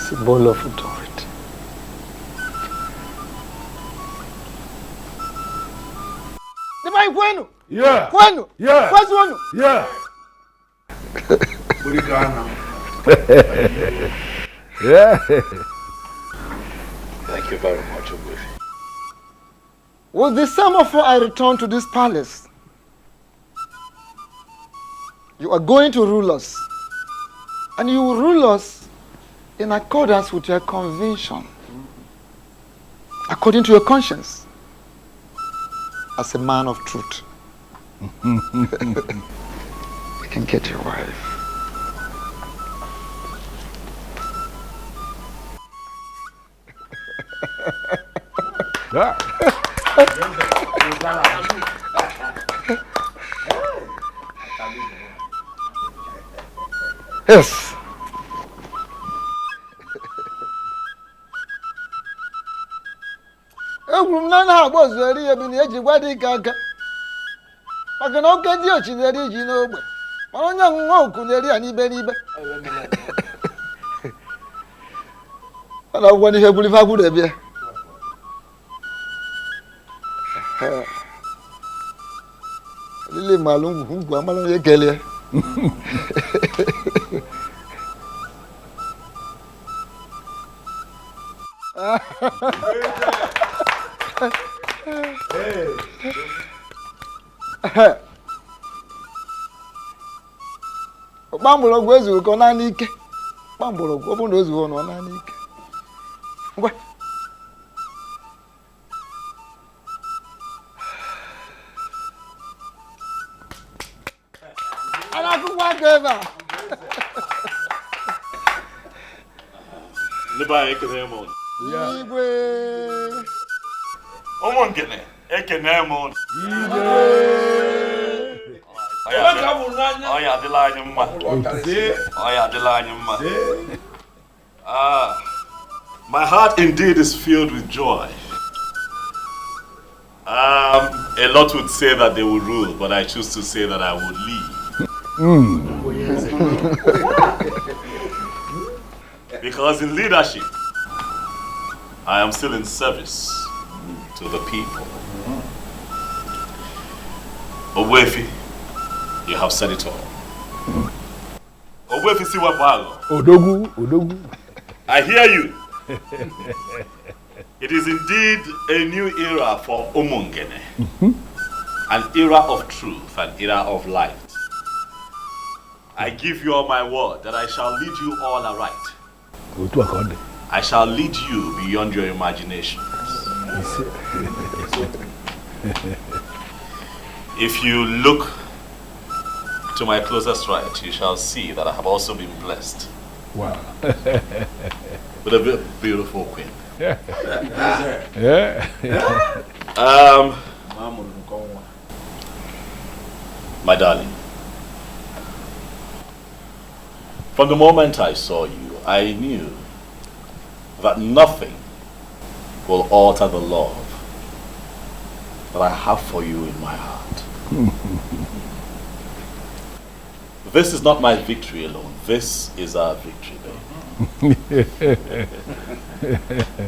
Symbol of authority. Dima kwenu? Yeah. Kwenu? Yeah. Kwezu onu? Yeah. Yeah. Thank you very much, Ogbuefi. With the same offer I return to this palace, you are going to rule us. And you will rule us in accordance with your conviction, according to your conscience, as a man of truth. You can get your wife. Yes. Egwuru m na na agba ozueri ebi na eji gwa dị aka maka na oke dị ochi na-eri ji n'ogbe mana onye ọṅụṅụ oku na-eri ya n'ibe n'ibe ọ na-agwụgwọ n'ihe gburu ife agwụrụ ebie lili malụ ngwu amara onye kelee Gbamgbọrọgwụ ezughị ka ọ naanị ike gbamgbọrọgwụ ọ bụrụ na o zughị ọ naanị ike ngwa a na-akụkwa aka ebe a Ndị anyị ekene m ụnụ. Igwe Ụmụ nkene ekene m ụnụ. Ọ ya adịla anyị mma. Ọ ya adịla anyị mma. My heart indeed is filled with joy. A lot would say that they would rule, but I choose to say that I would lead. Because in leadership, I am still in service to the people. Owefi, you have said it all. Owefi Siwabago. Odogu. I hear you. It is indeed a new era for Umungene. An era of truth, an era of light. I give you all my word that I shall lead you all aright. I shall lead you beyond your imaginations. If you look to my closest right, you shall see that I have also been blessed. Wow. With a beautiful queen. Yeah. My darling, from the moment I saw you, I knew that nothing will alter the love that I have for you in my heart. This is not my victory alone. This is our victory, baby.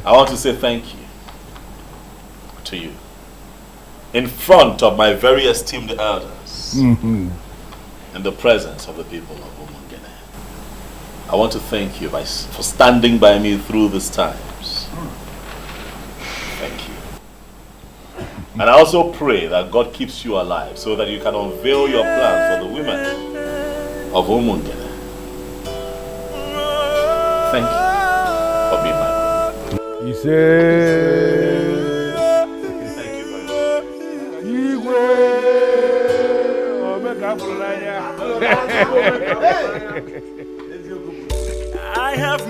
I want to say thank you to you in front of my very esteemed elders, in the presence of the people of Umungene. I want to thank you for standing by me through these times. Thank you. And I also pray that God keeps you alive so that you can unveil your plans for the women of Umungene. Thank you for being my brother. He said, thank you very much. I have